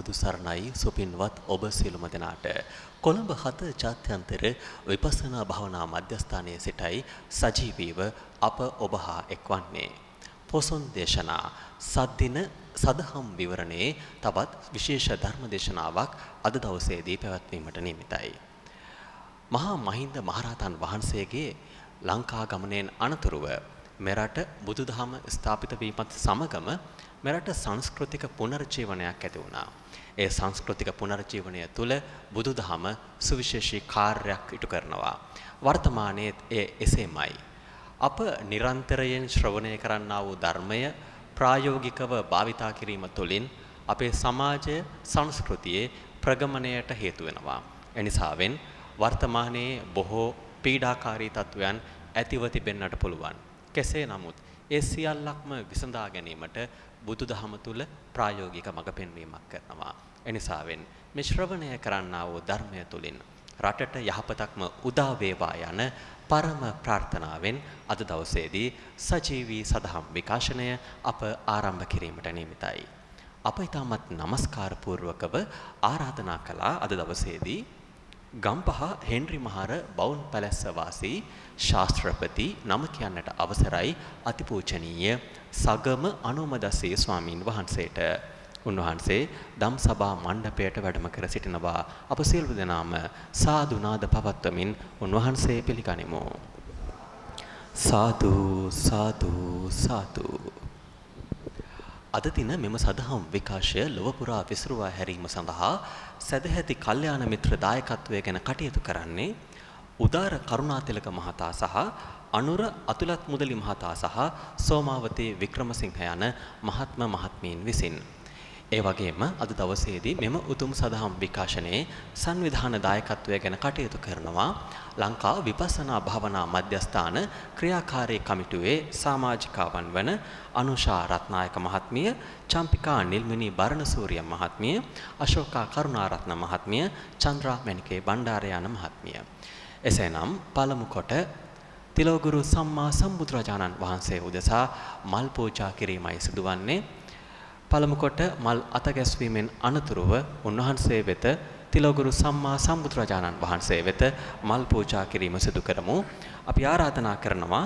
සම්බුදු සරණයි සුපින්වත් ඔබ සියලුම දෙනාට කොළඹ 7 ජාත්‍යන්තර විපස්සනා භාවනා මධ්‍යස්ථානයේ සිටයි සජීවීව අප ඔබ හා එක්වන්නේ පොසොන් දේශනා සද්දින සදහම් විවරණයේ තවත් විශේෂ ධර්ම දේශනාවක් අද දවසේදී පැවැත්වීමට නියමිතයි. මහා මහින්ද මහරහතන් වහන්සේගේ ලංකා ගමනෙන් අනතුරුව මෙරට බුදුදහම ස්ථාපිත වීමත් සමගම මෙරට සංස්කෘතික පුනර්ජීවනයක් ඇති වුණා. ඒ සංස්කෘතික පුනර්ජීවනය තුළ බුදුදහම සුවිශේෂී කාර්යයක් ඉටු කරනවා. වර්තමානයේ ඒ එසේමයි. අප නිරන්තරයෙන් ශ්‍රවණය කරන්නා වූ ධර්මය ප්‍රායෝගිකව භාවිතා කිරීම තුළින් අපේ සමාජය සංස්කෘතියේ ප්‍රගමණයට හේතු වෙනවා. එනිසාවෙන් වර්තමානයේ බොහෝ පීඩාකාරී තත්වයන් ඇතිව තිබෙන්නට පුළුවන්. කෙසේ නමුත් ඒ සියල්ලක්ම විසඳා ගැනීමට බුදුදහම තුල ප්‍රායෝගික මඟ පෙන්වීමක් කරනවා. එනිසාවෙන් මේ ශ්‍රවණය කරන්නා වූ ධර්මය තුලින් රටට යහපතක්ම උදා වේවා යන පරම ප්‍රාර්ථනාවෙන් අද දවසේදී සජීවී සදහම් විකාශනය අප ආරම්භ කිරීමට නියමිතයි. අප ඊටමත් নমස්කාර පූර්වකව ආරාධනා කළා අද දවසේදී ගම්පහ හෙන්රි මහර බවුන් පැලැස්ස වාසී ශාස්ත්‍රපති නම කියන්නට අවසරයි අතිපූජනීය සගම අනුමදස්සේ ස්වාමීන් වහන්සේට. උන්වහන්සේ ධම් සභා මණ්ඩපයට වැඩම කර සිටිනවා. අප සියලු දෙනාම සාදු නාද පවත්වමින් උන්වහන්සේ පිළිගනිමු. සාදු සාදු සාදු. අද දින මෙම සදහම් විකාශය ලොව පුරා විසුරුවා හැරීම සඳහා සදැහැති කල්යාණ මිත්‍ර දායකත්වය ගැන කටයුතු කරන්නේ උදාර කරුණාතිලක මහතා සහ අනුර අතුලත් මුදලි මහතා සහ සෝමාවතී වික්‍රමසිංහ යන මහත්ම මහත්මීන් විසින්. ඒ වගේම අද දවසේදී මෙම උතුම් සදහම් විකාශනයේ සංවිධාන දායකත්වය ගැන කටයුතු කරනවා ලංකා විපස්සනා භාවනා මධ්‍යස්ථාන ක්‍රියාකාරී කමිටුවේ සමාජිකාවන් වන අනුෂා රත්නායක මහත්මිය, චම්පිකා නිල්මිනි බරණසූරිය මහත්මිය, අශෝකා කරුණාරත්න මහත්මිය, චන්ද්‍රා මණිකේ බණ්ඩාර යන මහත්මිය. එසේනම් පළමු කොට තිලෝගුරු සම්මා සම්බුදුරජාණන් වහන්සේ උදෙසා මල් පූජා කිරීමයි සිදුවන්නේ. පළමු කොට මල් අතගැස්වීමෙන් අනතුරුව උන්වහන්සේ වෙත තිලෝගුරු සම්මා සම්බුදුරජාණන් වහන්සේ වෙත මල් පූජා කිරීම සිදු කරමු. අපි ආරාධනා කරනවා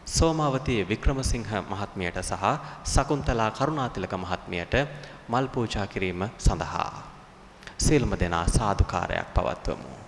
සෝමාවතී වික්‍රමසිංහ මහත්මියට සහ සකුන්තලා කරුණාතිලක මහත්මියට මල් පූජා කිරීම සඳහා සියලුම දෙනා සාදුකාරයක් පවත්වමු.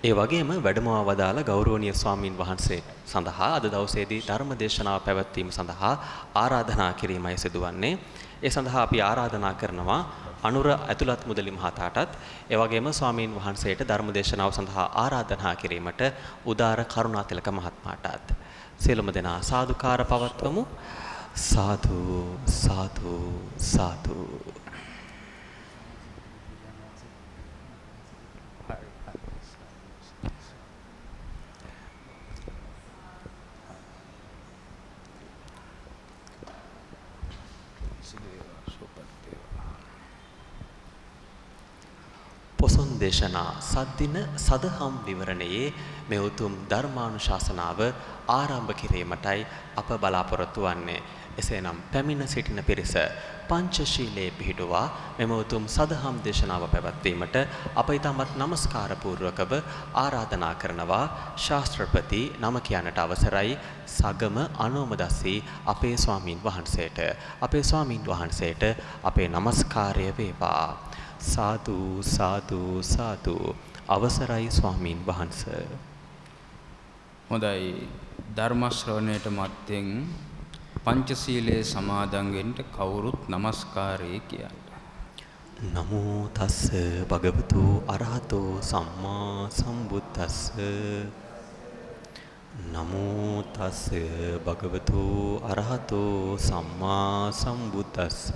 ඒ වගේම වැඩමවා වදාළ ගෞරවනීය ස්වාමින් වහන්සේ සඳහා අද දවසේදී ධර්ම දේශනාව පැවැත්වීම සඳහා ආරාධනා කිරීමයි සිදුවන්නේ. ඒ සඳහා අපි ආරාධනා කරනවා අනුර ඇතුළත් මුදලි මහතාටත් ඒ වගේම ස්වාමින් වහන්සේට ධර්ම දේශනාව සඳහා ආරාධනා කිරීමට උදාර කරුණාතිලක මහත්මයාටත් සියලුම දෙනා සාදුකාර පවත්වමු. සාදු සාදු සාදු. පොසොන් දේශනා සද්දින සදහම් විවරණයේ මේ උතුම් ධර්මානුශාසනාව ආරම්භ කිරීමටයි අප බලාපොරොත්තු වන්නේ. එසේනම් පැමිණ සිටින පිරිස පංචශීලයේ පිහිටුවා මෙම උතුම් සදහම් දේශනාව පැවැත්වීමට අප ඊටමත් নমස්කාර පූර්වකව ආරාධනා කරනවා ශාස්ත්‍රපති නම කියන්නට අවසරයි සගම අනුමදස්සී අපේ ස්වාමින් වහන්සේට. අපේ ස්වාමින් වහන්සේට අපේ নমස්කාරය වේවා. සාදු සාදු සාදු. අවසරයි ස්වාමීන් වහන්ස. හොඳයි, ධර්ම ශ්‍රවණයට මත්තෙන් පංචශීලයේ සමාදන් වෙන්න කවුරුත් নমස්කාරය කියන්න. නමෝ තස්ස භගවතු අරහතෝ සම්මා සම්බුද්දස්ස. නමෝ තස්ස භගවතු අරහතෝ සම්මා සම්බුද්දස්ස.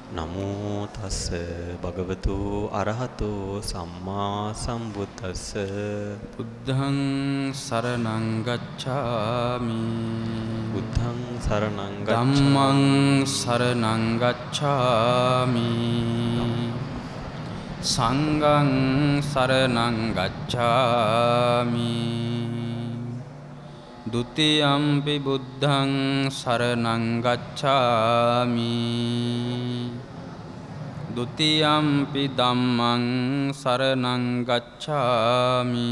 නමෝ තස්ස භගවතු අරහතෝ සම්මා සම්බුද්දස්ස. බුද්ධං සරණං ගච්ඡාමි. බුද්ධං සරණං ගච්ඡාමි. ධම්මං සරණං ගච්ඡාමි. සංඝං සරණං ගච්ඡාමි. දුතියම්පි බුද්ධං සරණං ගච්ඡාමි ဒ ුතියම්පි ධම්මං සරණං ගච්ඡාමි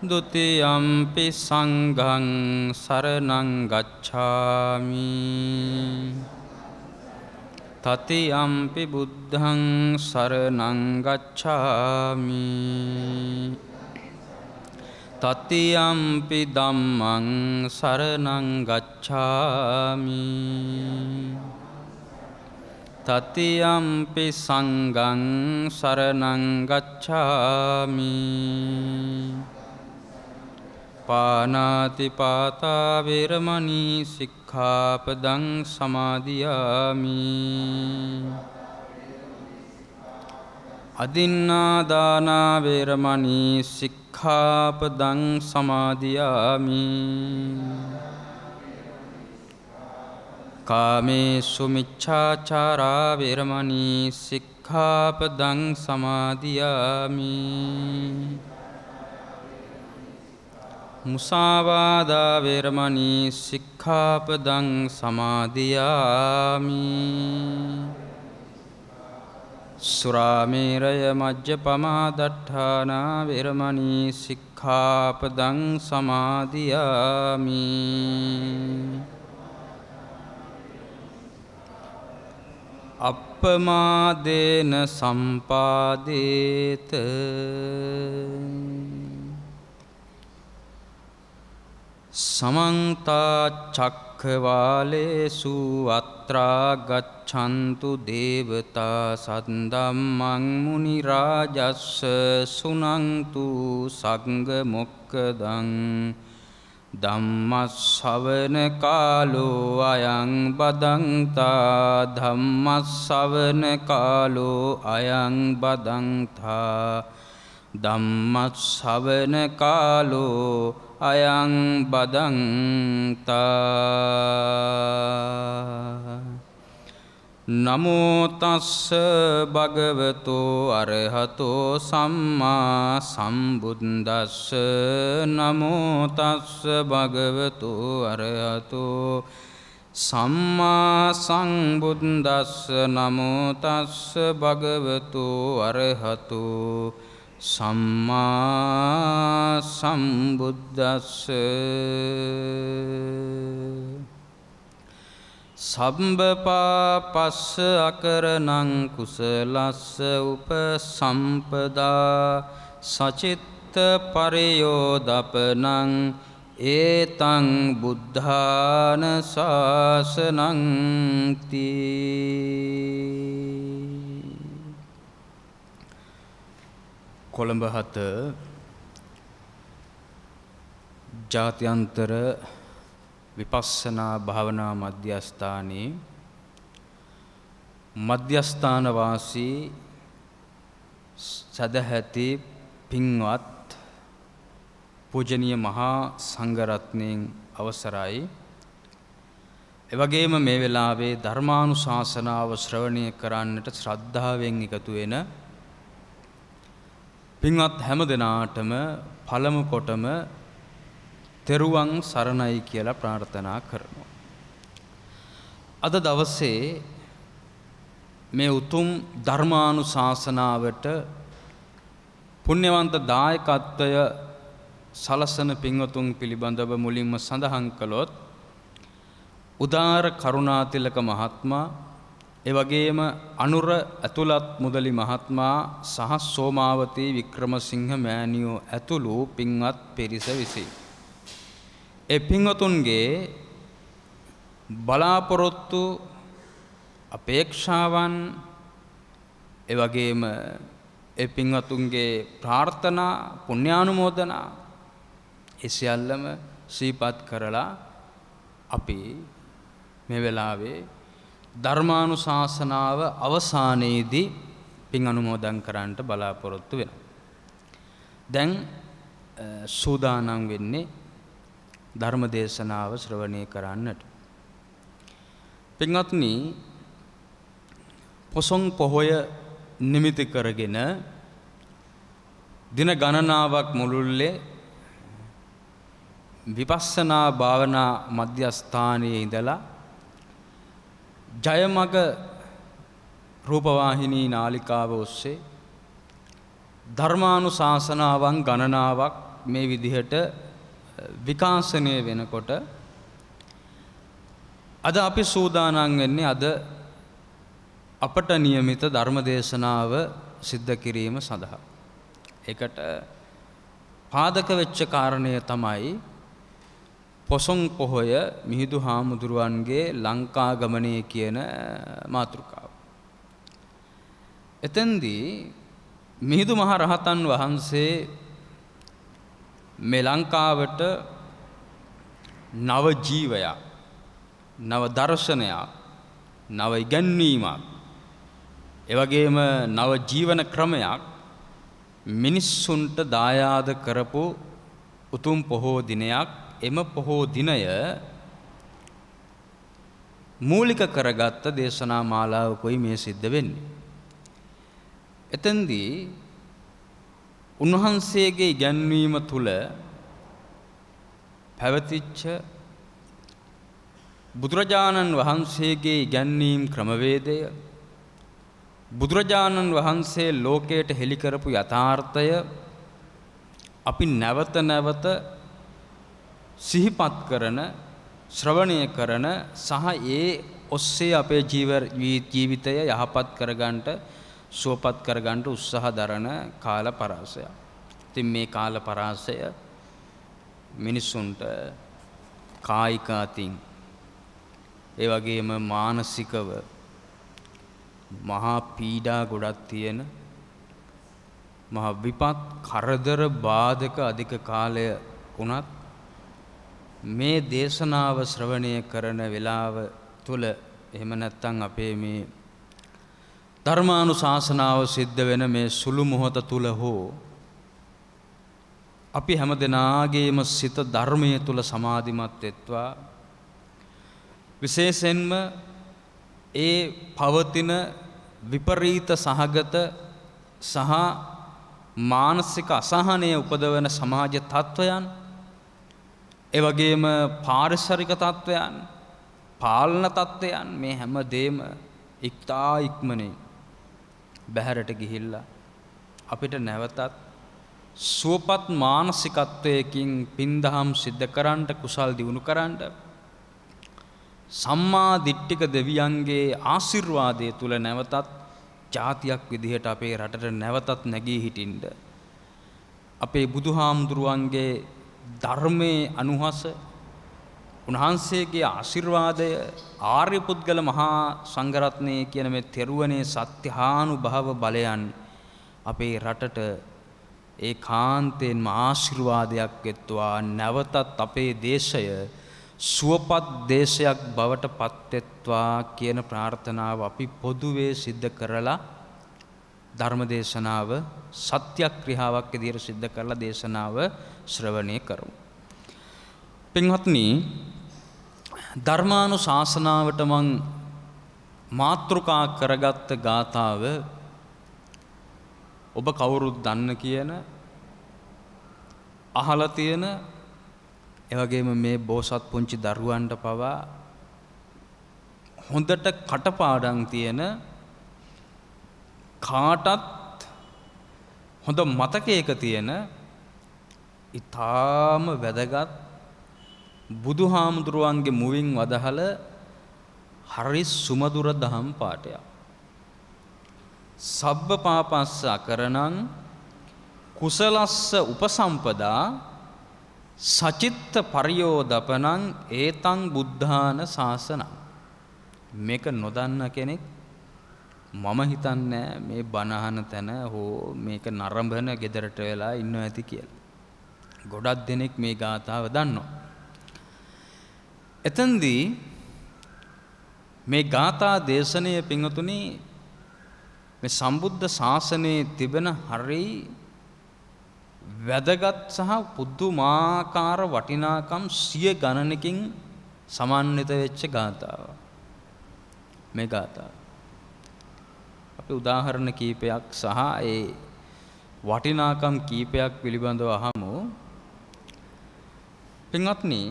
ဒ ුතියම්පි සංඝං සරණං ගච්ඡාමි තතියම්පි බුද්ධං සරණං ගච්ඡාමි තතියම්පි ධම්මං සරණං ගච්ඡාමි තතියම්පි සංඝං සරණං ගච්ඡාමි පානාති පාතා වේරමණී සික්ඛාපදං සමාදියාමි අදින්නා දාන වේරමණී සික්ඛාපදං සමාදියාමි කාමේසු මිච්ඡාචාරා වේරමණී සික්ඛාපදං සමාදියාමි මුසාවාදා වේරමණී සික්ඛාපදං සමාදියාමි සුරාමේරය මජ්ජපමා දට්ඨානා වේරමණී සික්ඛාපදං සමාදියාමි අප්පමාදේන සම්පාදේත සමන්ත චක්ඛවාලේසු අත්‍රා ගච්ඡන්තු දේවතා සද්දම්මං මුනි රාජස්ස සුනන්තු සංඝ මොක්ඛදං ධම්මස්සවන කාලෝ අයං බදන්තා ධම්මස්සවන කාලෝ අයං බදන්තා ධම්මස්සවන කාලෝ අයං බදන්තා නමෝ තස්ස භගවතෝ අරහතෝ සම්මා සම්බුද්දස්ස නමෝ තස්ස භගවතෝ අරහතෝ සම්මා සම්බුද්දස්ස නමෝ තස්ස භගවතෝ අරහතෝ සම්මා සම්බුද්දස්ස සම්බපාපස්ස අකරණං කුසලස්ස උපසම්පදා සචිත්ත පරයෝදපනං ඒතං බුද්ධාන ශාසනං තී කොළඹ 7 ජාත්‍යන්තර විපස්සනා භාවනා මධ්‍යස්ථානයේ මධ්‍යස්ථාන වාසී සදැහැති පින්වත් පූජනීය මහා සංඝරත්නයන් අවසරයි. එවැගේම මේ වෙලාවේ ධර්මානුශාසනාව ශ්‍රවණය කරන්නට ශ්‍රද්ධාවෙන් එකතු වෙන පින්වත් හැම දෙනාටම පළමු කොටම තෙරුවන් සරණයි කියලා ප්‍රාර්ථනා කරනවා. අද දවසේ මේ උතුම් ධර්මානුශාසනාවට පුණ්‍යවන්ත දායකත්වය සලසන පින්වතුන් පිළිබඳව මුලින්ම සඳහන් කළොත් උදාර කරුණාතිලක මහත්මයා, එවැගේම අනුර ඇතුළත් මුදලි මහත්මයා සහ සෝමාවතී වික්‍රමසිංහ මෑණියෝ ඇතුළු පින්වත් පිරිස විසින් ඒ පින්වතුන්ගේ බලාපොරොත්තු අපේක්ෂාවන් එවැගේම ඒ පින්වතුන්ගේ ප්‍රාර්ථනා පුණ්‍යානුමෝදනා ඒ සියල්ලම සිහිපත් කරලා අපි මේ වෙලාවේ ධර්මානුශාසනාව අවසානයේදී පින් අනුමෝදන් කරන්නට බලාපොරොත්තු වෙනවා. දැන් සූදානම් වෙන්නේ ධර්ම දේශනාව ශ්‍රවණය කරන්නට. පින්වත්නි, පොසොන් පොහොය නිමිති කරගෙන දින ගණනාවක් මුළුල්ලේ විපස්සනා භාවනා මධ්‍යස්ථානයේ ඉඳලා ජයමග රූපවාහිනී නාලිකාව ඔස්සේ ධර්මානුශාසනාවන් ගණනාවක් මේ විදිහට විකාශනය වෙනකොට අද අපි සූදානම් වෙන්නේ අද අපට નિયમિત ධර්ම දේශනාව සිද්ධ කිරීම සඳහා. ඒකට පාදක වෙච්ච කාරණය තමයි පොසොන් පොහොය මිහිඳු හාමුදුරුවන්ගේ ලංකා ගමනේ කියන මාතෘකාව. එතෙන්දී මිහිඳු මහ රහතන් වහන්සේ මේ ලංකාවට නව ජීවයක්, නව දර්ශනයක්, නව ඉගැන්වීමක්, එවැගේම නව ජීවන ක්‍රමයක් මිනිස්සුන්ට දායාද කරපු උතුම් පොහෝ දිනයක්. එම පොහෝ දිනය මූලික කරගත්ත දේශනා මාලාවකයි මේ සිද්ධ වෙන්නේ. එතෙන්දී උන්වහන්සේගේ ඉගැන්වීම තුල පැවතිච්ච බුදුරජාණන් වහන්සේගේ ඉගැන්වීම් ක්‍රමවේදය, බුදුරජාණන් වහන්සේ ලෝකයට හෙළි කරපු යථාර්ථය අපි නැවත නැවත සිහිපත් කරන, ශ්‍රවණය කරන සහ ඒ ඔස්සේ අපේ ජීවිතය යහපත් කරගන්නට, සුවපත් කරගන්නට උත්සාහ දරන කාල පරාසය. ඉතින් මේ කාල පරාසය මිනිසුන්ට කායික අතින් ඒ වගේම මානසිකව මහා පීඩා ගොඩක් තියෙන, මහා විපත් කරදර බාධක අධික කාලය වුණත් මේ දේශනාව ශ්‍රවණය කරන වෙලාව තුල, එහෙම නැත්නම් අපේ මේ ධර්මානුශාසනාව සිද්ධ වෙන මේ සුළු මොහොත තුල හෝ අපි හැමදෙනාගේම සිත ධර්මයේ තුල සමාධිමත් වෙත්වා. විශේෂයෙන්ම ඒ පවතින විපරීත සහගත සහ මානසික අසහනය උපදවන සමාජ තත්වයන්, ඒ වගේම පාරිසරික තත්වයන්, පාලන තත්වයන්, මේ හැම දෙම ඉක්තා ඉක්මනින් බැහැරට ගිහිල්ලා අපිට නැවතත් සුවපත් මානසිකත්වයකින් පින්දහම් සිද්ධ කරන්නට, කුසල් දියුණු කරන්නට, සම්මා දිට්ඨික දෙවියන්ගේ ආශිර්වාදය තුල නැවතත් ජාතියක් විදිහට අපේ රටට නැවතත් නැගී හිටින්න, අපේ බුදුහාමුදුරුවන්ගේ ධර්මයේ අනුහස, උන්වහන්සේගේ ආශිර්වාදය, ආර්ය පුද්ගල මහා සංඝරත්නයේ කියන මේ තෙරුවනේ සත්‍යානුභව බලයන් අපේ රටට ඒකාන්තයෙන්ම ආශිර්වාදයක් වෙත්වා. නැවතත් අපේ දේශය සුවපත් දේශයක් බවට පත්වෙත්වා කියන ප්‍රාර්ථනාව අපි පොදුවේ සිද්ධ කරලා ධර්ම දේශනාව සත්‍යක්‍රියාවක් විදිහට සිද්ධ කරලා දේශනාව ශ්‍රවණය කරමු. පින්වත්නි, ධර්මානුශාසනාවට මං මාතෘකා කරගත්ත ගාථාව ඔබ කවුරුත් දන්න කියන, අහලා තියෙන, එවැගේම මේ බෝසත් පුංචි දරුවන්ට පවා හොඳට කටපාඩම් තියෙන, කාටත් හොඳ මතකයක තියෙන ඊටාම වැදගත් බුදුහාමුදුරුවන්ගේ මුවින් වදහල හරි සුමధుර දහම් පාඨයක්. සබ්බ පාපස්ස අකරණං කුසලස්ස උපසම්පදා සචිත්ත පරියෝදපනං ඒතං බුද්ධාන ශාසනං. මේක නොදන්න කෙනෙක් මම හිතන්නේ මේ බණ අහන තැන හෝ මේක නරඹන ගෙදරට වෙලා ඉන්නව ඇති කියලා. ගොඩක් දෙනෙක් මේ ගාථාව දන්නවා. එතෙන්දී මේ ගාථා දේශනය පින්වතුනි මේ සම්බුද්ධ ශාසනයේ තිබෙන හරි වැදගත් සහ පුදුමාකාර වටිනාකම් සිය ගණනකින් සමන්විත වෙච්ච ගාථාව. මේ ගාථාව අපි උදාහරණ කීපයක් සහ ඒ වටිනාකම් කීපයක් පිළිබඳව අහමු. පින්වත්නි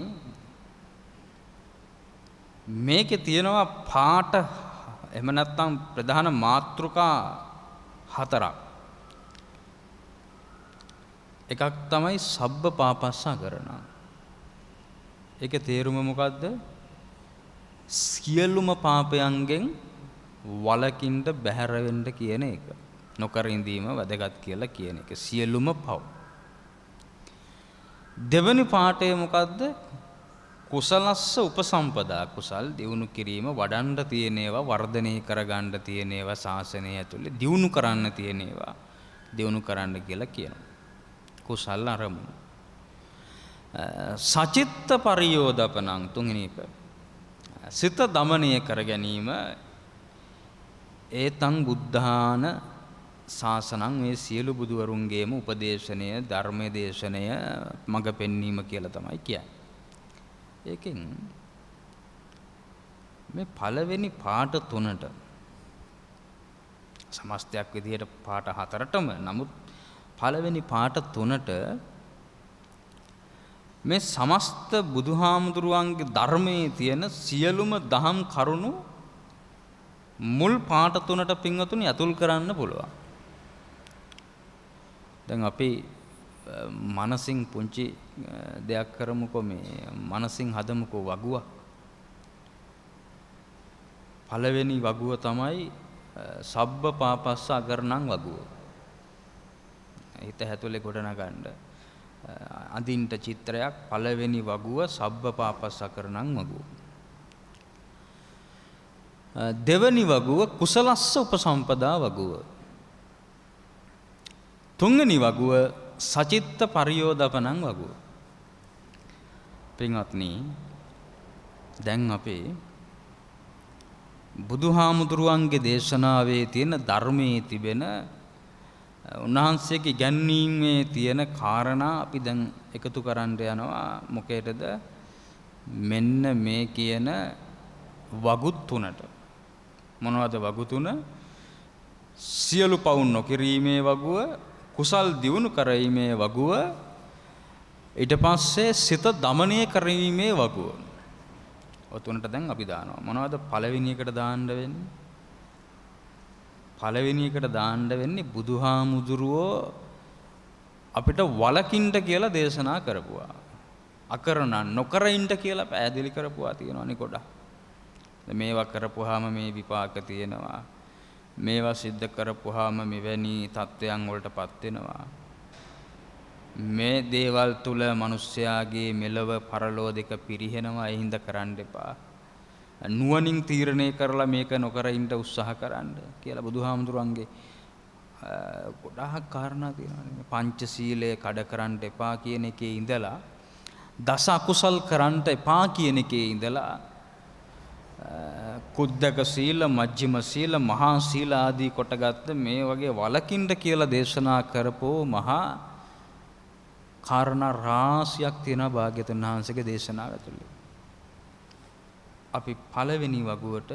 මේකේ තියෙනවා පාට එහෙම නැත්නම් ප්‍රධාන මාතෘකා 4ක්. එකක් තමයි සබ්බ පාපස්සා කරනා. ඒකේ තේරුම මොකද්ද? සියලුම පාපයන්ගෙන් වළකින්න බැහැර වෙන්න කියන එක. නොකර ඉඳීම වැදගත් කියලා කියන එක. සියලුම පව්. දෙවනි පාඩය මොකද්ද? කුසලස්ස උපසම්පදා. කුසල් දියුණු කිරීම, වඩන්න තියෙන ඒවා, වර්ධනය කරගන්න තියෙන ඒවා, ශාසනය ඇතුලේ දියුණු කරන්න තියෙන ඒවා දියුණු කරන්න කියලා කියනවා. කුසල් අරමුණු. සචිත්ත පරියෝදපනං තුන්වෙනි එක. සිත දමනය කර ගැනීම. ඒතං බුද්ධාන ශාසනං මේ සියලු බුදුවරුන්ගේම උපදේශනය, ධර්ම දේශනය, මඟ පෙන්වීම කියලා තමයි කියන්නේ. ඒකෙන් මේ පළවෙනි පාට 3ට සමස්තයක් විදිහට පාට 4ටම නමුත් පළවෙනි පාට 3ට මේ සමස්ත බුදුහාමුදුරුවන්ගේ ධර්මයේ තියෙන සියලුම දහම් කරුණු මුල් පාට 3ට පින්වතුනි අතුල් කරන්න පුළුවන්. දැන් අපි මනසින් පුංචි දෙයක් කරමුකෝ මේ මනසින් හදමුකෝ වගුව. පළවෙනි වගුව තමයි සබ්බ පාපස්ස අගරණං වගුව. හිත හැතුලේ ගොඩනගන්න අඳින්න චිත්‍රයක් පළවෙනි වගුව සබ්බ පාපස්ස අගරණං වගුව. දෙවනි වගුව කුසලස්ස උපසම්පදා වගුව. තුන්වෙනි වගුව සචිත්ත පරියෝදපනං වගුව. පින්වත්නි දැන් අපේ බුදුහාමුදුරුවන්ගේ දේශනාවේ තියෙන ධර්මයේ තිබෙන උන්වහන්සේගේ ඉගැන්වීමේ තියෙන කාරණා අපි දැන් එකතු කරන්න යනවා. මොකේද? මෙන්න මේ කියන වගු 3ට. මොනවද වගු 3? සියලු පවුන් නොකිරීමේ වගුව, කුසල් දියුණු කරීමේ වගුව, ඊට පස්සේ සිත දමනය කිරීමේ වගුව. ඔය 3ට දැන් අපි දානවා. මොනවද පළවෙනි එකට දාන්න වෙන්නේ? පළවෙනි එකට දාන්න වෙන්නේ බුදුහාමුදුරුවෝ අපිට වලකින්න කියලා දේශනා කරපුවා. අකරණ නොකර ඉන්න කියලා පැහැදිලි කරපුවා තියෙනවානේ ගොඩක්. මේවා කරපුවාම මේ විපාක තියෙනවා. මේවා සිද්ධ කරපුවාම මෙවැනි තත්ත්වයන් වලටපත් වෙනවා. මේ දේවල් තුල මිනිස්යාගේ මෙලව පරලෝ දෙක පිරිහෙනවා. ඒ හින්දා කරන්න එපා. නුවණින් තීරණය කරලා මේක නොකර ඉන්න උත්සාහ කරන්න කියලා බුදුහාමුදුරන්ගේ ගොඩාක් කාරණා තියෙනවා. පංචශීලය කඩ කරන්න එපා කියන එකේ ඉඳලා දස අකුසල් කරන්න එපා කියන එකේ ඉඳලා කුද්දක සීල, මජ්ක්‍ධිම සීල, මහා සීල ආදී කොටගත්ත මේ වගේ වලකින්න කියලා දේශනා කරපෝ මහා කාරණා රාශියක් තියෙනවා භාග්‍යවතුන් වහන්සේගේ දේශනාව ඇතුළේ. අපි පළවෙනි වගුවට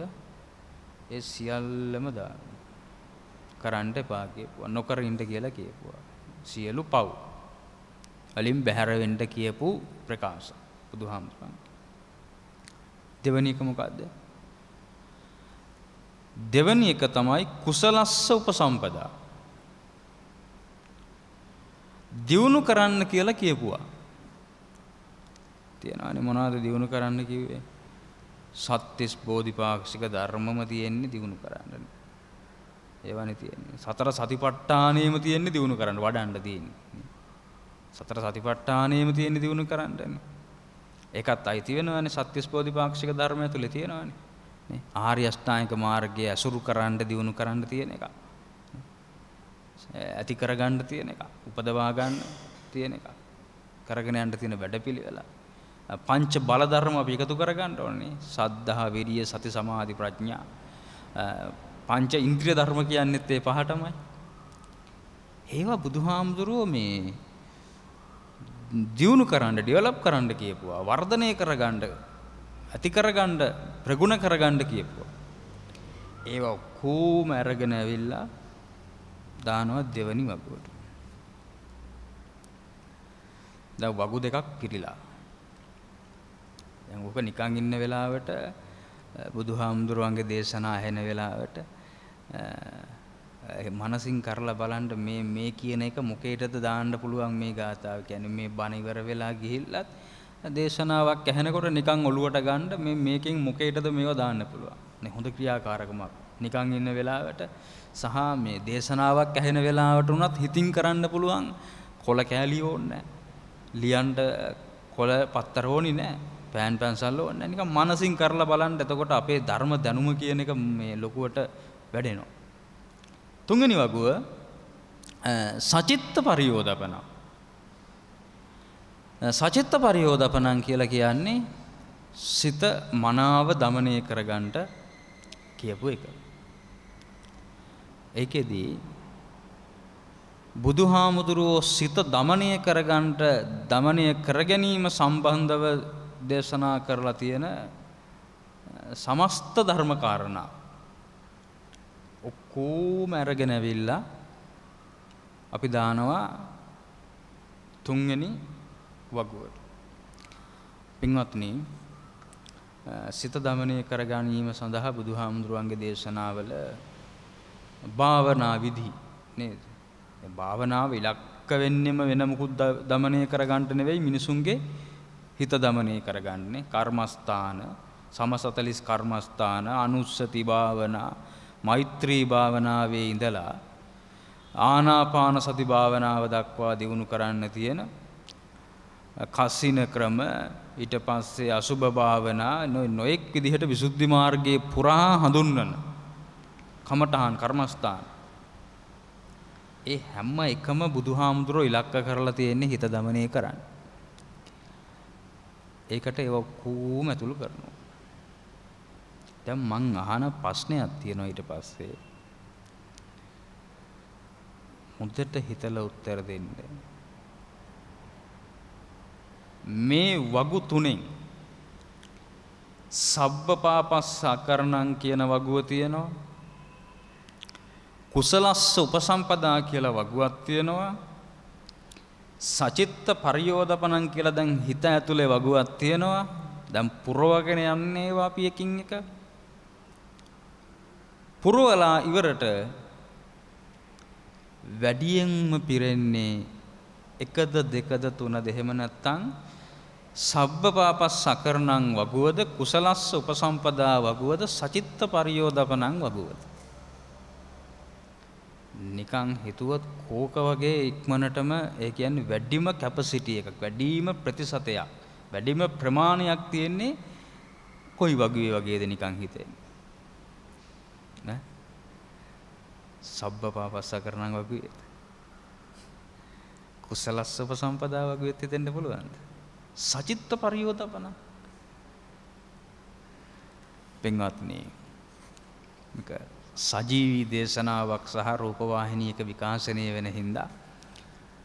ඒ සියල්ලම කරන්න එපා කියපුවා. නොකර ඉන්න කියලා කියපුවා. සියලු පව් වලින් බැහැර වෙන්න කියපු ප්‍රකාශ බුදුහාමුදුරන්. දෙවැනි එක මොකද්ද? දෙවැනි එක තමයි කුසලස්ස උපසම්පදා. දියුණු කරන්න කියලා කියපුවා. තියනවානේ මොනවද දියුණු කරන්න කිව්වේ? සත්‍තිස් බෝධිපාක්ෂික ධර්මම තියෙන්නේ දියුණු කරන්න. ඒවනේ තියෙන්නේ. සතර සතිපට්ඨානෙම තියෙන්නේ දියුණු කරන්න, වඩන්න තියෙන්නේ. සතර සතිපට්ඨානෙම තියෙන්නේ දියුණු කරන්නනේ. ඒකත් අයිති වෙනවානේ සත්‍තිස් බෝධිපාක්ෂික ධර්මය තුල තියෙනවානේ. නේ ආර්ය අෂ්ටාංගික මාර්ගය අසුරු කරන්න දියුණු කරන්න තියෙන එක. ඇති කරගන්න තියෙන එක. උපදවා ගන්න තියෙන එක. කරගෙන යන්න තියෙන වැඩපිළිවෙල. පංච බල ධර්ම අපි එකතු කරගන්න ඕනේ. සද්ධා, විරිය, සති, සමාධි, ප්‍රඥා. පංච ඉන්ද්‍රිය ධර්ම කියන්නේත් ඒ පහටමයි. ඒවා බුදුහාමුදුරුවෝ මේ දියුණු කරන්න, ඩෙවලොප් කරන්න කියපුවා. වර්ධනය කරගන්න, ඇති කරගන්න, ප්‍රගුණ කරගන්න කියපුවා. ඒවා කොහොම අරගෙන ඇවිල්ලා දානවා දෙවනි වගුවට. දැන් වගු දෙකක් පිළිලා. ඕක නිකන් ඉන්න වෙලාවට බුදුහාමුදුරුවන්ගේ දේශනා ඇහෙන වෙලාවට මනසින් කරලා බලන්න මේ කියන එක මොකේටද දාන්න පුළුවන් මේ ගාථාව කියන්නේ මේ බණ ඉවර වෙලා ගිහිල්ලත් දේශනාවක් ඇහෙනකොට නිකන් ඔලුවට ගන්න මේකෙන් මොකේටද මේව දාන්න පුළුවන් නේ හොඳ ක්‍රියාකාරකමක් නිකන් ඉන්න වෙලාවට සහ මේ දේශනාවක් ඇහෙන වෙලාවට උනත් හිතින් කරන්න පුළුවන් කොළ කෑලි ඕනේ ලියන්න කොළ පත්තර ඕනි නෑ පෑන් පැන්සල් ඕනේ නිකන් මනසින් කරලා බලන්න එතකොට අපේ ධර්ම දැනුම කියන එක මේ ලොකුවට වැඩෙනවා තුන්වෙනි වගුව සචිත්ත පරියෝදපන සචිත්ත පරියෝදපනං කියලා කියන්නේ සිත මනාව দমনය කරගන්න කියපු එක. ඒකෙදී බුදුහාමුදුරුවෝ සිත দমনය කර ගැනීම සම්බන්ධව දේශනා කරලා තියෙන සමස්ත ධර්ම කාරණා ඔක්කොම අරගෙන ඇවිල්ලා අපි දානවා තුන්වෙනි වගුවට. පින්වත්නි සිත দমনය කර ගැනීම සඳහා බුදුහාමුදුරුවන්ගේ දේශනාවල භාවනා විධි නේද? මේ භාවනාව ඉලක්ක වෙන්නෙම වෙන මුකුත් দমনය කර ගන්නට නෙවෙයි මිනිසුන්ගේ හිත দমনය කරගන්නේ කර්මස්ථාන සම 40 කර්මස්ථාන අනුස්සති භාවනා මෛත්‍රී භාවනාවේ ඉඳලා ආනාපාන සති භාවනාව දක්වා දියුණු කරන්න තියෙන කසින ක්‍රම ඊට පස්සේ අසුභ භාවනා නොඑක් විදිහට විසුද්ධි මාර්ගයේ පුරා හඳුන්වන කමඨාන් කර්මස්ථාන ඒ හැම එකම බුදුහාමුදුරෝ ඉලක්ක කරලා තියෙන්නේ හිත দমনය කරන්න. ඒකට ඒව කොහොම ඇතුළු කරනවා. දැන් මං අහන ප්‍රශ්නයක් තියෙනවා ඊට පස්සේ. හොඳට හිතලා උත්තර දෙන්න. මේ වගු තුනෙන් සබ්බපාපස්ස අකරණං කියන වගුව තියෙනවා. කුසලස්ස උපසම්පදා කියලා වගුවක් තියෙනවා. සචිත්ත පරියෝදපණං කියලා දැන් හිත ඇතුලේ වගුවක් තියෙනවා. දැන් පුරවගෙන යන්නේ අපි එකින් එක. පුරවලා ඉවරට වැඩියෙන්ම පිරෙන්නේ එකද දෙකද තුනද එහෙම නැත්නම් සබ්බපාපස්ස අකරණං වගුවද කුසලස්ස උපසම්පදා වගුවද සචිත්ත පරියෝදපණං වගුවද නිකන් හිතුවත් කෝක වගේ ඉක්මනටම ඒ කියන්නේ වැඩිම කැපසිටි එකක් වැඩිම ප්‍රතිශතයක් වැඩිම ප්‍රමාණයක් තියෙන්නේ කොයි වගුවේ වගේද නිකන් හිතෙන්නේ නේ සබ්බපාපස්ස අකරණං වගුවේ කුසලස්ස උපසම්පදා වගුවෙත් හිතෙන්න පුළුවන්ද සචිත්ත පරියෝදපන පින්වත්නි මේක සජීවී දේශනාවක් සහ රූපවාහිනියක විකාශනය වෙන හින්දා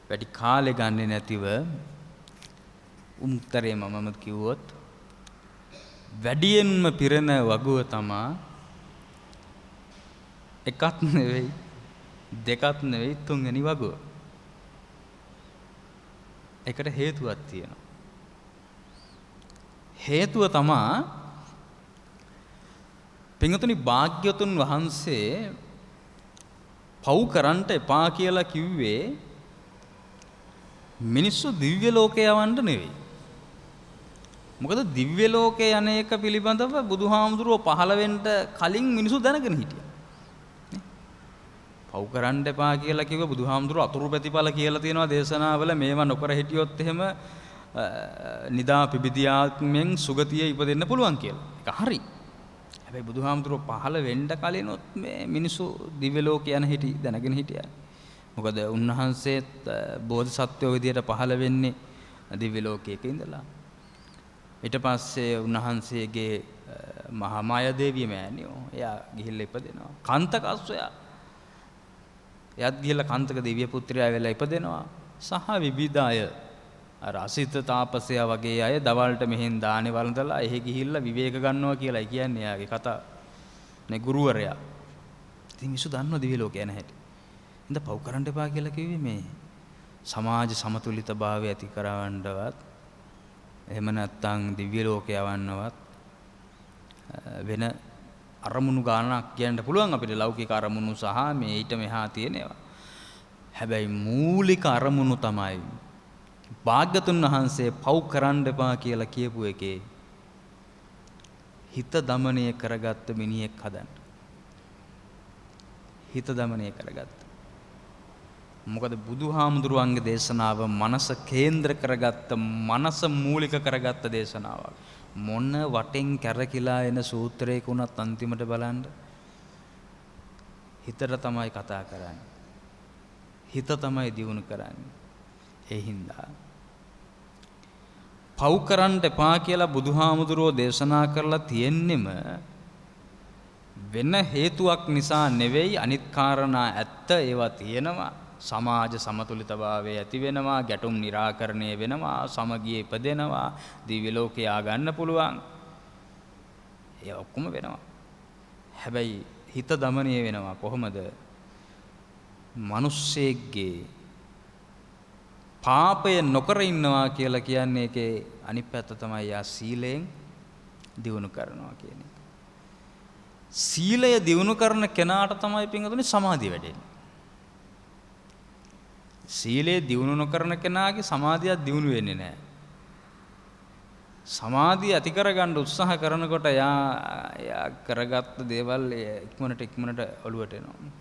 වැඩි කාලෙ ගන්නේ නැතිව උත්තරේ මමම කිව්වොත් වැඩියෙන්ම පිරෙන වගුව තමා එකක් නෙවෙයි දෙකක් නෙවෙයි තුන්වෙනි වගුව. ඒකට හේතුවක් තියෙනවා. හේතුව තමා පින්වතුනි භාග්‍යවතුන් වහන්සේ පව් කරන්ට එපා කියලා කිව්වේ මිනිස්සු දිව්‍ය ලෝකේ යවන්න නෙවෙයි. මොකද දිව්‍ය ලෝකේ යන එක පිළිබඳව බුදුහාමුදුරුවෝ පහළ වෙන්න කලින් මිනිස්සු දැනගෙන හිටියා. පව් කරන්න එපා කියලා කිව්ව බුදුහාමුදුරුවෝ අතුරු ප්‍රතිඵල කියලා තියෙනවා දේශනාවල මේවා නොකර හිටියොත් එහෙම නිදා පිබිදියාත්මෙන් සුගතිය ඉපදෙන්න පුළුවන් කියලා. ඒක හරි. හැබැයි බුදුහාමුදුරුවෝ පහළ වෙන්න කලිනුත් මේ මිනිස්සු දිව්‍ය ලෝක යන හැටි දැනගෙන හිටියා. මොකද උන්වහන්සේත් බෝධිසත්වෝ විදියට පහළ වෙන්නේ දිව්‍ය ලෝකයක ඉඳලා. ඊට පස්සේ උන්වහන්සේගේ මහා මායා දේවිය මෑණියෝ එයා ගිහිල්ලා ඉපදෙනවා. කාන්තක අස්සයා එයාත් ගිහිල්ලා කාන්තක දිව්‍ය පුත්‍රයා වෙලා ඉපදෙනවා. සහ විවිධ අය අර අසිත තාපසයා වගේ අය දවල්ට මෙහෙන් දානේ වළඳලා එහෙ ගිහිල්ලා විවේක ගන්නවා කියලායි කියන්නේ එයාගේ කතා. නේ ගුරුවරයා. ඉතින් මිනිස්සු දන්නවා දිව්‍ය ලෝකේ යන හැටි. ඉතින් පව් කරන්න එපා කියලා කිව්වේ මේ සමාජ සමතුලිතභාවය ඇති කරවන්නවත් එහෙම නැත්නම් දිව්‍ය ලෝකේ යවන්නවත් වෙන අරමුණු ගානක් කියන්න පුළුවන් අපිට ලෞකික අරමුණු සහ මේ ඊට මෙහා තියෙනවා. හැබැයි මූලික අරමුණු තමයි භාග්‍යතුන් වහන්සේ පව් කරන්න එපා කියලා කියපු එකේ හිත දමනය කරගත්ත මිනිහෙක් හදන්න. හිත දමනය කරගත්ත. මොකද බුදුහාමුදුරුවන්ගේ දේශනාව මනස කේන්ද්‍ර කරගත්ත, මනස මූලික කරගත්ත දේශනාවක්. මොන වටෙන් කැරකිලා එන සූත්‍රයක උනත් අන්තිමට බලන්න හිතට තමයි කතා කරන්නේ. හිත තමයි දියුණු කරන්නේ. ඒ හින්දා පව් කරන්න එපා කියලා බුදුහාමුදුරුවෝ දේශනා කරලා තියෙන්නෙම වෙන හේතුවක් නිසා නෙවෙයි. අනිත් කාරණා ඇත්ත ඒවා තියෙනවා. සමාජ සමතුලිතභාවය ඇති වෙනවා, ගැටුම් निराකරණය වෙනවා, සමගිය ඉපදෙනවා, දිව්‍ය ලෝකේ ආ ගන්න පුළුවන්. ඒ ඔක්කොම වෙනවා. හැබැයි හිත දමනය වෙනවා කොහොමද? මිනිස්සෙක්ගේ පාපය නොකර ඉන්නවා කියලා කියන්නේ ඒකේ අනිත් පැත්ත තමයි යා සීලයෙන් දියුණු කරනවා කියන එක. සීලය දියුණු කරන කෙනාට තමයි පින්වතුනි සමාධිය වැඩෙන්නේ. සීලය දියුණු නොකරන කෙනාගේ සමාධියක් දියුණු වෙන්නේ නැහැ. සමාධිය ඇති කරගන්න උත්සාහ කරනකොට යා කරගත්ත දේවල් ඉක්මනට ඔළුවට එනවා.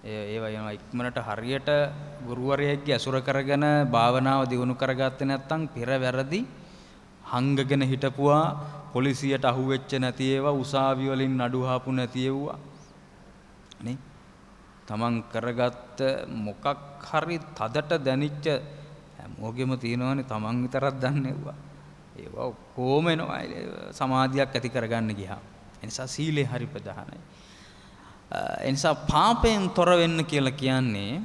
ඒවා යනවා ඉක්මනට හරියට ගුරුවරයෙක්ගේ අසුර කරගෙන භාවනාව දියුණු කරගත්තේ නැත්නම් පෙර වැරදි හංගගෙන හිටපුවා, පොලිසියට අහුවෙච්ච නැති ඒවා, උසාවි වලින් නඩු හාපු නැති ඒවා නේ, තමන් කරගත්ත මොකක් හරි තදට දැනිච්ච හැමෝගෙම තියෙනවනේ තමන් විතරක් දන්නේ ඒවා කොහොම එනවා සමාධියක් ඇති කරගන්න ගියාම. ඒ නිසා සීලය හරි ප්‍රධානයි. ඒ නිසා පාපයෙන් තොර වෙන්න කියලා කියන්නේ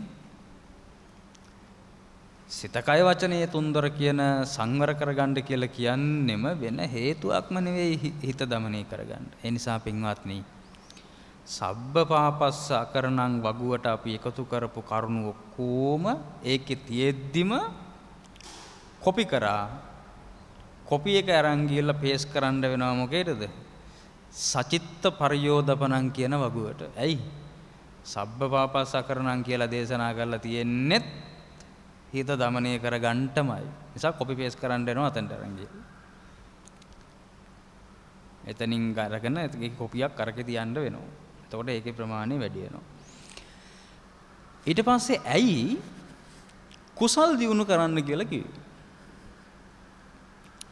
සිත කය වචනේ තුන්දොර කියන සංවර කරගන්න කියලා කියන්නෙම වෙන හේතුවක්ම නෙවෙයි හිත දමනය කරගන්න. ඒ නිසා පින්වත්නි, සබ්බ පාපස්ස අකරණං වගුවට අපි එකතු කරපු කරුණු ඔක්කොම ඒකේ තියෙද්දිම කොපි කරා. කොපි එක අරන් ගිහලා පේස් කරන්න වෙනවා මොකේද? සචිත්ත පරියෝදපණං කියන වගුවට. ඇයි? සබ්බ පාපස්ස අකරණං කියලා දේශනා කරලා තියෙන්නේ හිත දමනය කරගන්නටමයි. නිසා කොපි පේස් කරන්න වෙනවා අතෙන්ට අරන් ගිහලා. එතනින් අරගෙන ඒක කොපියක් අරගෙන තියන්න වෙනවා. එතකොට ඒකේ ප්‍රමාණය වැඩි වෙනවා. ඊට පස්සේ ඇයි කුසල් දියුණු කරන්න කියලා කිව්වේ?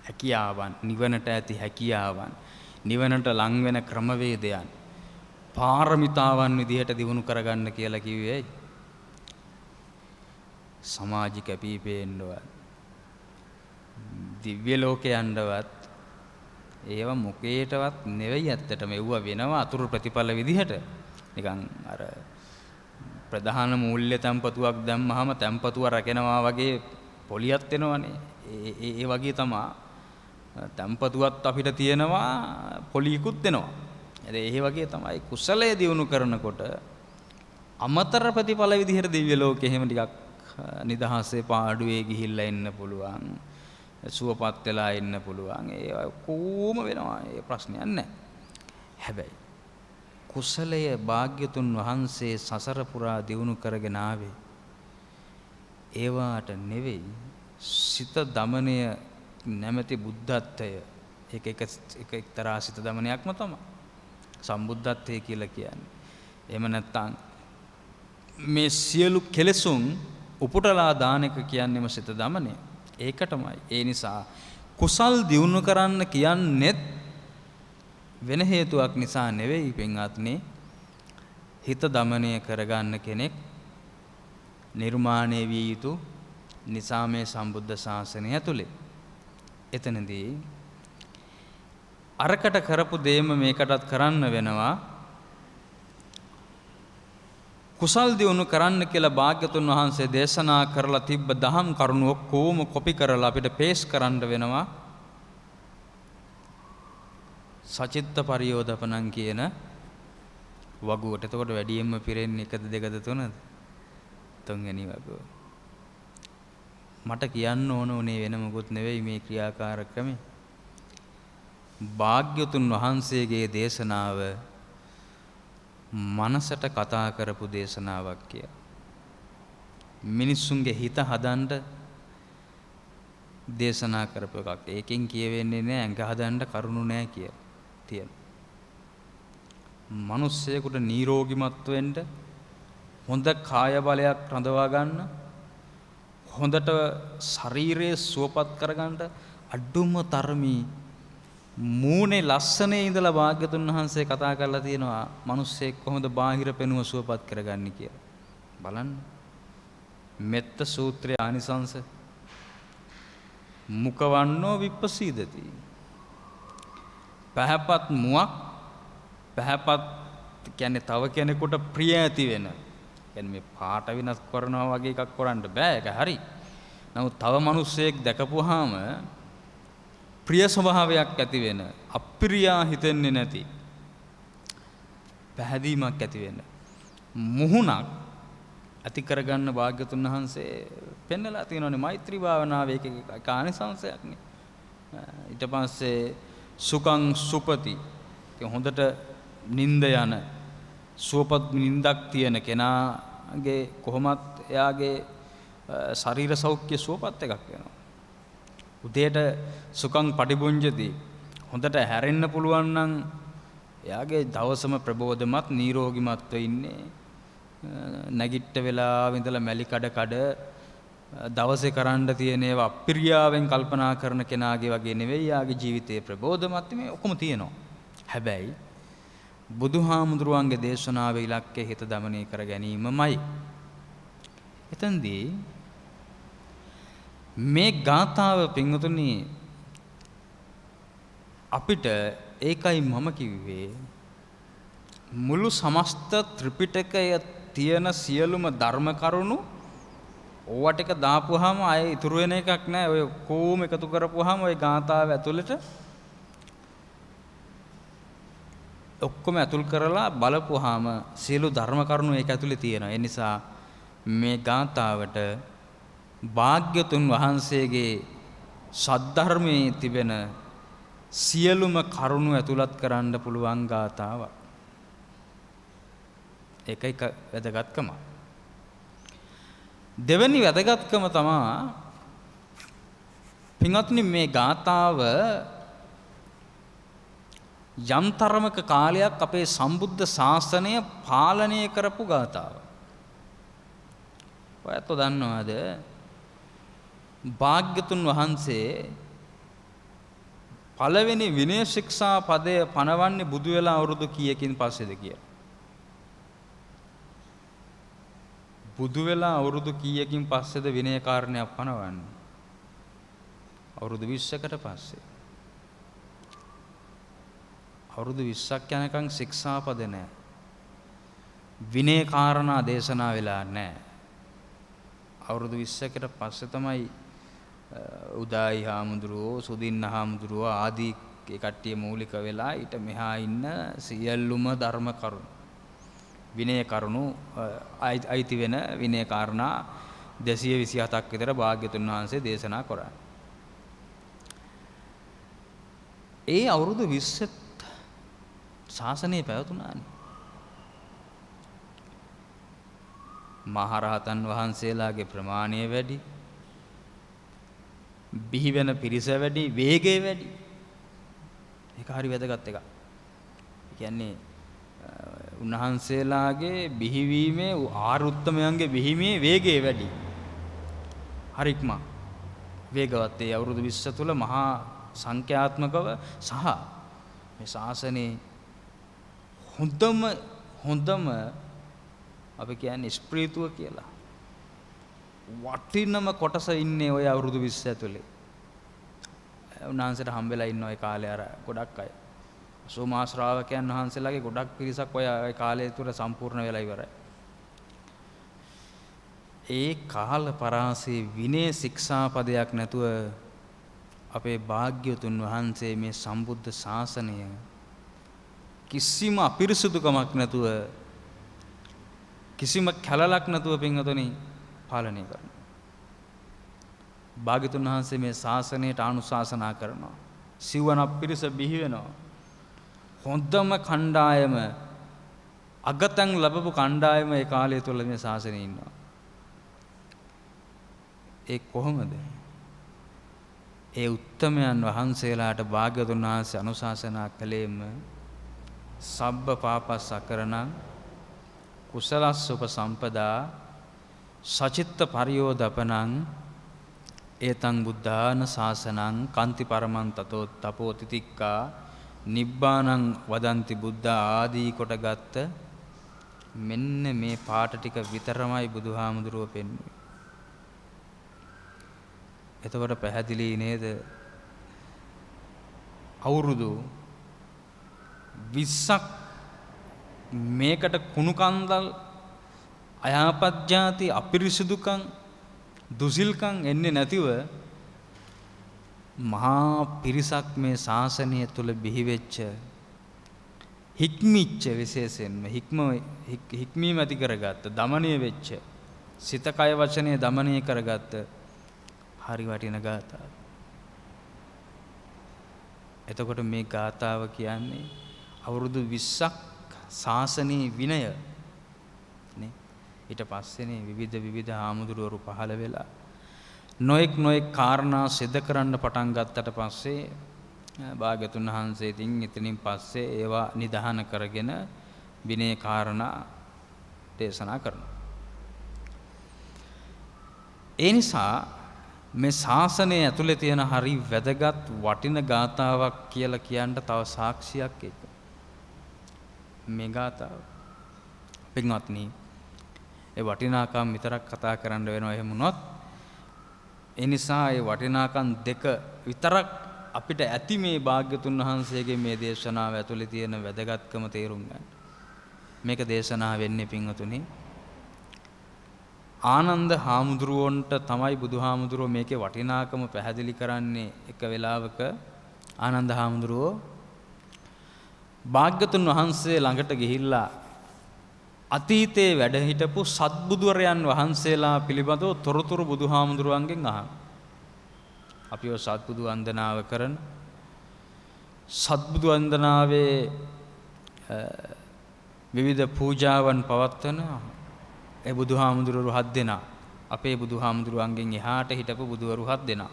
හැකියාවන්, නිවනට ඇති හැකියාවන්, නිවනට ලං වෙන ක්‍රමවේදයන්, පාරමිතාවන් විදිහට දියුණු කරගන්න කියලා කිව්වේ. සමාජික කැපිපේන්නවත්, දිව්‍ය ලෝකේ යන්නවත් ඒව මොකේටවත් නෙවෙයි. ඇත්තටම එව්ව වෙනවා අතුරු ප්‍රතිඵල විදිහට. නිකන් අර ප්‍රධාන මූල්‍ය තැම්පතුවක් දැම්මහම තැම්පතුව රැකෙනවා වගේ පොලියක් එනවනේ. ඒ වගේ තමයි තැම්පතුවත් අපිට තියෙනවා, පොලියකුත් එනවා. ඒ වගේ තමයි කුසලය දියුණු කරනකොට අමතර ප්‍රතිඵල විදිහට දිව්‍ය ලෝකේ එහෙම ටිකක් නිදහසේ පාඩුවේ ගිහිල්ලා එන්න පුළුවන්, සුවපත් වෙලා ඉන්න පුළුවන්. ඒ කොහොම වෙනවා, ඒ ප්‍රශ්නයක් නැහැ. හැබැයි කුසලය භාග්‍යතුන් වහන්සේ සසර පුරා දියුණු කරගෙන ආවේ ඒවාට නෙවෙයි. සිත දමනය නැමැති බුද්ධත්වය ඒක එක්තරා සිත දමනයක්ම තමයි සම්බුද්ධත්වය කියලා කියන්නේ. එහෙම නැත්නම් මේ සියලු කෙලෙසුන් උපුටලා දාන එක කියන්නේම සිත දමනය. ඒකටමයි. ඒ නිසා කුසල් දියුණු කරන්න කියන්නේත් වෙන හේතුවක් නිසා නෙවෙයි පින්වත්නි. හිත දමනය කරගන්න කෙනෙක් නිර්මාණය විය යුතු නිසා මේ සම්බුද්ධ ශාසනය ඇතුලේ. එතනදී අරකට කරපු දෙයම මේකටත් කරන්න වෙනවා. කුසල් දියුණු කරන්න කියලා භාග්‍යතුන් වහන්සේ දේශනා කරලා තිබ්බ දහම් කරුණු ඔක්කොම කොපි කරලා අපිට පේස් කරන්න වෙනවා. සචිත්ත පරියෝදපණං කියන වගුවට. එතකොට වැඩියෙන්ම පිරෙන්නේ 1ද 2ද 3ද? 3 වෙනි වගුව. මට කියන්න ඕන උනේ වෙන මොකුත් නෙවෙයි මේ ක්‍රියාකාරකමේ. භාග්‍යතුන් වහන්සේගේ දේශනාව මනසට කතා කරපු දේශනාවක් කියලා. මිනිස්සුන්ගේ හිත හදන්න දේශනා කරපු එකක්. ඒකෙන් කියවෙන්නේ නෑ ඇඟ හදන්න කරුණු නෑ කියලා. තියෙන. මිනිස්සෙකුට නිරෝගීමත් වෙන්න හොඳ කාය බලයක් රඳවා ගන්න හොඳට ශරීරය සුවපත් කරගන්න අඩුම තරමී මූණේ ලස්සනේ ඉඳලා භාග්‍යතුන් වහන්සේ කතා කරලා තියෙනවා මිනිස්සෙක් කොහොමද බාහිර පෙනුම සුවපත් කරගන්නේ කියලා. බලන්න. මෙත්ත සූත්‍රයේ ආනිසංස මුඛවන්නෝ විප්පසීදති. පහපත් මුවක් පහපත් කියන්නේ තව කෙනෙකුට ප්‍රිය ඇති වෙන. කියන්නේ මේ පාට විනාශ කරනවා වගේ එකක් කරන්න බෑ. ඒක හරි. නමුත් තව මිනිස්සෙක් දැකපුවාම ප්‍රිය ස්වභාවයක් ඇති වෙන අප්‍රියා හිතෙන්නේ නැති පැහැදීමක් ඇති වෙන මුහුණක් ඇති කරගන්න භාග්‍යතුන් වහන්සේ පෙන්නලා තියෙනවානේ මෛත්‍රී භාවනාවේ එක ආනිසංසයක්නේ. ඊට පස්සේ සුඛං සුපති හොඳට නිින්ද යන සුවපත් නිින්දක් තියෙන කෙනාගේ කොහොමත් එයාගේ ශරීර සෞඛ්‍ය සුවපත් එකක් වෙනවා. උදේට සුඛං පටිබුඤ්ජති හොඳට හැරෙන්න පුළුවන් නම් එයාගේ දවසම ප්‍රබෝධමත් නිරෝගීමත්ව ඉන්නේ. නැගිට වෙලාව ඉඳලා මැලි කඩ දවසේ කරන්න තියෙන ඒවා අප්‍රියාවෙන් කල්පනා කරන කෙනාගේ වගේ නෙවෙයි යාගේ ජීවිතයේ ප්‍රබෝධමත් මේ ඔක්කොම තියෙනවා. හැබැයි බුදුහාමුදුරුවන්ගේ දේශනාවේ ඉලක්කය හිත දමනය කර ගැනීමමයි. එතෙන්දී මේ ගාථාව පින්වතුනි අපිට ඒකයි මම කිව්වේ මුළු සමස්ත ත්‍රිපිටකය තියෙන සියලුම ධර්ම කරුණු ඕවා ටික දාපුවාම ආයේ ඉතුරු වෙන එකක් නැහැ. ඔය කොහොම එකතු කරපුවාම ওই ගාථාව ඇතුළට ඔක්කොම ඇතුල් කරලා බලපුවාම සියලු ධර්ම කරුණු ඒක ඇතුලේ තියෙනවා. ඒ නිසා මේ ගාථාවට භාග්‍යතුන් වහන්සේගේ සද්ධර්මයේ තිබෙන සියලුම කරුණු ඇතුළත් කරන්න පුළුවන් ගාථාවක්. ඒකයි වැදගත්කම. දෙවෙනි වැදගත්කම තමයි පින්වත්නි මේ ගාථාව යම් තරමක කාලයක් අපේ සම්බුද්ධ ශාසනය පාලනය කරපු ගාථාව. ඔයත් දන්නවද? භාග්‍යතුන් වහන්සේ පළවෙනි විනය ශික්ෂා පදය පනවන්නේ බුදු වෙලා අවුරුදු කීයකින් පස්සේද කියලා. බුදු වෙලා අවුරුදු කීයකින් පස්සේද විනය කාරණයක් පනවන්නේ? අවුරුදු 20කට පස්සේ. අවුරුදු 20ක් යනකම් ශික්ෂා පද නැහැ. විනය කාරණා දේශනා වෙලා නැහැ. අවුරුදු 20කට පස්සේ තමයි උදායි හාමුදුරුවෝ සුදින්න හාමුදුරුවෝ ආදී ඒ කට්ටිය මූලික වෙලා ඊට මෙහා ඉන්න සියලුම ධර්ම කරුණු විනය කරුණු අයිති වෙන විනය කාරණා 227ක් විතර භාග්‍යතුන් වහන්සේ දේශනා කරා. ඒ අවුරුදු 20 ශාසනය පැවතුණානේ. මහරහතන් වහන්සේලාගේ ප්‍රමාණය වැඩි, බිහි වෙන පිරිස වැඩි, වේගය වැඩි. ඒක හරි වැදගත් එකක්. ඒ කියන්නේ උන්වහන්සේලාගේ බිහිවීමේ ආරුත්තමයන්ගේ බිහිමේ වේගය වැඩි. හරික්ම වේගවත් ඒ අවුරුදු 20 තුල මහා සංඛ්‍යාත්මකව සහ මේ ශාසනයේ හොඳම අපි කියන්නේ ස්ප්‍රීතුව කියලා වටිනම කොටස ඉන්නේ ওই අවුරුදු 20 ඇතුලේ. උන්වහන්සේට හම්බෙලා ඉන්න ওই කාලේ අර ගොඩක් අය. සෝමා ශ්‍රාවකයන් වහන්සේලාගේ ගොඩක් පිරිසක් ඔය කාලය තුර සම්පූර්ණ වෙලා ඉවරයි. ඒ කාල පරාසයේ විනය ශික්ෂා පදයක් නැතුව අපේ භාග්‍යවතුන් වහන්සේ මේ සම්බුද්ධ ශාසනය කිසිම අපිරිසුදුකමක් නැතුව කිසිම කැලලක් නැතුව පින්වතුනි පාලනය කරනවා. භාග්‍යතුන් වහන්සේ මේ ශාසනයට අනුශාසනා කරනවා. සිව්වනක් පිරිස බිහි වෙනවා. හොඳම කණ්ඩායම අගතන් ලැබපු කණ්ඩායම ඒ කාලය තුල මේ ශාසනයේ ඉන්නවා. ඒ කොහොමද? ඒ උත්තමයන් වහන්සේලාට භාග්‍යවතුන් වහන්සේ අනුශාසනා කළේම සබ්බ පාපස්සකරණං කුසලස්ස උපසම්පදා සචිත්ත පරියෝදපනං ඒතං බුද්ධාන ශාසනං කාන්ති පරමං තතෝ තපෝ තිතික්කා නිබ්බානං වදන්ති බුද්ධ ආදී කොටගත් මෙන්න මේ පාට ටික විතරමයි බුදුහාමුදුරුවෝ පෙන්වන්නේ. එතකොට පැහැදිලි නේද? අවුරුදු 20ක් මේකට කුණු කන්දල් අයාපත් ಜಾති අපිරිසුදුකම් දුසිල්කම් එන්නේ නැතිව මහා පිරිසක් මේ ශාසනය තුල බිහි වෙච්ච හික්මිච්ච විශේෂයෙන්ම හික්මීම ඇති කරගත්ත දමණය වෙච්ච සිත කය වචනය දමණය කරගත්ත හරි වටින ගාථාව. එතකොට මේ ගාථාව කියන්නේ අවුරුදු 20ක් ශාසනයේ විනය නේ. ඊට පස්සේනේ විවිධ ආමුදුරවරු පහළ වෙලා නොඑක් කාරණා සිද්ධ කරන්න පටන් ගත්තට පස්සේ භාග්‍යතුන් වහන්සේ ඉතින් එතනින් පස්සේ ඒවා නිදහන කරගෙන විනය කාරණා දේශනා කරනවා. ඒ නිසා මේ ශාසනය ඇතුලේ තියෙන හරි වැදගත් වටින ගාථාවක් කියලා කියන්න තව සාක්ෂියක් එක. මේ ගාථාව. පින්වත්නි, ඒ වටිනාකම් විතරක් කතා කරන්න වෙනවා එහෙම වුණොත්. ඒ නිසා ඒ වටිනාකම් දෙක විතරක් අපිට ඇති මේ භාග්‍යතුන් වහන්සේගේ මේ දේශනාව ඇතුලේ තියෙන වැදගත්කම තේරුම් ගන්න. මේක දේශනා වෙන්නේ පින්වතුනි ආනන්ද හාමුදුරුවන්ට තමයි බුදුහාමුදුරුවෝ මේකේ වටිනාකම පැහැදිලි කරන්නේ. එක වෙලාවක ආනන්ද හාමුදුරුවෝ භාග්‍යතුන් වහන්සේ ළඟට ගිහිල්ලා අතීතයේ වැඩ හිටපු සත්බුදුවරයන් වහන්සේලා පිළිබඳව තොරතුරු බුදුහාමුදුරුවන්ගෙන් අහන. අපිව සත්බුදු වන්දනාව කරන සත්බුදු වන්දනාවේ විවිධ පූජාවන් පවත්වන ඒ බුදුහාමුදුරුවෝ 7 දෙනා අපේ බුදුහාමුදුරුවන්ගෙන් එහාට හිටපු බුදුවරු 7 දෙනා.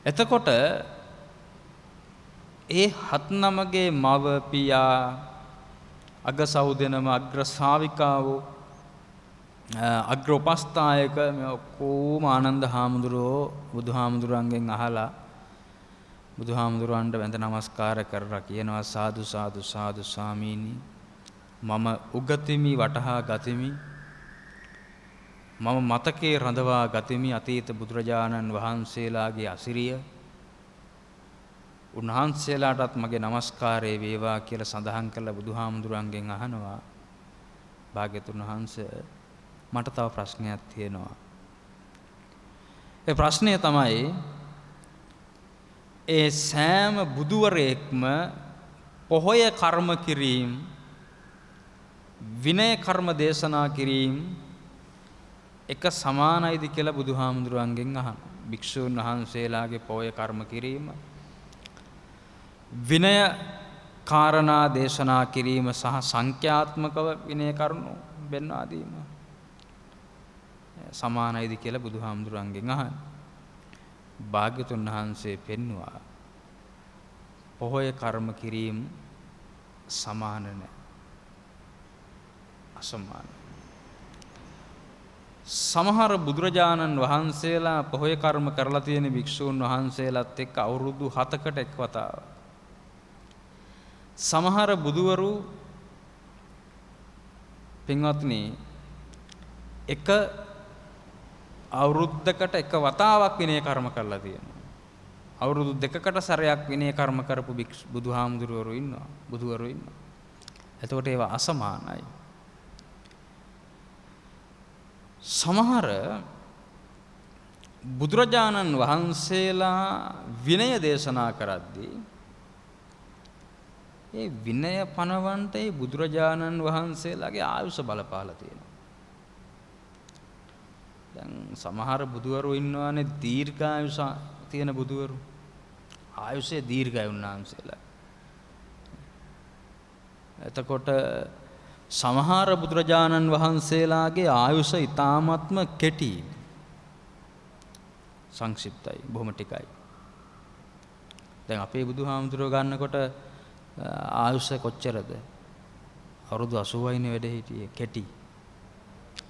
එතකොට ඒ 7 නමගේ මව පියා අග සහෝදරනම අග්‍ර ශාවිකාවෝ අග්‍ර උපස්ථායක මේ ඔක්කොම ආනන්ද හාමුදුරුවෝ බුදුහාමුදුරුවන්ගෙන් අහලා බුදුහාමුදුරුවන්ට වැඳ නමස්කාර කරලා කියනවා සාදු සාදු සාදු ස්වාමීනි මම උගතිමි වටහා ගතිමි මම මතකේ රඳවා ගතිමි අතීත බුදුරජාණන් වහන්සේලාගේ අසිරිය උන්වහන්සේලාටත් මගේ নমස්කාරය වේවා කියලා සඳහන් කළ බුදුහාමුදුරන්ගෙන් අහනවා භාග්‍යතුන් වහන්සේ මට තව ප්‍රශ්නයක් තියෙනවා. ඒ ප්‍රශ්නය තමයි ඒ සෑම බුදුවරයෙක්ම පොහොය කර්ම කිරීම විනය කර්ම දේශනා කිරීම එක සමානයිද කියලා බුදුහාමුදුරන්ගෙන් අහනවා. භික්ෂුන් වහන්සේලාගේ පොහොය කර්ම කිරීම විනය කාරණා දේශනා කිරීම සහ සංඛ්‍යාත්මකව විනය කරුණු බෙන්වා දීම සමානයිද කියලා බුදුහාමුදුරන්ගෙන් අහන. භාග්‍යතුන් වහන්සේ පෙන්වුවා පොහොය කර්ම කිරීම සමාන නැහැ. අසමාන. සමහර බුදුරජාණන් වහන්සේලා පොහොය කර්ම කරලා තියෙන භික්ෂූන් වහන්සේලාත් එක්ක අවුරුදු 7කට එක් වතාවක්. සමහර බුදුවරු පින්වත්නි එක අවුරුද්දකට එක වතාවක් විනය කර්ම කරලා තියෙනවා. අවුරුදු 2කට සැරයක් විනය කර්ම කරපු බුදුහාමුදුරුවරු ඉන්නවා. බුදුවරු ඉන්නවා. එතකොට ඒවා අසමානයි. සමහර බුදුරජාණන් වහන්සේලා විනය දේශනා කරද්දී ඒ විනය පනවන්ට ඒ බුදුරජාණන් වහන්සේලාගේ ආයුෂ බලපාලා තියෙනවා. දැන් සමහර බුදුවරු ඉන්නවානේ දීර්ඝායුෂ තියෙන බුදුවරු. ආයුෂේ දීර්ඝයි උන්වහන්සේලා. එතකොට සමහර බුදුරජාණන් වහන්සේලාගේ ආයුෂ ඊ타ත්ම කෙටි. සංක්ෂිප්තයි, බොහොම ටිකයි. දැන් අපේ බුදුහාමුදුරුවෝ ගන්නකොට ආයුෂ කොච්චරද? අවුරුදු 80යිනේ වැඩ හිටියේ, කෙටි.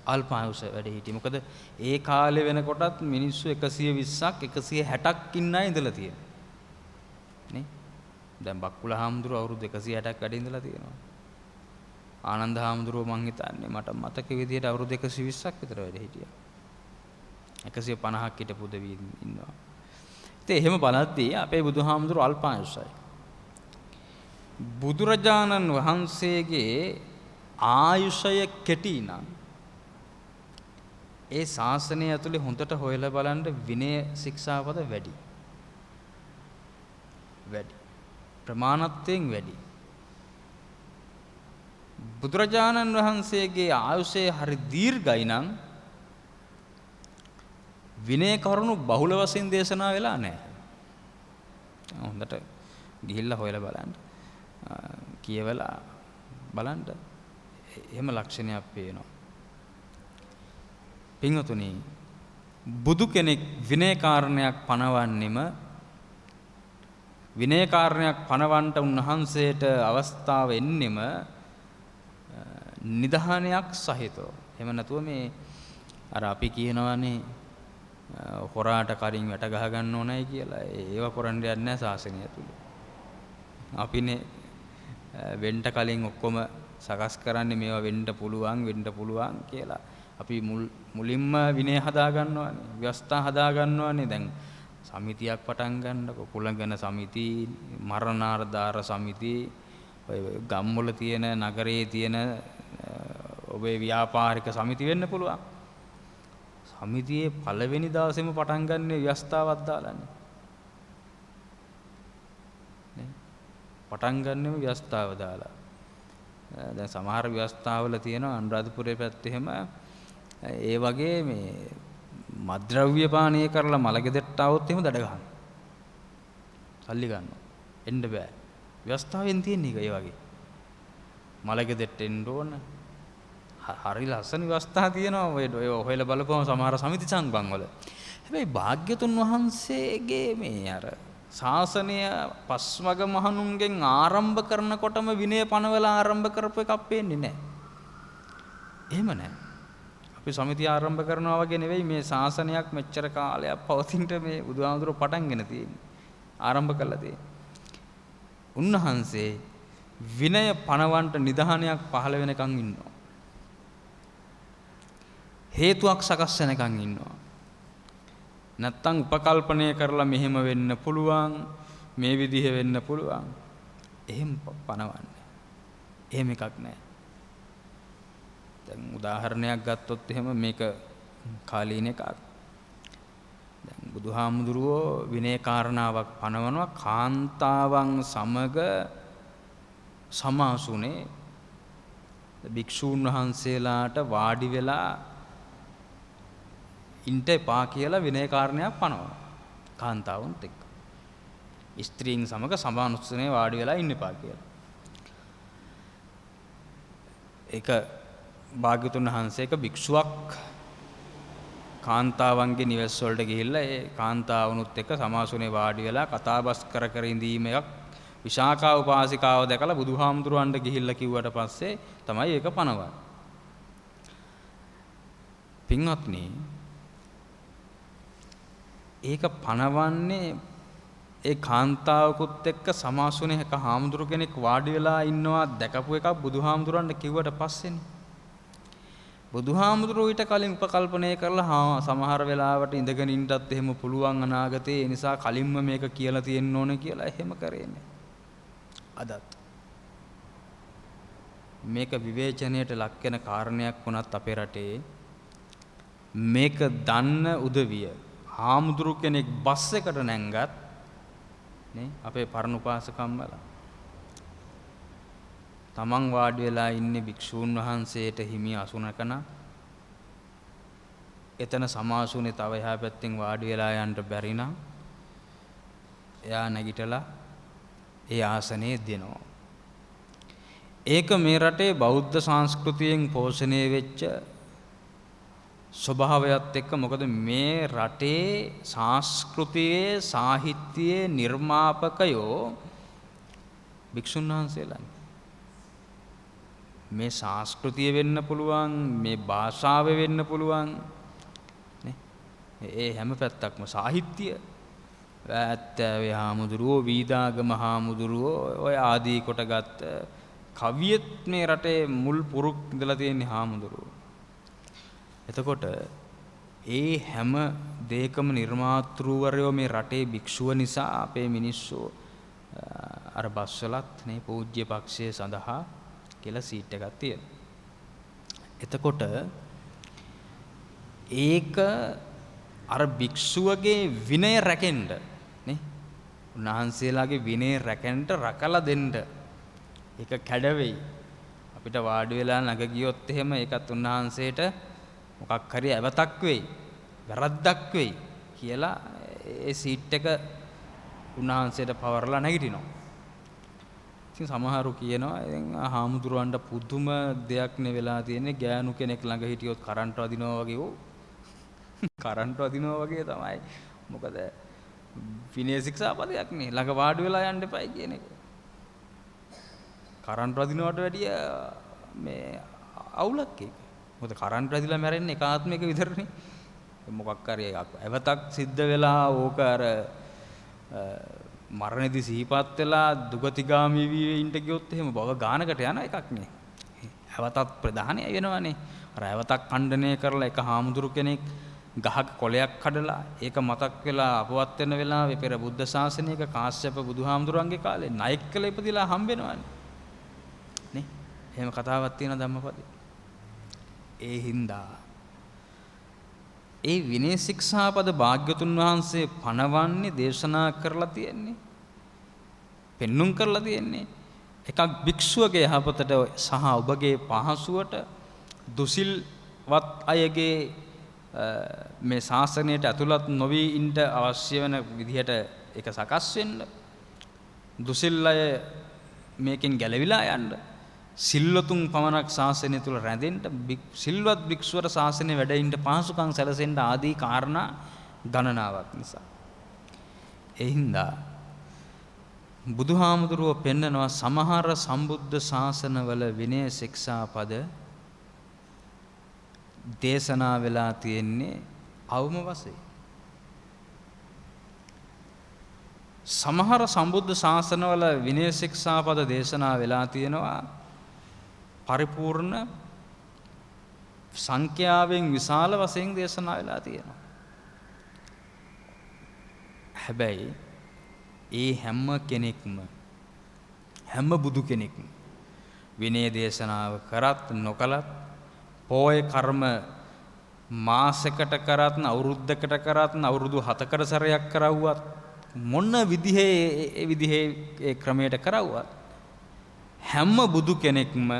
අල්ප ආයුෂ වැඩ හිටියේ. මොකද ඒ කාලේ වෙනකොටත් මිනිස්සු 120ක් 160ක් ඉන්න අය ඉඳලා තියෙනවා. නේ? දැන් බක්කුල හාමුදුරුවෝ අවුරුදු 160ක් වැඩ ඉඳලා තියෙනවා. ආනන්ද හාමුදුරුවෝ මං හිතන්නේ මට මතක විදිහට අවුරුදු 120ක් විතර වැඩ හිටියා. 150ක් හිටපු දෙවි ඉන්නවා. ඉතින් එහෙම බලද්දී අපේ බුදුහාමුදුරුවෝ අල්ප ආයුෂයි. බුදුරජාණන් වහන්සේගේ ආයුෂය කෙටි නම් ඒ ශාසනය ඇතුලේ හොඳට හොයලා බලන්න විනය ශික්ෂාපද වැඩි. ප්‍රමාණත්වයෙන් වැඩි. බුදුරජාණන් වහන්සේගේ ආයුෂය හරි දීර්ඝයි නම් විනය කරුණු බහුල වශයෙන් දේශනා වෙලා නැහැ. හොඳට ගිහිල්ලා හොයලා බලන්න. කියවලා බලන්න එහෙම ලක්ෂණයක් පේනවා. පින්වතුනි, බුදු කෙනෙක් විනය කාරණයක් පනවන්නෙම විනය කාරණයක් පනවන්නට උන්වහන්සේට අවස්ථාව එන්නෙම නිධානයක් සහිතව. එහෙම නැතුව මේ අර අපි කියනවානේ හොරාට කරින් වැට ගහ ගන්න ඕනයි කියලා. ඒව කරන්න යන්නේ නැහැ ශාසනය ඇතුළේ. අපිනේ වෙන්න කලින් ඔක්කොම සකස් කරන්නේ මේවා වෙන්න පුළුවන් කියලා. අපි මුලින්ම විනය හදා ගන්නවානේ, ව්‍යවස්ථා හදා ගන්නවානේ. දැන් සමිතියක් පටන් ගන්නකො, කුලගණ සමිති, මරණාර්ධාර සමිති, ඔය ගම්වල තියෙන, නගරයේ තියෙන ඔබේ ව්‍යාපාරික සමිති වෙන්න පුළුවන්. සමිතියේ පළවෙනි දවසේම පටන් ගන්න ව්‍යවස්ථාවක් දාලානේ. නේ? පටන් ගන්නෙම ව්‍යවස්ථාව දාලා. දැන් සමහර ව්‍යවස්ථාවල තියෙනවා අනුරාධපුරයේ පැත්තේ එහෙම ඒ වගේ මේ මද්ද්‍රව්‍ය පානය කරලා මලගෙදරට આવොත් එහෙම දඩ ගන්නවා. සල්ලි ගන්නවා. එන්න බෑ. ව්‍යවස්ථාවෙන් තියෙන එක ඒ වගේ. මලගෙදරට එන්න ඕන. හරි ලස්සන ව්‍යවස්ථා තියෙනවා. ඔය හොයලා බලපුවම සමහර සමිති සංගම් වල. හැබැයි භාග්‍යතුන් වහන්සේගේ මේ අර ශාසනය පස්වග මහණුන්ගෙන් ආරම්භ කරනකොටම විනය පනවලා ආරම්භ කරපු එකක් පේන්නේ නැහැ. එහෙම නැහැ. අපි සමිතිය ආරම්භ කරනවා වගේ නෙවෙයි මේ ශාසනයක් මෙච්චර කාලයක් පවතිනට මේ බුදුහාමුදුරුවෝ පටන්ගෙන තියෙන්නේ. ආරම්භ කළා තියෙන්නේ. උන්වහන්සේ විනය පනවන්නට නිධානයක් පහළ වෙනකන් ඉන්නවා. හේතුවක් සකස් වෙනකන් ඉන්නවා. නැත්තම් උපකල්පනය කරලා මෙහෙම වෙන්න පුළුවන්, මේ විදිහ වෙන්න පුළුවන්. එහෙම පනවන්නේ. එහෙම එකක් නැහැ. දැන් උදාහරණයක් ගත්තොත් එහෙම මේක කාලීන එකක්. දැන් බුදුහාමුදුරුවෝ විනය කාරණාවක් පනවනවා කාන්තාවන් සමග සමාසුනේ භික්ෂූන් වහන්සේලාට වාඩි වෙලා ඉන්ට එපා කියලා විනය කාරණයක් පනවනවා කාන්තාවුන්ත් එක්ක. ස්ත්‍රීන් සමග සමානුස්සනේ වාඩි වෙලා ඉන්න එපා කියලා. ඒක භාග්‍යතුන් වහන්සේක භික්ෂුවක් කාන්තාවන්ගේ නිවෙස් වලට ගිහිල්ලා ඒ කාන්තාවුනුත් එක්ක සමාසුනේ වාඩි වෙලා කතාබස් කර ඉඳීම එකක් විශාකා උපාසිකාව දැකලා බුදුහාමුදුරුවන්ට ගිහිල්ලා කිව්වට පස්සේ තමයි ඒක පනවන්නේ. පින්වත්නි, ඒක පනවන්නේ ඒ කාන්තාවකුත් එක්ක සමාසුනේ එක හාමුදුරු කෙනෙක් වාඩි වෙලා ඉන්නවා දැකපු එකක් බුදුහාමුදුරන්ට කිව්වට පස්සේනේ. බුදුහාමුදුරුවෝ ඊට කලින් උපකල්පනය කරලා සමහර වෙලාවට ඉඳගෙන ඉන්නත් එහෙම පුළුවන් අනාගතේ. ඒ නිසා කලින්ම මේක කියලා තියෙන්න ඕනේ කියලා එහෙම කරේනේ. අදත් මේක විවේචනයට ලක් වෙන කාරණයක් වුණත් අපේ රටේ මේක දන්න උදවිය හාමුදුරු කෙනෙක් බස් එකට නැංගත් නේ අපේ පරණ උපාසකම්මල තමන් වාඩි වෙලා ඉන්නේ භික්ෂූන් වහන්සේට හිමි අසුනකන එතන සමාසුනේ තව එහා පැත්තෙන් වාඩි වෙලා යන්න බැරි නම් එයා නැගිටලා ඒ ආසනයේ දෙනවා. ඒක මේ රටේ බෞද්ධ සංස්කෘතියෙන් පෝෂණය වෙච්ච ස්වභාවයත් එක්ක මොකද මේ රටේ සංස්කෘතියේ සාහිත්‍යයේ නිර්මාපකයෝ භික්ෂුන් වහන්සේලානේ. මේ සංස්කෘතිය වෙන්න පුළුවන් මේ භාෂාව වෙන්න පුළුවන් නේ. ඒ හැම පැත්තක්ම සාහිත්‍ය ඇත්තවේ හාමුදුරුවෝ වීදාගම හාමුදුරුවෝ ඔය ආදී කොටගත් කවියෙත් මේ රටේ මුල් පුරුක් ඉඳලා තියෙන හාමුදුරුවෝ. එතකොට ඒ හැම දෙයකම නිර්මාතෘවරයෝ මේ රටේ භික්ෂුව නිසා අපේ මිනිස්සු අර බස්වලත් නේ පූජ්‍ය පක්ෂයේ සඳහා කියලා සීට් එකක් තියෙනවා. එතකොට ඒක අර භික්ෂුවගේ විනය රැකෙන්න නේ උන්වහන්සේලාගේ විනය රැකෙන්න රකලා දෙන්න ඒක කැඩවෙයි. අපිට වාඩි වෙලා නැග ගියොත් එහෙම ඒකත් උන්වහන්සේට මොකක් හරි අවතක් වෙයි වැරද්දක් වෙයි කියලා ඒ සීට් එක උන්වහන්සේට පවර්ලා නැගිටිනවා. ඉතින් සමහරු කියනවා දැන් හාමුදුරුවන්ට පුදුම දෙයක් නේ වෙලා තියෙන්නේ ගෑනු කෙනෙක් ළඟ හිටියොත් කරන්ට් වදිනවා වගේ ඕ කරන්ට් වදිනවා වගේ තමයි. මොකද විනය ශික්ෂාපදයක් නේ ළඟ වාඩි වෙලා යන්න එපයි කියන එක. කරන්ට් වදිනවට වැඩිය මේ අවුලක් ඒක. මොකද කරන්ට් වැදිලා මැරෙන්නේ එක ආත්මයක විතරනේ. මොකක් හරි අවතක් සිද්ධ වෙලා ඕක අර මරණයේදී සිහිපත් වෙලා දුගතිගාමී වී ඉන්න ගියොත් එහෙම බව ගානකට යන එකක් නේ. අවතත් ප්‍රධානය වෙනවනේ. අර අවතක් ඛණ්ඩනය කරලා එක හාමුදුරු කෙනෙක් ගහක කොළයක් කඩලා ඒක මතක් වෙලා අපවත් වෙන වෙලාවේ පෙර බුද්ධ ශාසනයක කාශ්‍යප බුදුහාමුදුරන්ගේ කාලේ ණයෙක් කියලා ඉපදිලා හම්බ වෙනවනේ. නේ? එහෙම කතාවක් තියෙන ධම්මපදේ. ඒ හින්දා ඒ විනය ශික්ෂාපද භාග්‍යතුන් වහන්සේ පනවන්නේ දේශනා කරලා තියෙන්නේ පෙන්눔 කරලා තියෙන්නේ එකක් භික්ෂුවගේ යහපතට සහ ඔබගේ පහසුවට දුසිල්වත් අයගේ මේ ශාසනයට ඇතුළත් නොවි ඉන්න අවශ්‍ය වෙන විදිහට ඒක සකස් වෙන්න දුසිල් අය මේකෙන් ගැලවිලා යන්න සිල්වතුන් පමණක් ශාසනය තුල රැඳෙන්න සිල්වත් භික්ෂුවට ශාසනය වැඩෙන්න පහසුකම් සැලසෙන්න ආදී කාරණා ගණනාවක් නිසා ඒ හින්දා බුදුහාමුදුරුව පෙන්නනවා සමහර සම්බුද්ධ ශාසනවල විනය ශික්ෂාපද දේශනා වෙලා තියෙන්නේ අවම වශයෙන්. සමහර සම්බුද්ධ ශාසනවල විනය ශික්ෂාපද දේශනා වෙලා තියෙනවා පරිපූර්ණ සංඛ්‍යාවෙන් විශාල වශයෙන් දේශනා වෙලා තියෙනවා. හැබැයි ඒ හැම කෙනෙක්ම හැම බුදු කෙනෙක්ම විනය දේශනාව කරත් නොකලත් පොය කර්ම මාසයකට කරත් අවුරුද්දකට කරත් අවුරුදු 7කට සැරයක් කරවුවත් මොන විදිහේ ඒ ක්‍රමයට කරවුවත් හැම බුදු කෙනෙක්ම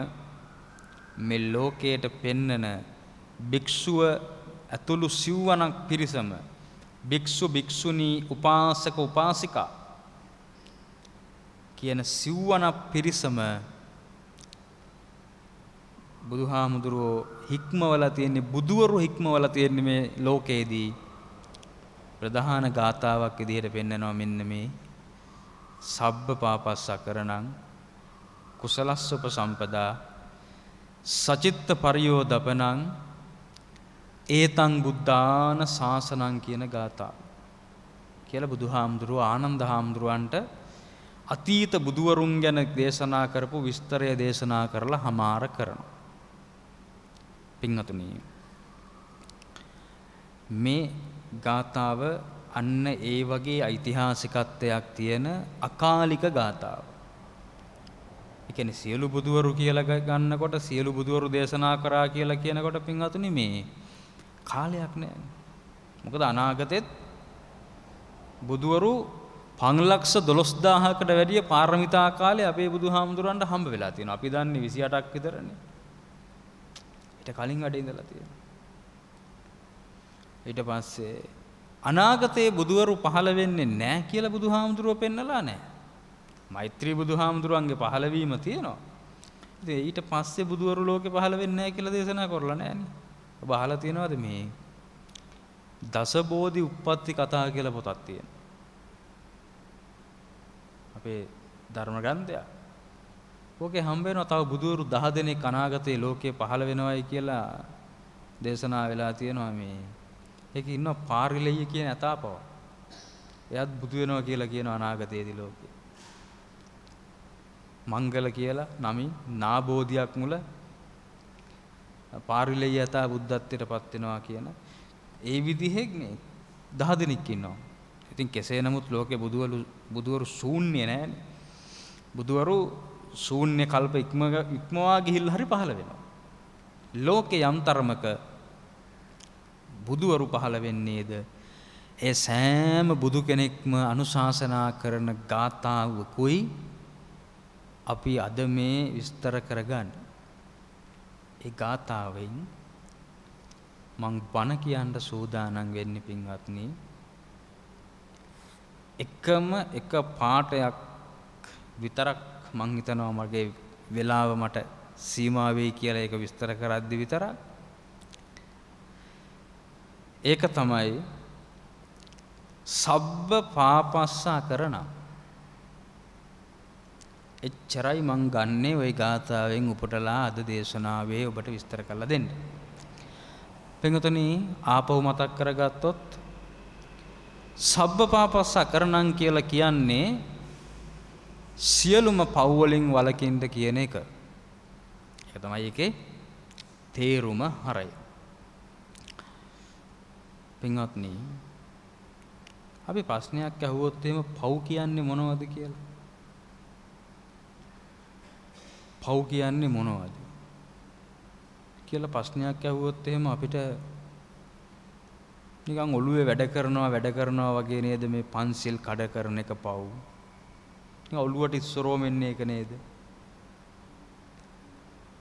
මේ ලෝකයට පෙන්නන භික්ෂුව ඇතුළු සිව්වනක් පිරිසම භික්ෂු භික්ෂුණී උපාසක උපාසිකා කියන සිව්වනක් පිරිසම බුදුහාමුදුරුවෝ හික්මවලා තියෙන්නේ බුදුවරු හික්මවලා තියෙන්නේ මේ ලෝකයේදී ප්‍රධාන ගාථාවක් විදිහට පෙන්නනවා මෙන්න මේ සබ්බ පාපස්සකරණං කුසලස්ස උපසම්පදා සචිත්ත පරියෝදපනං ඒතං බුද්ධාන ශාසනං කියන ගාථා කියලා බුදුහාමුදුරුවෝ ආනන්ද හාමුදුරුවන්ට අතීත බුදුවරුන් ගැන දේශනා කරපු විස්තරය දේශනා කරලා හමාර කරනවා. පින්වතුනි මේ ගාථාව අන්න ඒ වගේ ඓතිහාසිකත්වයක් තියෙන අකාලික ගාථාව. ඒ කියන්නේ සියලු බුදුවරු කියලා ගන්නකොට සියලු බුදුවරු දේශනා කරා කියලා කියනකොට පින්වතුනි මේ කාලයක් නෑ. මොකද අනාගතෙත් බුදුවරු 512000කට වැඩිය පාරමිතා කාලේ අපේ බුදුහාමුදුරන්ට හම්බ වෙලා තියෙනවා. අපි දන්නේ 28ක් විතරනේ. ඊට කලින් වැඩ ඉඳලා තියෙනවා. ඊට පස්සේ අනාගතයේ බුදුවරු පහළ වෙන්නේ නැහැ කියලා බුදුහාමුදුරුවෝ පෙන්නලා නැහැ. මෛත්‍රී බුදුහාමුදුරුවන්ගේ පහළවීම තියෙනවා. ඉතින් ඊට පස්සේ බුදුවරු ලෝකේ පහළ වෙන්නේ නැහැ කියලා දේශනා කරලා නැහැනේ. ඔබ අහලා තියෙනවද මේ දසබෝධි උප්පත්ති කතා කියලා පොතක් තියෙනවා. අපේ ධර්ම ග්‍රන්ථය. ඕකේ හම්බ වෙනවා තව බුදුවරු 10 දෙනෙක් අනාගතයේ ලෝකේ පහළ වෙනවයි කියලා දේශනා වෙලා තියෙනවා මේ. ඒකේ ඉන්නවා පාරිලෙය කියන ඇතාපව. එයාත් බුදු වෙනවා කියලා කියනවා අනාගතයේදී ලෝකේ. මංගල කියලා නමින් නාබෝධියක් මුල පාරිලෙය ඇතා බුද්ධත්වයට පත් වෙනවා කියන ඒ විදිහේ නේ 10 දෙනෙක් ඉන්නවා. ඉතින් කෙසේ නමුත් ලෝකේ බුදුවරු ශූන්‍ය නැහැනේ. බුදුවරු ශූන්‍ය කල්ප ඉක්මවා ගිහිල්ලා හරි පහළ වෙනවා. ලෝකේ යම් තරමක බුදුවරු පහළ වෙන්නේද ඒ සෑම බුදු කෙනෙක්ම අනුශාසනා කරන ගාථාවකුයි අපි අද මේ විස්තර කරගන්න. ඒ ගාථාවෙන් මං බණ කියන්න සූදානම් වෙන්නේ පින්වත්නි. එකම එක පාඩයක් විතරක් මං හිතනවා මගේ වෙලාව මට සීමා වෙයි කියලා ඒක විස්තර කරද්දි විතරක්. ඒක තමයි සබ්බ පාපස්සා කරණ. එච්චරයි මං ගන්නෙ ওই ගාථාවෙන් උපුටලා අද දේශනාවේ ඔබට විස්තර කරලා දෙන්න. පින්වතුනි ආපහු මතක් කරගත්තොත් සබ්බ පාපස්සා කරණං කියලා කියන්නේ සියලුම පව් වලින් වළකින්න කියන එක. ඒක තමයි ඒකේ තේරුම හරය. පින්වත්නි අපි ප්‍රශ්නයක් අහුවොත් එහෙම පව් කියන්නේ මොනවද කියලා? පව් කියන්නේ මොනවද කියලා ප්‍රශ්නයක් අහුවොත් එහෙම අපිට නිකන් ඔළුවේ වැඩ කරනවා වගේ නේද මේ පන්සිල් කඩ කරන එක පව්. නිකන් ඔළුවට ඉස්සරෝම එන්නේ ඒක නේද?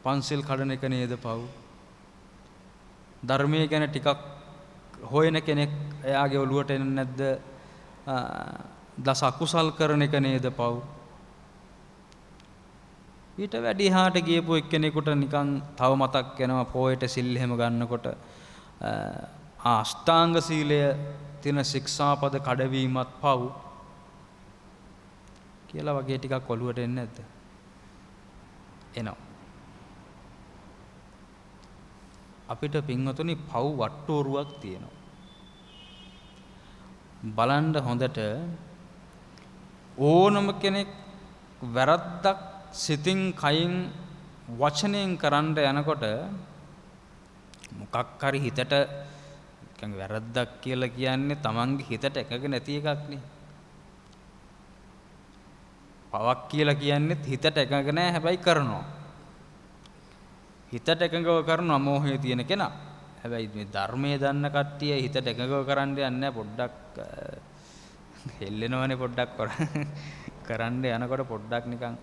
පන්සිල් කඩන එක නේද පව්? ධර්මයේ ගැන ටිකක් හොයන කෙනෙක් එයාගේ ඔළුවට එන්නේ නැද්ද? දස අකුසල් කරන එක නේද පව්? ඊට වැඩි හාට ගියපු එක්කෙනෙකුට නිකන් තව මතක් වෙනවා පොයට සිල් එහෙම ගන්නකොට අෂ්ටාංග සීලය තියෙන ශික්ෂාපද කඩවීමත් පව් කියලා වගේ ටිකක් ඔළුවට එන්නේ නැද්ද? එනවා. අපිට පින්වතුනි පව් වට්ටෝරුවක් තියෙනවා. බලන්න හොඳට ඕනම කෙනෙක් වැරද්දක් සිතින් කයින් වචනයෙන් කරන්න යනකොට මොකක් හරි හිතට කියන්නේ වැරද්දක් කියලා කියන්නේ තමන්ගේ හිතට එකග නැති එකක් නේ. පවක් කියලා කියන්නේත් හිතට එකග නැහැ හැබැයි කරනවා. හිතට එකඟව කරනවා මෝහය තියෙන කෙනා. හැබැයි මේ ධර්මයේ දන්න කට්ටිය හිතට එකඟව කරන්න යන්නේ නැහැ පොඩ්ඩක් හෙල්ලෙනවනේ පොඩ්ඩක් කරන්න යනකොට පොඩ්ඩක් නිකන්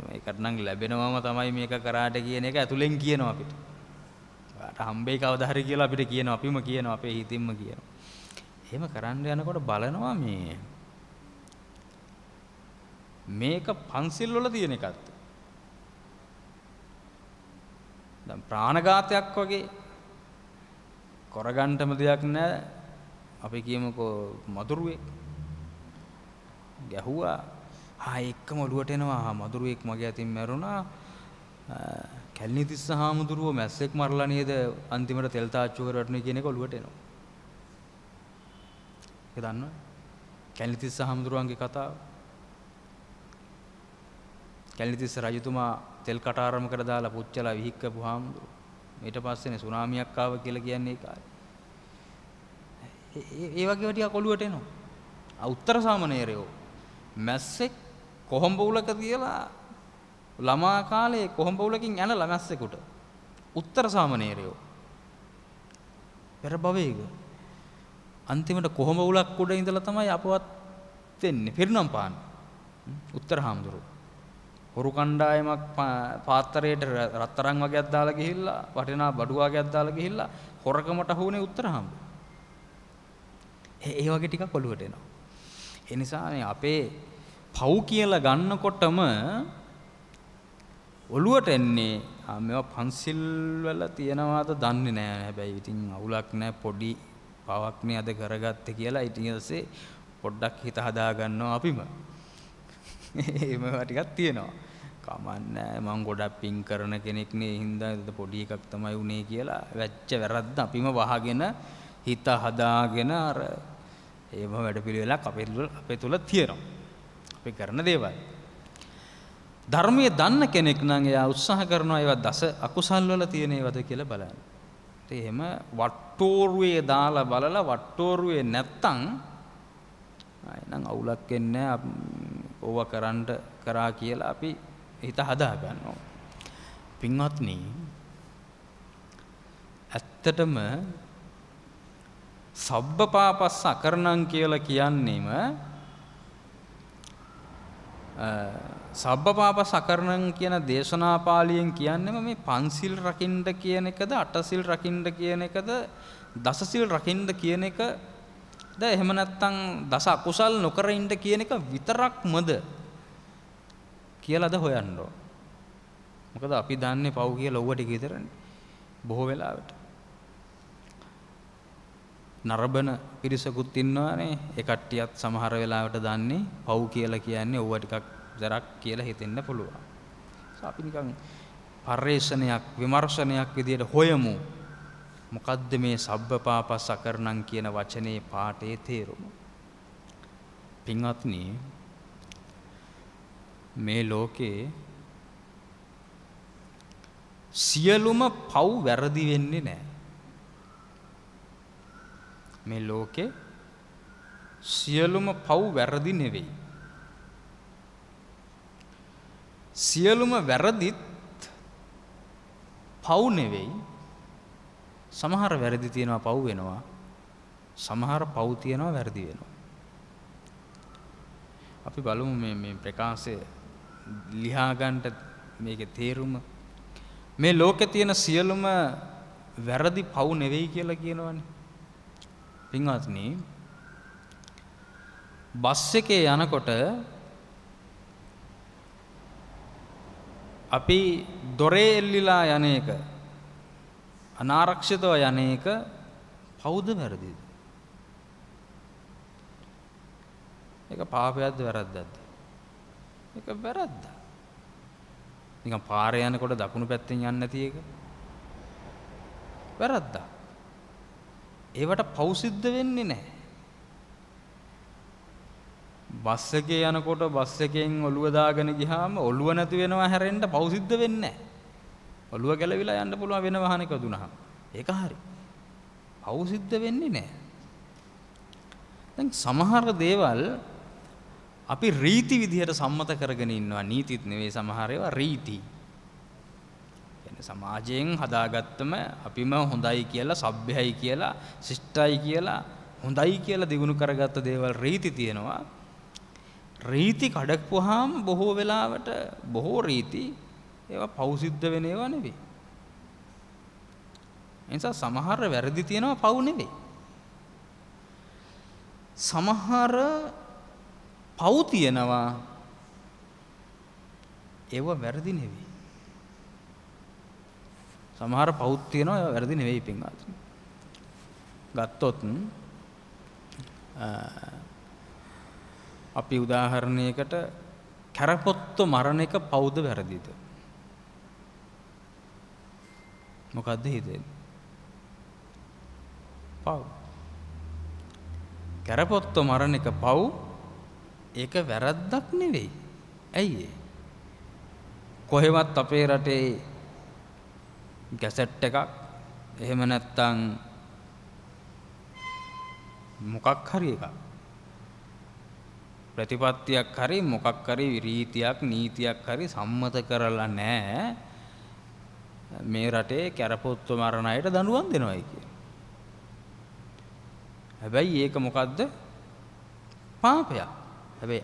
ඒකට නම් ලැබෙනවම තමයි මේක කරාට කියන එක ඇතුලෙන් කියනවා අපිට. ඔයාට හම්බෙයි කවදා හරි කියලා අපිට කියනවා අපිම කියනවා අපේ හිතින්ම කියනවා. එහෙම කරන්න යනකොට බලනවා මේක පන්සිල් වල තියෙන එකක්ද? දැන් ප්‍රාණඝාතයක් වගේ කරගන්නම දෙයක් නැහැ. අපි කියමුකෝ මදුරුවෙක් ගැහුවා එක්කම ඔළුවට එනවා මදුරුවෙක් මගේ අතින් මැරුණා. කැලණිතිස්ස හාමුදුරුව මැස්සෙක් මරලා නේද අන්තිමට තෙල් තාච්චු කර වටුනේ කියන එක ඔළුවට එනවා. ඒක දන්නවද? කැලණිතිස්ස හාමුදුරුවන්ගේ කතාව. කැලණිතිස්ස රජතුමා තෙල් කටාරම කර දාලා පුච්චලා විහික්කපු හාමුදුරුව. ඊට පස්සේනේ සුනාමියක් ආව කියලා කියන්නේ ඒ කාලේ. ඒ වගේ ටිකක් ඔළුවට එනවා. උත්තර සාමණේරයෝ මැස්සෙක් කොහොඹ උලක තියලා ළමා කාලේ කොහොඹ උලකින් යනලා මැස්සෙකුට උත්තර සාමණේරයෝ පෙර භවයක අන්තිමට කොහොඹ උලක් උඩ ඉඳලා තමයි අපවත් වෙන්නේ පිරිනම් පාන උත්තර හාමුදුරුවෝ හොරු කණ්ඩායමක් පාත්‍රයට රත්තරන් වගේක් දාලා ගිහිල්ලා වටිනා බඩු වගේක් දාලා ගිහිල්ලා හොරකමට හුනේ උත්තර හාමුදුරුවෝ ඒ වගේ ටිකක් ඔළුවට එනවා. ඒ නිසා අපේ පව් කියලා ගන්නකොටම ඔළුවට එන්නේ මේවා පන්සිල් වල තියනවාද දන්නේ නැහැ. හැබැයි ඉතින් අවුලක් නැහැ, පොඩි පවක් නේ අද කරගත්තේ කියලා ඊට පස්සේ පොඩ්ඩක් හිත හදා ගන්නවා අපිම. මේවා ටිකක් තියෙනවා. කමන්නේ මං ගොඩක් පිං කරන කෙනෙක් නේ හින්දා පොඩි එකක් තමයි උනේ කියලා වැච්ච වැරද්ද අපිම වහගෙන හිත හදාගෙන අර ඒව වැඩපිළිවෙලක් අපේ තුල තියෙනවා. අපි කරන දේවල්. ධර්මයේ දන්න කෙනෙක් නම් එයා උත්සාහ කරනවා ඒවා දස අකුසල් වල තියෙන ඒවාද කියලා බලන්න. ඒ එහෙම වට්ටෝරුවේ දාලා බලලා වට්ටෝරුවේ නැත්තම් ආයෙනම් අවුලක් වෙන්නේ ඕවා කරන්න කරා කියලා අපි හිත හදා ගන්නවා. පින්වත්නි ඇත්තටම සබ්බපාපස්ස අකරණං කියලා කියන්නේම සබ්බපාපස්ස අකරණං කියන දේශනා පාළියෙන් කියන්නේම මේ පන්සිල් රකින්න කියන එකද අටසිල් රකින්න කියන එකද දසසිල් රකින්න කියන එකද එහෙම නැත්නම් දස අකුසල් නොකර ඉන්න කියන එක විතරක්මද කියලාද හොයන්න ඕන. මොකද අපි දන්නේ පව් කියලා ඔව්ව ටික විතරනේ. බොහෝ වෙලාවට නරබන පිරිසකුත් ඉන්නවානේ. ඒ කට්ටියත් සමහර වෙලාවට දන්නේ පව් කියලා කියන්නේ ඔව්ව ටිකක් ජරක් කියලා හිතෙන්න පුළුවන්. අපි නිකන් පරිශ්‍රණයක් විමර්ශනයක් විදියට හොයමු. මොකද්ද මේ සබ්බපාපස්ස අකරණං කියන වචනේ පාඨයේ තේරුම? පින්වත්නි මේ ලෝකේ සියලුම පව් වැරදි වෙන්නේ නැහැ. මේ ලෝකේ සියලුම පව් වැරදි නෙවෙයි. සියලුම වැරදිත් පව් නෙවෙයි. සමහර වැරදි තියෙනවා පව් වෙනවා. සමහර පව් තියෙනවා වැරදි වෙනවා. අපි බලමු මේ ප්‍රකාශය ලියා ගන්නට මේකේ තේරුම. මේ ලෝකේ තියෙන සියලුම වැරදි පව් නෙවෙයි කියලා කියනවනේ. පින්වත්නි බස් එකේ යනකොට අපි දොරේ එල්ලිලා යන එක අනාරක්ෂිතව යන එක පවුද වැරදිද? ඒක පාපයක්ද වැරද්දක්ද? ඒක වැරද්ද. නිකන් පාරේ යනකොට දකුණු පැත්තෙන් යන්නේ නැති එක වැරද්ද. ඒවට පව් සිද්ධ වෙන්නේ නැහැ. බස් එකේ යනකොට බස් එකෙන් ඔළුව දාගෙන ගියාම ඔළුව නැති වෙනවා හැරෙන්න පව් සිද්ධ වෙන්නේ නැහැ. ඔළුව ගැලවිලා යන්න පුළුවන් වෙන වාහනයක දුනහම. ඒක හරි. පව් සිද්ධ වෙන්නේ නැහැ. දැන් සමහර දේවල් අපි රීති විදිහට සම්මත කරගෙන ඉන්නවා. නීතිත් නෙවෙයි සමහර ඒවා රීති. කියන්නේ සමාජයෙන් හදාගත්තම අපිම හොඳයි කියලා, සભ્યයි කියලා, ශිෂ්ටයි කියලා, හොඳයි කියලා දිනු කරගත්ත දේවල් රීති තියෙනවා. රීති කඩපුවාම බොහෝ වෙලාවට බොහෝ රීති ඒවා පව් සිද්ධ වෙන ඒවා නෙවෙයි. ඒ නිසා සමහර වැරදි තියෙනවා පව් නෙවෙයි. සමහර පව් තියෙනවා ඒව වැරදි නෙවෙයි. සමහර පව් තියෙනවා ඒව වැරදි නෙවෙයි පින්වත්නි. ගත්තොත් අපි උදාහරණයකට කැරපොත්ත මරණ එක පව්ද වැරදිද? මොකද්ද හිතෙන්නේ? පව්. කැරපොත්ත මරණ එක පව්. ඒක වැරද්දක් නෙවෙයි. ඇයි ඒ? කොහෙවත් අපේ රටේ ගැසට් එකක් එහෙම නැත්තම් මොකක් හරි එකක් ප්‍රතිපත්තියක් හරි මොකක් හරි රීතියක් නීතියක් හරි සම්මත කරලා නැහැ මේ රටේ කැරපොත්ත මරණ අයට දඬුවම් දෙනවයි කියලා. හැබැයි ඒක මොකද්ද? පාපයක්. හැබැයි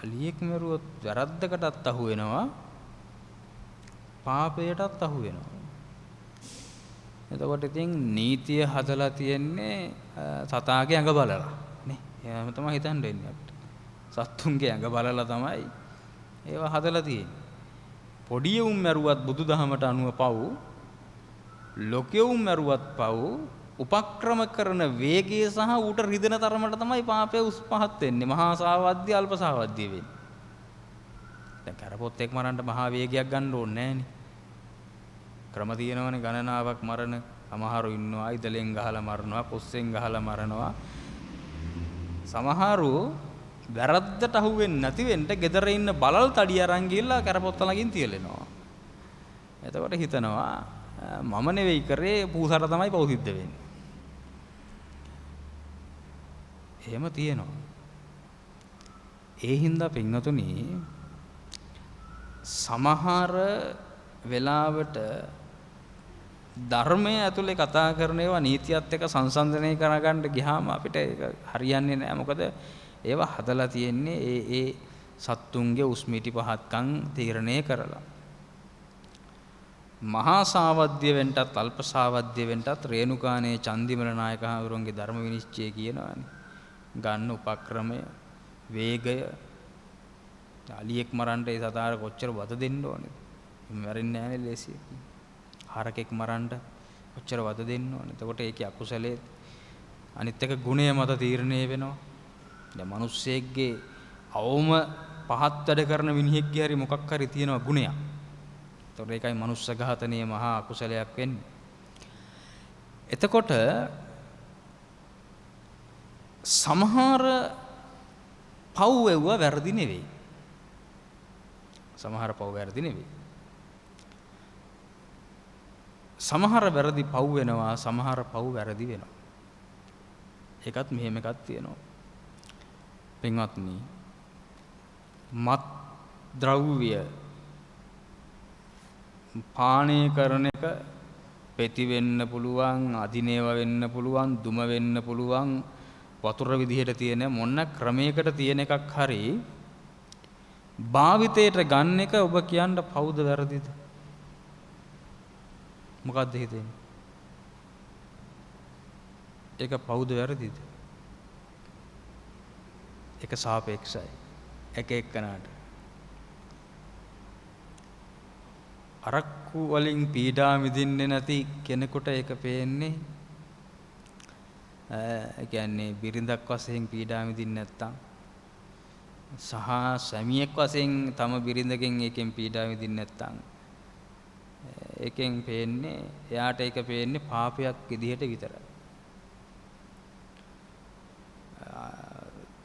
අලියෙක් මරුවොත් වැරද්දකටත් අහු වෙනවා පාපයටත් අහු වෙනවා. එතකොට ඉතින් නීතිය හදලා තියෙන්නේ සතාගේ ඇඟ බලලා නේ. එහෙම තමයි හිතන්න වෙන්නේ අපිට. සත්තුන්ගේ ඇඟ බලලා තමයි ඒවා හදලා තියෙන්නේ. පොඩි උන් මරුවත් බුදුදහමට අනුව පව්, ලොකේ උන් මරුවත් පව්, උපක්‍රම කරන වේගය සහ ඌට රිදෙන තරමට තමයි පාපය උස් පහත් වෙන්නේ. මහා සාවද්‍ය අල්ප සාවද්‍ය වෙන්නේ. දැන් කරපොත්තෙක් මරන්න මහා වේගයක් ගන්න ඕනේ නෑනේ. ක්‍රම තියෙනවනේ ගණනාවක් මරණ. සමහරු ඉන්නවා ඉදලෙන් ගහලා මරනවා, කොස්සෙන් ගහලා මරනවා. සමහරු වැරද්දට අහු වෙන්නේ නැති වෙන්න ගෙදර ඉන්න බලල් තඩි අරන් ගිහලා කරපොත්ත ළඟින් තියලෙනවා. එතකොට හිතනවා මම නෙවෙයි කරේ පූසාට තමයි පව් සිද්ධ වෙන්නේ. එහෙම තියෙනවා. ඒ හින්දා පින්වතුනි සමහර වෙලාවට ධර්මයේ ඇතුලේ කතා කරන ඒවා නීතියත් එක්ක සංසන්දනය කරගන්න ගියාම අපිට ඒක හරියන්නේ නැහැ. මොකද ඒවා හදලා තියෙන්නේ ඒ සත්තුන්ගේ උස්මිටි පහත්කම් තීරණය කරලා. මහා සාවද්‍ය වෙන්නත් අල්ප සාවද්‍ය වෙන්නත් රේණුකානේ චන්දිමල නායක හඳුරන්ගේ ධර්ම විනිශ්චය කියනවානේ. ගන්න උපක්‍රමය, වේගය, අලියෙක් මරන්න ඒ සතාර කොච්චර වද දෙන්න ඕනේද? මැරෙන්නේ නැහැ නේ ලේසිය. හරකෙක් මරන්න කොච්චර වද දෙන්න ඕනේද? එතකොට ඒකේ අකුසලයේ අනිත් එක ගුණය මත තීරණය වෙනවා. දැන් මිනිස්සෙක්ගේ අවම පහත් වැඩ කරන මිනිහෙක්ගේ හරි මොකක් හරි තියෙනවා ගුණයක්. එතකොට ඒකයි මනුස්ස ඝාතනයේ මහා අකුසලයක් වෙන්නේ. එතකොට සමහර පව් එවුව වැරදි නෙවෙයි. සමහර පව් වැරදි නෙවෙයි. සමහර වැරදි පව් වෙනවා, සමහර පව් වැරදි වෙනවා. ඒකත් මෙහෙම එකක් තියෙනවා. පින්වත්නි, මත් ද්‍රව්‍ය පානය කරන එක පෙති වෙන්න පුළුවන්, අදිනේව වෙන්න පුළුවන්, දුම වෙන්න පුළුවන්, වතුර විදිහට තියෙන මොන ක්‍රමයකට තියෙන එකක් හරි භාවිතයට ගන්න එක ඔබ කියන්න පවුද වැරදිද? මොකක්ද හිතෙන්නේ? ඒක පවුද වැරදිද? ඒක සාපේක්ෂයි. එක එක්කනට. අරක්කු වලින් පීඩා මිදින්නේ නැති කෙනෙකුට ඒක පේන්නේ ඒ කියන්නේ බිරිඳක් වශයෙන් පීඩා මිදින්නේ නැත්තම් සහ සැමියෙක් වශයෙන් තම බිරිඳගෙන් ඒකෙන් පීඩා මිදින්නේ නැත්තම් ඒකෙන් පේන්නේ එයාට ඒක පේන්නේ පාපයක් විදිහට විතරයි.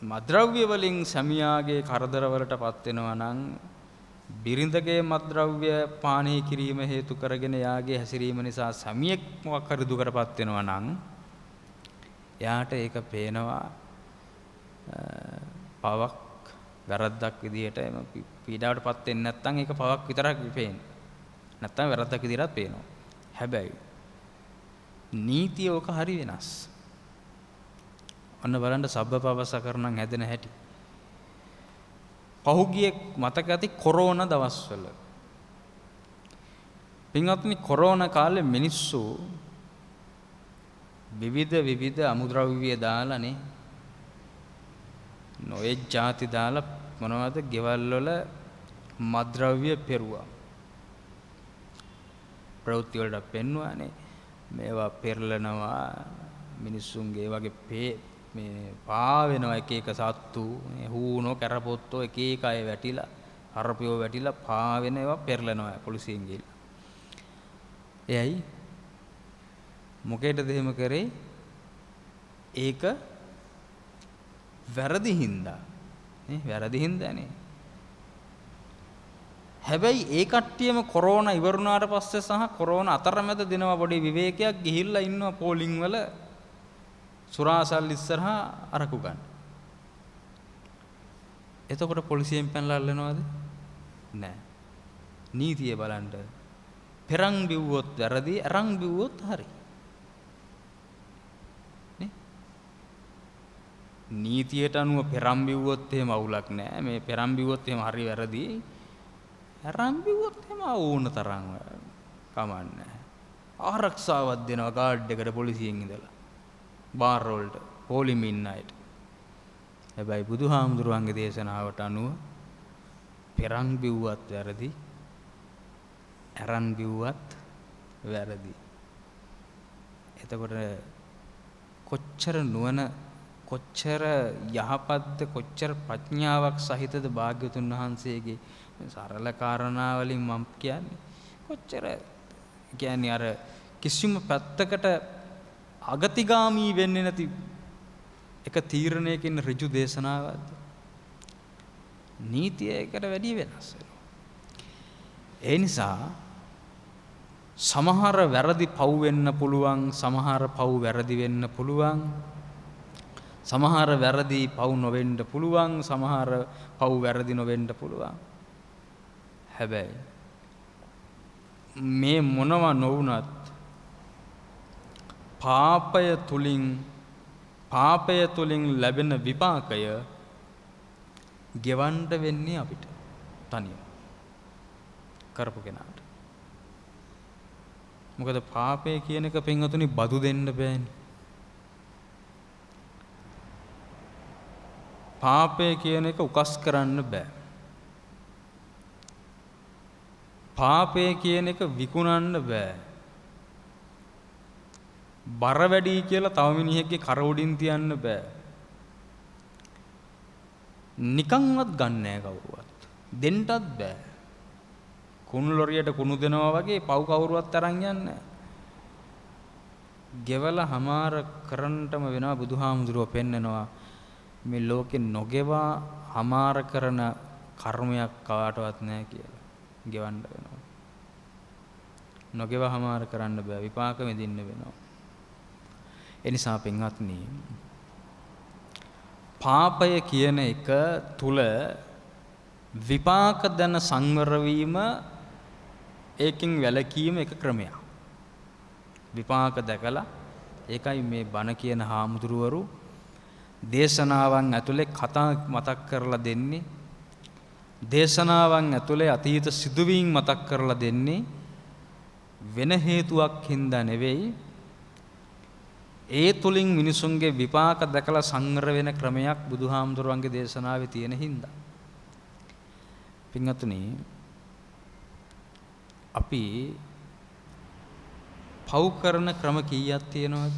මද්ද්‍රව්‍ය වලින් සැමියාගේ කරදරවලටපත් වෙනවා නම් බිරිඳගේ මත්ද්‍රව්‍ය පානය කිරීම හේතු කරගෙන යාගේ හැසිරීම නිසා සැමියෙක් මොකක් හරි දුකටපත් වෙනවා නම් එයාට ඒක පේනවා පවක් වැරද්දක් විදියට එම පීඩාවටපත් වෙන්නේ නැත්නම් ඒක පවක් විතරක් පේන්නේ. නැත්නම් වැරද්දක් විදියටත් පේනවා. හැබැයි නීතිය ඔක හරි වෙනස්. අන්න බලන්න සබ්බපවසකරණම් හැදෙන හැටි. පහුගිය මතක ඇති කොරෝනා දවස්වල පින්වත්නි කොරෝනා කාලේ මිනිස්සු විවිධ අමුද්‍රව්‍ය දාලානේ නොයෙක් ಜಾති දාලා මොනවද ගෙවල් වල මද්ද්‍රව්‍ය පෙරුවා. ප්‍රවෘත්ති වලට පෙන්වන්නේ මේවා පෙරලනවා මිනිස්සුන්ගේ වගේ මේ පාවෙනවා එක එක සත්තු හූනෝ කරපොත්තෝ එක එක අය වැටිලා හරපියෝ වැටිලා පාවෙන ඒවා පෙරලනවා පොලිසියෙන් ගිහලා. එයයි මොකේද එහෙම කරේ? ඒක වැරදි හින්දා නේ වැරදි හින්දානේ. හැබැයි ඒ කට්ටියම කොරෝනා ඉවරුණාට පස්සේ සහ කොරෝනා අතරමැද දෙනවා පොඩි විවේකයක් ගිහිල්ලා ඉන්නවා පෝලිං වල සුරාසල් ඉස්සරහා අරකු ගන්න. එතකොට පොලිසියෙන් පැනලා අල්ලනවද? නෑ. නීතිය බලන්න. පෙරන් බිව්වොත් වැරදි, අරන් බිව්වොත් හරි. නේ? නීතියට අනුව පෙරන් බිව්වොත් එහෙම අවුලක් නෑ. මේ පෙරන් බිව්වොත් එහෙම හරි වැරදි. අරන් බිව්වොත් එහෙම ඕන තරම් කමන්නේ. ආරක්ෂාවක් දෙනවා ගාඩ් එකට පොලිසියෙන් ඉඳලා. බාර් වලට පොලිමේ ඉන්න අයට. හැබැයි බුදුහාමුදුරුවන්ගේ දේශනාවට අනුව පෙරන් බිව්වත් වැරදි, අරන් බිව්වත් වැරදි. එතකොට කොච්චර නුවණ, කොච්චර යහපත්ද, කොච්චර ප්‍රඥාවක් සහිතද භාග්‍යවතුන් වහන්සේගේ සරල කාරණා වලින් මම කියන්නේ. කොච්චර කියන්නේ අර කිසිම පැත්තකට අගතිගාමී වෙන්නේ නැති එක තීරණයකින් ඍජු දේශනාවක්ද. නීතියකට වැඩි වෙනස් වෙනවා. ඒ නිසා සමහර වැරදි පව් වෙන්න පුළුවන්, සමහර පව් වැරදි වෙන්න පුළුවන්, සමහර වැරදි පව් නොවෙන්න පුළුවන්, සමහර පව් වැරදි නොවෙන්න පුළුවන්. හැබැයි මේ මොනවා නොවුනත් පාපය තුලින් ලැබෙන විපාකය ගෙවන්න වෙන්නේ අපිට තනියම කරපු කෙනාට. මොකද පාපය කියන එක පින්වතුනි බදු දෙන්න බෑනේ. පාපය කියන එක උකස් කරන්න බෑ. පාපය කියන එක විකුණන්න බෑ. බර වැඩි කියලා තව මිනිහෙක්ගේ කර උඩින් තියන්න බෑ. නිකන්වත් ගන්න නෑ කවුරුවත්. දෙන්නත් බෑ. කුණු ලොරියට කුණු දෙනවා වගේ පව් කවුරුවත් අරන් යන්නේ නෑ. ගෙවලා හමාර කරන්නටම වෙනවා. බුදුහාමුදුරුවෝ පෙන්නනවා මේ ලෝකේ නොගෙවා හමාර කරන කර්මයක් කාටවත් නෑ කියලා. ගෙවන්න වෙනවා. නොගෙවා හමාර කරන්න බෑ. විපාක විඳින්න වෙනවා. එනිසා පින්වත්නි, පාපය කියන එක තුල විපාක දැන සංවර වීම, ඒකෙන් වැළකීම එක ක්‍රමයක්. විපාක දැකලා, ඒකයි මේ බණ කියන හාමුදුරුවරු දේශනාවන් ඇතුලේ කතා මතක් කරලා දෙන්නේ. දේශනාවන් ඇතුලේ අතීත සිදුවීම් මතක් කරලා දෙන්නේ වෙන හේතුවක් හින්දා නෙවෙයි. ඒ තුලින් මිනිසුන්ගේ විපාක දැකලා සංවර වෙන ක්‍රමයක් බුදුහාමුදුරුවන්ගේ දේශනාවේ තියෙන හින්දා. පින්වත්නි, අපි පව් කරන ක්‍රම කීයක් තියෙනවද?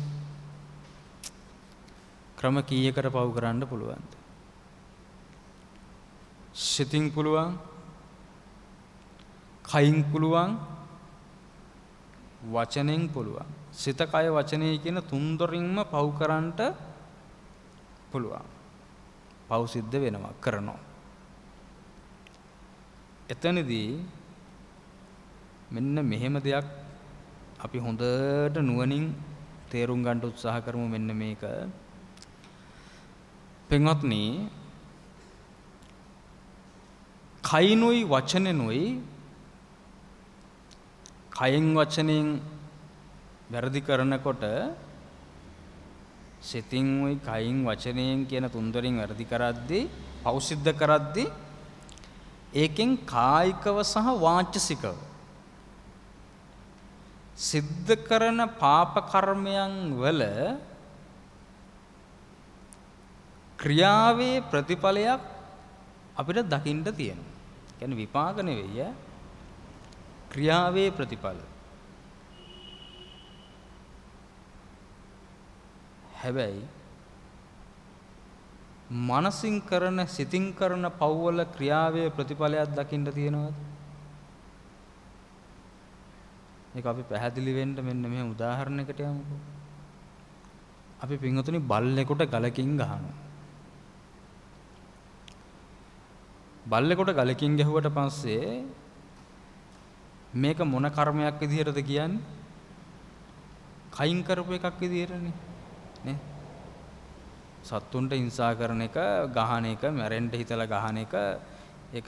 ක්‍රම කීයකට පව් කරන්න පුළුවන්ද? සිතින් පුළුවන්, කයින් පුළුවන්, වචනෙන් පුළුවන්. සිත, කය, වචනය කියන තුන්දොරින්ම පව් කරන්නට පුළුවන්. පව් සිද්ධ වෙනවා, කරනවා. එතනදී මෙන්න මෙහෙම දෙයක් අපි හොඳට නුවණින් තේරුම් ගන්න උත්සාහ කරමු. මෙන්න මේක පින්වත්නි, කයිනුයි වචනෙනුයි, කයෙන් වචනෙන් වැරදි කරනකොට සිතින් උයි කයින් වචනයෙන් කියන තුන්දොරින් වැරදි කරද්දී, පව් සිද්ධ කරද්දී, ඒකෙන් කායිකව සහ වාචසිකව සිද්ධ කරන පාප කර්මයන් වල ක්‍රියාවේ ප්‍රතිඵලයක් අපිට දකින්න තියෙනවා. කියන්නේ විපාක නෙවෙයි, ක්‍රියාවේ ප්‍රතිඵල. හැබැයි මනසින් කරන, සිතින් කරන පව්වල ක්‍රියාවේ ප්‍රතිඵලයක් දකින්න තියෙනවද? මේක අපි පැහැදිලි වෙන්න මෙන්න මෙහෙම උදාහරණයකට යමුකෝ. අපි පින්වතුනි බල්ලෙකුට ගලකින් ගහනවා. බල්ලෙකුට ගලකින් ගැහුවට පස්සේ මේක මොන කර්මයක් විදිහටද කියන්නේ? කයින් කරපු එකක් විදිහටනේ. නේ? සත්තුන්ට හිංසා කරන එක, ගහන එක, මැරෙන්න හිතලා ගහන එක, ඒක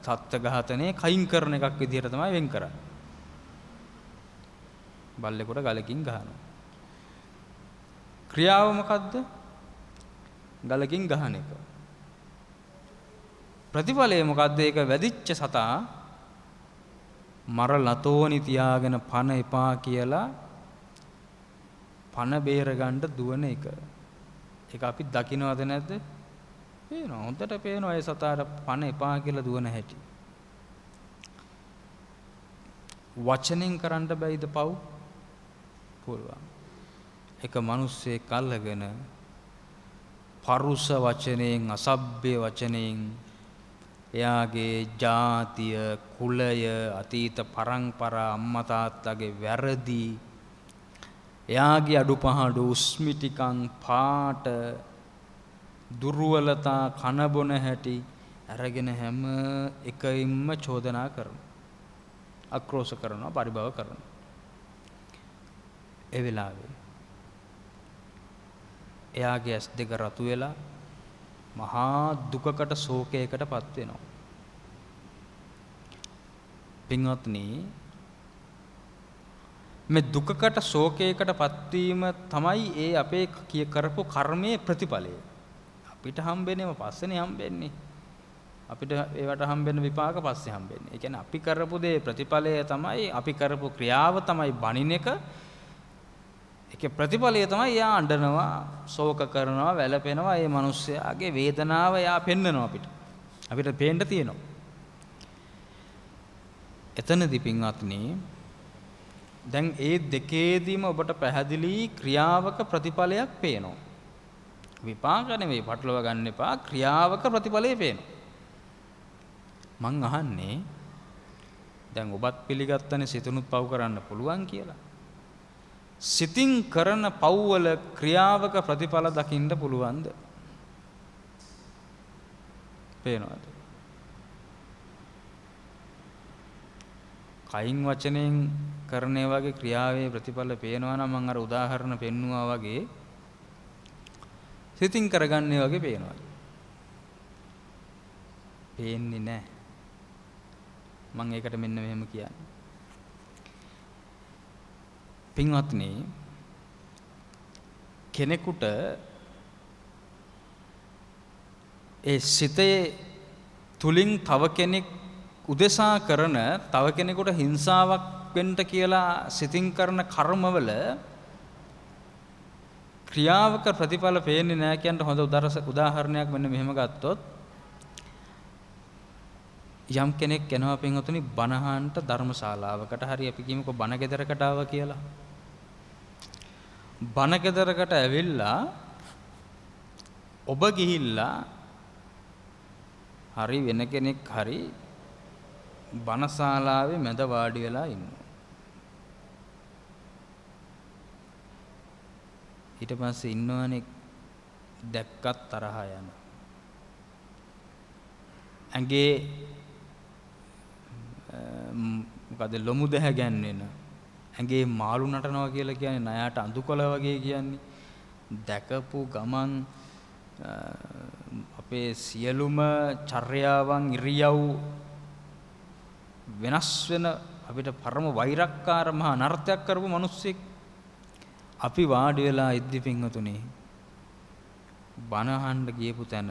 සත්ත්ව ඝාතනයේ කයින් කරන එකක් විදිහට තමයි වෙන් කරන්නේ. බල්ලෙකුට ගලකින් ගහනවා. ක්‍රියාව මොකද්ද? ගලකින් ගහන එක. ප්‍රතිඵලය මොකද්ද? ඒක වැදිච්ච සතා මර ලතෝනි තියාගෙන පණ එපා කියලා පණ බේර ගන්න දුවන එක. ඒක අපි දකින්නවද නැද්ද? පේනවා. හොඳට පේනවා ඒ සතාට පණ එපා කියලා දුවන හැටි. වචනෙන් කරන්න බැයිද පව්? පුළුවන්. එක මිනිස්සෙක් අල්ලගෙන පරුස වචනයෙන් අසභ්‍ය වචනයෙන් එයාගේ ජාතිය කුලය අතීත පරම්පරා අම්මා තාත්තගේ වැරදි එයාගේ අඩුපහඩු උස්මිටිකම් පාට දුර්වලතා කනබොන හැටි අරගෙන හැම එකයින්ම චෝදනා කරනවා ආක්‍රෝෂ කරනවා පරිභව කරනවා ඒ වෙලාවේ එයාගේ ඇස් දෙක රතු වෙලා මහා දුකකට ශෝකයකටපත් වෙනවා. පින්වත්නි මේ දුකකට ශෝකයකටපත් වීම තමයි ඒ අපේ කරපු කර්මයේ ප්‍රතිඵලය. අපිට හම්බෙන්නේම පස්සේනේ හම්බෙන්නේ. අපිට ඒවට හම්බෙන්න විපාක පස්සේ හම්බෙන්නේ. ඒ කියන්නේ අපි කරපු දේ ප්‍රතිඵලය තමයි අපි කරපු ක්‍රියාව තමයි බණින එක. ඒකේ ප්‍රතිඵලය තමයි යා අඬනවා, ශෝක කරනවා, වැළපෙනවා. ඒ මිනිස්යාගේ වේදනාව යා පෙන්නනවා අපිට. අපිට පේන්න තියෙනවා. එතනදී පින්වත්නි දැන් ඒ දෙකේදීම ඔබට පැහැදිලි ක්‍රියාවක ප්‍රතිඵලයක් පේනවා. විපාක නෙවෙයි පටලවා ගන්න එපා. ක්‍රියාවක ප්‍රතිඵලය පේනවා. මං අහන්නේ දැන් ඔබත් පිළිගත්තනේ සිතුනුත් පව් කරන්න පුළුවන් කියලා. සිතින් කරන පව්වල ක්‍රියාවක ප්‍රතිඵල දකින්න පුළුවන්ද? පේනවද? කයින් වචනෙන් කරන වගේ ක්‍රියාවේ ප්‍රතිඵල පේනවා නම් මම අර උදාහරණ පෙන්නුවා වගේ සිතින් කරගන්නේ වගේ පේනවා. පේන්නේ නැහැ. මම ඒකට මෙන්න මෙහෙම කියන්නේ. පින්වත්නි කෙනෙකුට ඒ සිතේ තුලින් තව කෙනෙක් උදෙසා කරන තව කෙනෙකුට හිංසාවක් වෙන්න කියලා සිතින් කරන කර්මවල ක්‍රියාවක ප්‍රතිඵල පේන්නේ නැහැ කියන හොඳ උදාහරණයක් මෙන්න මෙහෙම ගත්තොත් යම් කෙනෙක් යනවා පින්වතුනි බණහන්ට ධර්මශාලාවකට හරි අපි කියමුකෝ බණ ගෙදරකට ආවා කියලා. බණ ගෙදරකට ඇවිල්ලා ඔබ ගිහිල්ලා හරි වෙන කෙනෙක් හරි බණශාලාවේ මැද වාඩි වෙලා ඉන්නවා. ඊට පස්සේ ඉන්නවනේ දැක්කත් තරහ යන. ඇඟේ මොකද ලොමු දැහ ගැන්වෙන. ඇඟේ මාළු නටනවා කියලා කියන්නේ ණයට අඳුකොළ වගේ කියන්නේ. දැකපු ගමන් අපේ සියලුම චර්යාවන් ඉරියව් වෙනස් වෙන අපිට පරම වෛරක්කාර මහා අනර්ථයක් කරපු මිනිස්සෙක් අපි වාඩි වෙලා ඉද්දි පින්වතුනි බණ අහන්න ගියපු තැන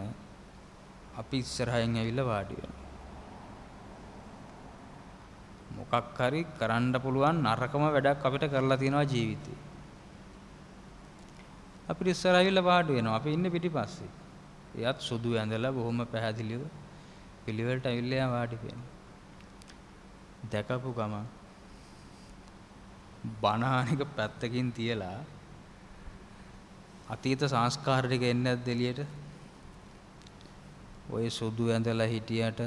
අපි ඉස්සරහින් ඇවිල්ලා වාඩි වෙනවා. මොකක් හරි කරන්න පුළුවන් නරකම වැඩක් අපිට කරලා තියෙනවා ජීවිතේ. අපිට ඉස්සරහ ඇවිල්ලා වාඩි වෙනවා. අපි ඉන්නේ පිටිපස්සේ. එයාත් සුදු ඇඳලා බොහොම පැහැදිලිව පිළිවෙලට ඇවිල්ලා වාඩි වෙනවා. දැකපු ගම බණානික පැත්තකින් තියලා අතීත සංස්කාර ටික එන්නේ නැද්ද එළියට? ඔය සුදු ඇඳලා හිටියට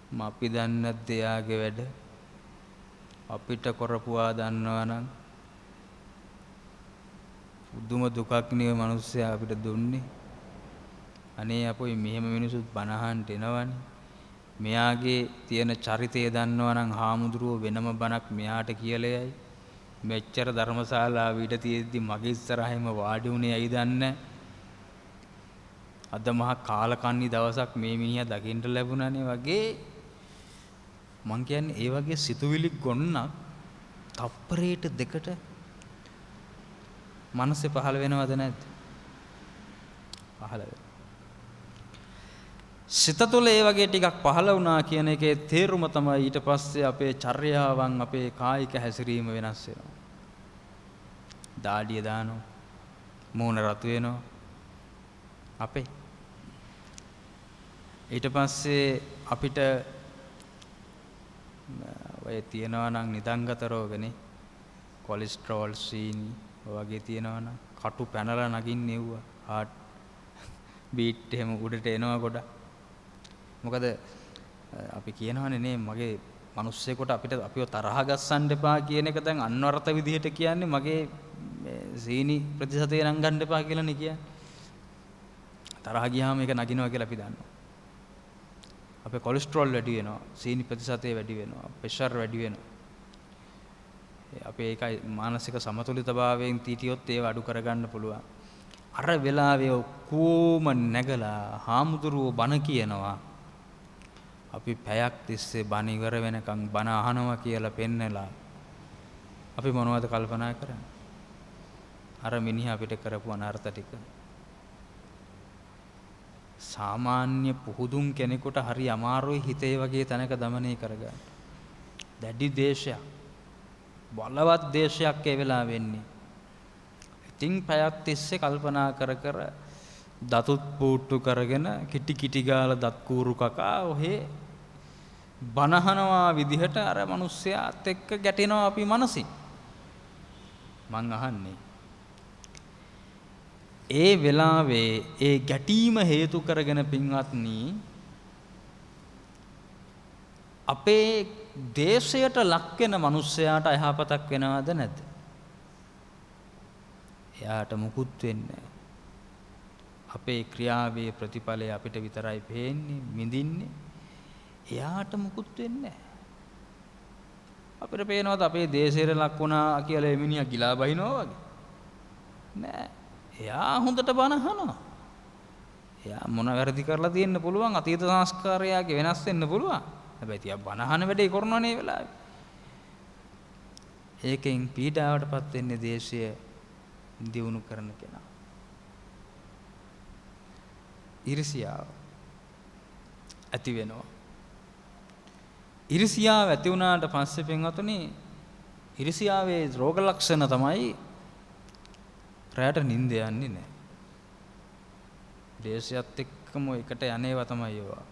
අපි දන්නේ නැද්ද එයාගේ වැඩ? අපිට කරපුවා දන්නවනම් උදුම දුකක් නේ මිනිස්සයා අපිට දුන්නේ. අනේ අපොයි මෙහෙම මිනිසුත් බනහන්ට එනවනේ. මෙයාගේ තියෙන චරිතය දන්නවනම් හාමුදුරුවෝ වෙනම බණක් මෙයාට කියලෙයි. මෙච්චර ධර්මශාලාව ඊට තියෙද්දි මගේ ඉස්සරහින්ම වාඩි වුණේ ඇයි දන්නේ? අද මහා කාලකන්ණි දවසක් මේ මිනිහා දකින්න ලැබුණානේ වගේ. මං කියන්නේ ඒ වගේ සිතුවිලි ගොන්නක් තප්පරයට දෙකට මනසේ පහළ වෙනවද නැද්ද? පහළ වෙනවා. සිත තුළ ඒ වගේ ටිකක් පහළ වුණා කියන එකේ තේරුම තමයි ඊට පස්සේ අපේ චර්යාවන් අපේ කායික හැසිරීම වෙනස් වෙනවා. දාඩිය දානවා. මූණ රතු වෙනවා. අපේ ඊට පස්සේ අපිට ඔය තියනවා නම් නිදන්ගත රෝගනේ කොලෙස්ටරෝල් සීනි වගේ තියනවා නම් කටු පැනලා නගින්නේ ඌව හાર્ට් බීට් එහෙම උඩට එනවා කොට. මොකද අපි කියනවනේ නේ මගේ මිනිස්සෙකුට අපිට අපිව තරහ ගස්සන්න එපා කියන එක දැන් අන්වර්ථ විදිහට කියන්නේ මගේ සීනි ප්‍රතිශතය නම් ගන්න එපා කියලානේ කියන්නේ. තරහ ගියාම ඒක නගිනවා කියලා අපි දන්නවා. අපේ කොලෙස්ටරෝල් වැඩි වෙනවා, සීනි ප්‍රතිශතය වැඩි වෙනවා, ප්‍රෙෂර් වැඩි වෙනවා. අපේ ඒකයි මානසික සමතුලිතභාවයෙන් තීටියොත් ඒව අඩු කරගන්න පුළුවන්. අර වෙලාවේ කොම නැගලා හාමුදුරුවෝ බණ කියනවා. අපි පැයක් තිස්සේ බණ ඉවර වෙනකන් බණ අහනවා කියලා පෙන්නලා අපි මොනවද කල්පනා කරන්නේ? අර මිනිහා අපිට කරපු අනර්ථ ටික. සාමාන්‍ය පුහුදුන් කෙනෙකුට හරි අමාරුයි හිතේ වගේ තැනක দমনය කරගන්න. දැඩි දේශයක්, බලවත් දේශයක් ඒ වෙලාව වෙන්නේ. ඉතින් පැයක් තිස්සේ කල්පනා කර කර දතුත් පූට්ටු කරගෙන කිටි කිටි ගාලා දත් කූරු කකා ඔහේ බනහනවා විදිහට අර මිනිස්සයාත් එක්ක ගැටෙනවා අපි මනසින්. මං අහන්නේ ඒ වෙලාවේ ඒ ගැටීම හේතු කරගෙන පින්වත්නි අපේ දේශයට ලක් වෙන මිනිස්සයාට යහපතක් වෙනවද නැද්ද? එයාට මුකුත් වෙන්නේ නැහැ. අපේ ක්‍රියාවේ ප්‍රතිඵලය අපිට විතරයි පේන්නේ, මිදින්නේ. එයාට මුකුත් වෙන්නේ නැහැ. අපිට පේනවාද අපේ දේශයට ලක් වුණා කියලා එමිනියා ගිලා බහිනවා වගේ? නෑ. එයා හොඳට බණ අහනවා. එයා මොන වැරදි කරලා තියෙන්න පුළුවන්, අතීත සංස්කාරයගේ වෙනස් වෙන්න පුළුවන්. හැබැයි තියා බණ අහන වැඩේ කරනවනේ ඒ වෙලාවේ. ඒකෙන් පීඩාවටපත් වෙන්නේ දේශය දියුණු කරන කෙනා. ඊර්ෂියාව ඇති වෙනවා. ඊර්ෂියාව ඇති වුණාට පස්සේ පින්වතුනි ඊර්ෂියාවේ රෝග ලක්ෂණ තමයි රැට නිින්ද යන්නේ නැහැ. දේශයත් එක්කම එකට යන්නේව තමයි ඒවා.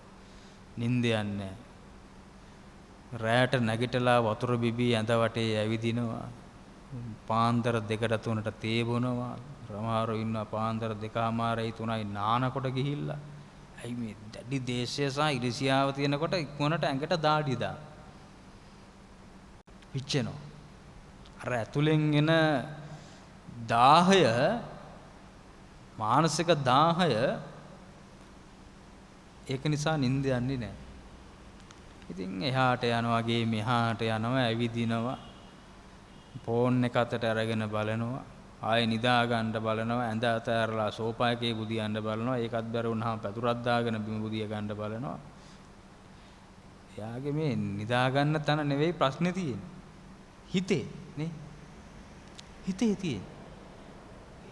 නිින්ද යන්නේ නැහැ. රැට නැගිටලා වතුර බිබී ඇඳ වටේ ඇවිදිනවා. පාන්දර 2ට 3ට තේ බොනවා. සමහරව ඉන්නවා පාන්දර 2:00මාරයි 3යි නානකොට ගිහිල්ලා. ඇයි මේ දැඩි දේශය සහ ඉරිසියාව තියෙනකොට ඉක්මනට ඇඟට දාඩි දා. පිච්චෙනවා. අර ඇතුලෙන් එන දාහය මානසික දාහය ඒක නිසා නිින්ද යන්නේ නැහැ. ඉතින් එහාට යනවා වගේ මෙහාට යනවා ඇවිදිනවා. ෆෝන් එක අතට අරගෙන බලනවා. ආයෙ නිදා ගන්න බලනවා. ඇඳ අතහැරලා සෝෆා එකේ බුදියන්න බලනවා. ඒකත් බැර වුණාම පැතුරක් දාගෙන බිම බුදිය ගන්න බලනවා. එයාගේ මේ නිදා ගන්න තැන නෙවෙයි ප්‍රශ්නේ තියෙන්නේ. හිතේ නේ. හිතේ තියෙන්නේ.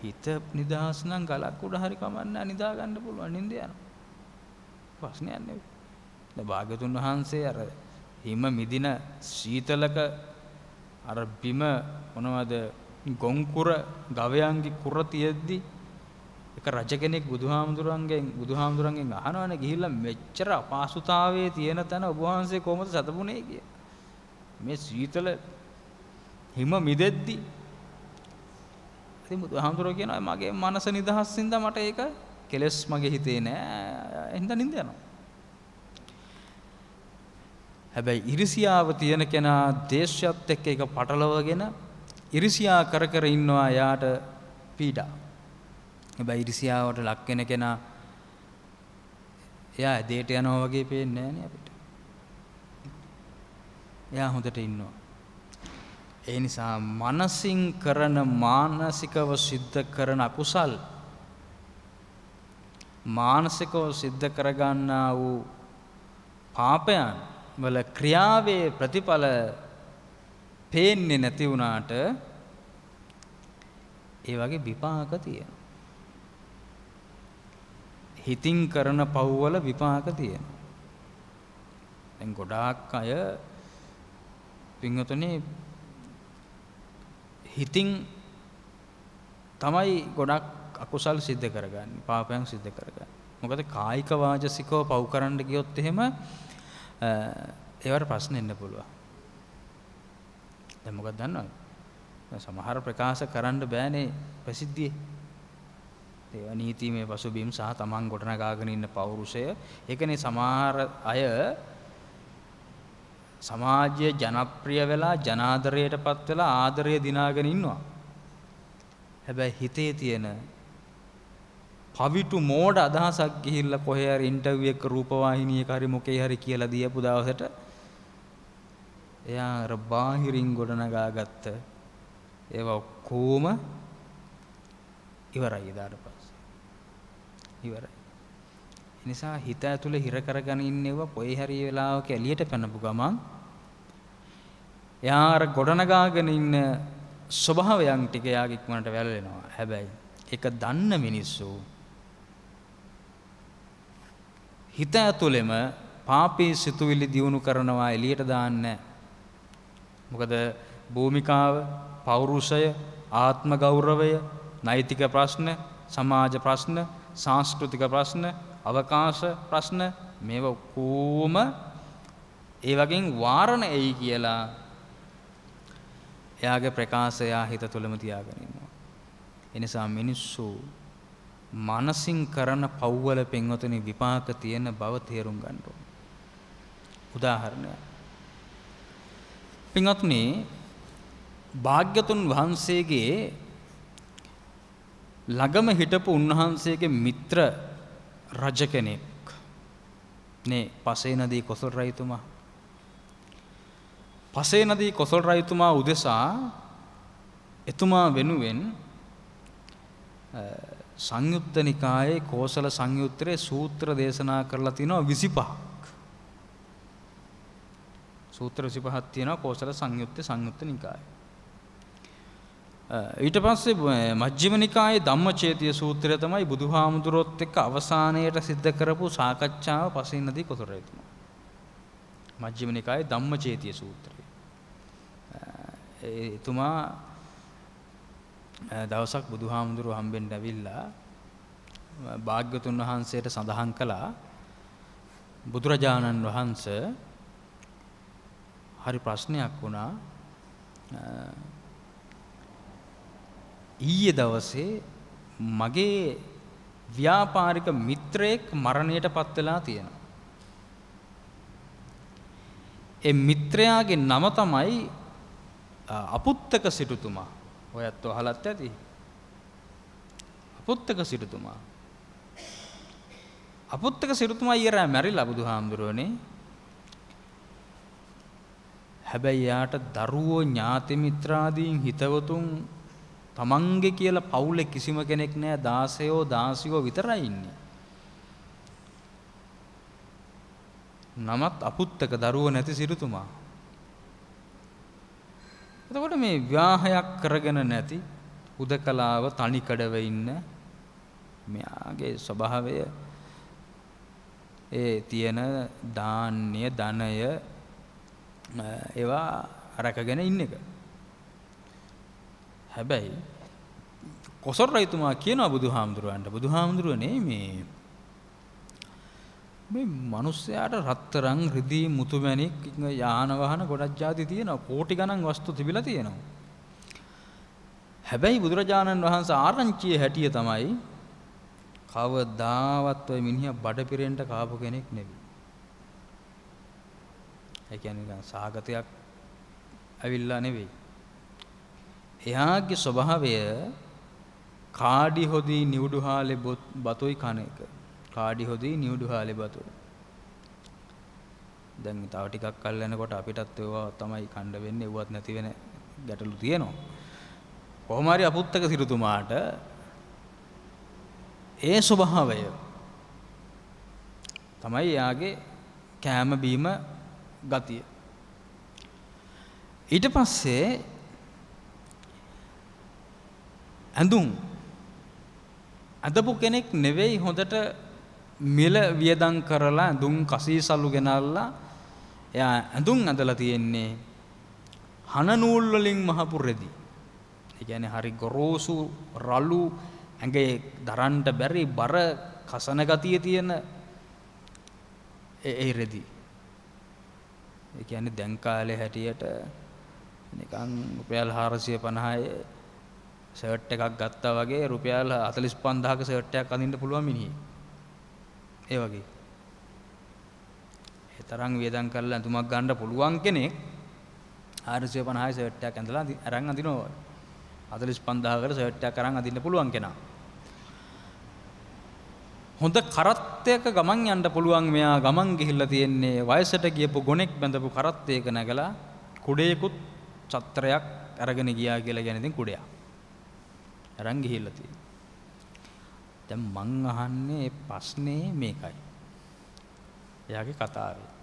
හිත නිදහස් නම් ගලක් උඩ හරි කමන්නේ නිදා ගන්න පුළුවන් නින්ද යනවා. ප්‍රශ්නයක් නෙවෙයි. දැන් භාග්‍යතුන් වහන්සේ අර හිම මිදින සීතලක අර බිම මොනවද ගොංකුර ගවයන්ගේ කුර තියෙද්දි එක රජ කෙනෙක් බුදුහාමුදුරන්ගෙන් අහනවනේ ගිහිල්ලා මෙච්චර අපහසුතාවයේ තියෙන තැන ඔබ වහන්සේ කොහොමද සතපුනේ කියලා. මේ සීතල හිම මිදෙද්දි ඉතින් බුදුහාමුදුරුවෝ කියනවා මගේ මනස නිදහසින්ද මට ඒක කෙලස් මගේ හිතේ නෑ එහෙනම් නින්ද යනවා. හැබැයි ඉරිසියාව තියෙන කෙනා දේශයත් එක්ක එක පටලවගෙන ඉරිසියා කර කර ඉන්නවා යාට පීඩා. හැබැයි ඉරිසියාවට ලක් වෙන කෙනා එයා ඇදේට යනවා වගේ පේන්නේ නෑනේ අපිට. එයා හොඳට ඉන්නවා. ඒ නිසා මනසින් කරන මානසිකව සිද්ධ කරන අකුසල් මානසිකව සිද්ධ කරගන්නා වූ පාපයන් වල ක්‍රියාවේ ප්‍රතිඵල පේන්නේ නැති වුණාට ඒ වගේ විපාක තියෙනවා. හිතින් කරන පව්වල විපාක තියෙනවා. දැන් ගොඩාක් අය පින්වතුනි හිතින් තමයි ගොඩක් අකුසල් සිද්ධ කරගන්නේ, පාපයන් සිද්ධ කරගන්නේ. මොකද කායික වාචසිකව පව් කරන්න ගියොත් එහෙම ඒවට ප්‍රශ්න එන්න පුළුවන්. දැන් මොකක්ද දන්නවද? සමහර ප්‍රකාශ කරන්න බෑනේ ප්‍රසිද්ධියේ. ඒවා නීතිමය පසුබිම් සහ තමන් ගොඩනගාගෙන ඉන්න පෞරුෂය. ඒකනේ සමහර අය සමාජයේ ජනප්‍රිය වෙලා ජනාදරයටපත් වෙලා ආදරය දිනාගෙන ඉන්නවා. හැබැයි හිතේ තියෙන පවිතු මෝඩ අදහසක් ගිහිල්ලා කොහේ හරි ඉන්ටර්විව් එක රූපවාහිනියක හරි මොකේ හරි කියලා දීපු දවසට එයා අර බාහිරින් ගොඩනගාගත්ත ඒවා කොහොම ඉවරයි ඊට පස්සේ. ඉවරයි. ඒ නිසා හිත ඇතුලේ හිර කරගෙන ඉන්නේවා කොයි හරි වෙලාවක එළියට පැනපු ගමන් එයා අර ගොඩනගාගෙන ඉන්න ස්වභාවයන් ටික යාගේ ඉක්මනට වැළලෙනවා. හැබැයි ඒක දන්න මිනිස්සු හිත ඇතුලෙම පාපී සිතුවිලි දියුණු කරනවා එළියට දාන්නේ. මොකද භූමිකාව, පෞරුෂය, ආත්ම ගෞරවය, නෛතික ප්‍රශ්න, සමාජ ප්‍රශ්න, සංස්කෘතික ප්‍රශ්න, අවකාශ ප්‍රශ්න මේවා කොහොම ඒ වගේන් වාරණ එයි කියලා එයාගේ ප්‍රකාශය හිත තුළම තියාගෙන ඉන්නවා. ඒ නිසා මිනිස්සු මනසින් කරන පව්වල පින්වතුනි විපාක තියෙන බව තේරුම් ගන්න ඕනේ. උදාහරණයක්. පින්වතුනි භාග්‍යතුන් වහන්සේගේ ළඟම හිටපු උන්වහන්සේගේ මිත්‍ර රජ කෙනෙක් නේ පසේ නදී කොසල් රජතුමා. පසේ නදී කොසල් රජතුමා උදෙසා එතුමා වෙනුවෙන් සංයුත්ත නිකායේ කෝසල සංයුත්තරේ සූත්‍ර දේශනා කරලා තිනවා 25ක්. සූත්‍ර 25ක් තියෙනවා කෝසල සංයුත්තේ සංයුත්ත නිකායේ. ඊට පස්සේ මජ්ක්‍ධිම නිකායේ ධම්මචේතිය සූත්‍රය තමයි බුදුහාමුදුරුවොත් එක්ක අවසානයේට සිද්ධ කරපු සාකච්ඡාව පසේ නදී කොසල් රජතුමා. මජ්ක්‍ධිම නිකායේ ධම්මචේතිය සූත්‍රය. එතුමා දවසක් බුදුහාමුදුරුවෝ හම්බෙන්න ඇවිල්ලා භාග්‍යතුන් වහන්සේට සඳහන් කළා බුදුරජාණන් වහන්සේ හරි ප්‍රශ්නයක් වුණා. ඊයේ දවසේ මගේ ව්‍යාපාරික මිත්‍රයෙක් මරණයටපත් වෙලා තියෙනවා. ඒ මිත්‍රයාගේ නම තමයි අපුත්තක සිටුතුමා. ඔයත් අහලත් ඇති. අපුත්තක සිටුතුමා. අපුත්තක සිටුතුමා ඊයරා මැරිලා බුදුහාමුදුරුවනේ. හැබැයි යාට දරුවෝ ඥාති මිත්‍රාදීන් හිතවතුන් තමන්ගේ කියලා පවුලේ කිසිම කෙනෙක් නෑ. 16 විතරයි ඉන්නේ. නමත් අපුත්තක දරුවෝ නැති සිටුතුමා. එතකොට මේ විවාහයක් කරගෙන නැති උදකලාව තනිකඩව ඉන්න මෙයාගේ ස්වභාවය ඒ තියෙන දාන්‍ය ධනය ඒවා රැකගෙන ඉන්න එක. හැබැයි කොසල් රජතුමා කියනවා බුදුහාමුදුරුවනේ මේ මිනිස්යාට රත්තරන් රිදී මුතුමැණික් යාන වාහන ගොඩක් ಜಾති තියෙනවා. කෝටි ගණන් වස්තු තිබිලා තියෙනවා. හැබැයි බුදුරජාණන් වහන්සේ ආරංචියේ හැටිය තමයි කවදාවත් ඔය මිනිහා බඩ පිරෙන්න කාපු කෙනෙක් නෙවෙයි. ඒ කියන්නේ නිකන් සාගතයක් ඇවිල්ලා නෙවෙයි. එයාගේ ස්වභාවය කාඩි හොදි නිවුඩුහාලේ බතොයි කන එක. කාඩි හොදි නිවුඩුහාලේ බතොයි. දැන් තව ටිකක් කල් යනකොට අපිටත් ඒවා තමයි කණ්ඩ වෙන්නේ. ඒවත් නැති වෙන ගැටලු තියෙනවා. කොහොම හරි අපුත්තක සිටුතුමාට ඒ ස්වභාවය තමයි යාගේ කෑම බීම ගතිය. ඊට පස්සේ ඇඳපු කෙනෙක් නෙවෙයි හොඳට මිල වියදම් කරලා ඇඳුම් කසීසලු ගෙනල්ලා එයා ඇඳුම් ඇඳලා තියෙන්නේ හන නූල් වලින් මහපු රෙදි. ඒ කියන්නේ හරි ගොරෝසු රළු ඇඟේ දරන්න බැරි බර කසන ගතිය තියෙන ඒ රෙදි. ඒ කියන්නේ දැන් කාලේ හැටියට නිකන් රුපියල් 450 ෂර්ට් එකක් ගත්තා වගේ රුපියල් 45000ක ෂර්ට් එකක් අඳින්න පුළුවන් මිනිහෙක්. ඒ වගේ. ඒ තරම් වියදම් කරලා ඇඳුමක් ගන්න පුළුවන් කෙනෙක් 450 ෂර්ට් එකක් ඇඳලා අරන් අඳිනවා. 45000කට ෂර්ට් එකක් අරන් අඳින්න පුළුවන් කෙනා. හොඳ කරත්තයක ගමන් යන්න පුළුවන් මෙයා ගමන් ගිහිල්ලා තියෙන්නේ වයසට ගියපු ගොනෙක් බඳපු කරත්තයක නැගලා කුඩේකුත් චත්‍රයක් අරගෙන ගියා කියලා කියන ඉතින් කුඩයක්. අරන් ගිහිල්ලා තියෙනවා. දැන් මං අහන්නේ ප්‍රශ්නේ මේකයි. එයාගේ කතාවේ.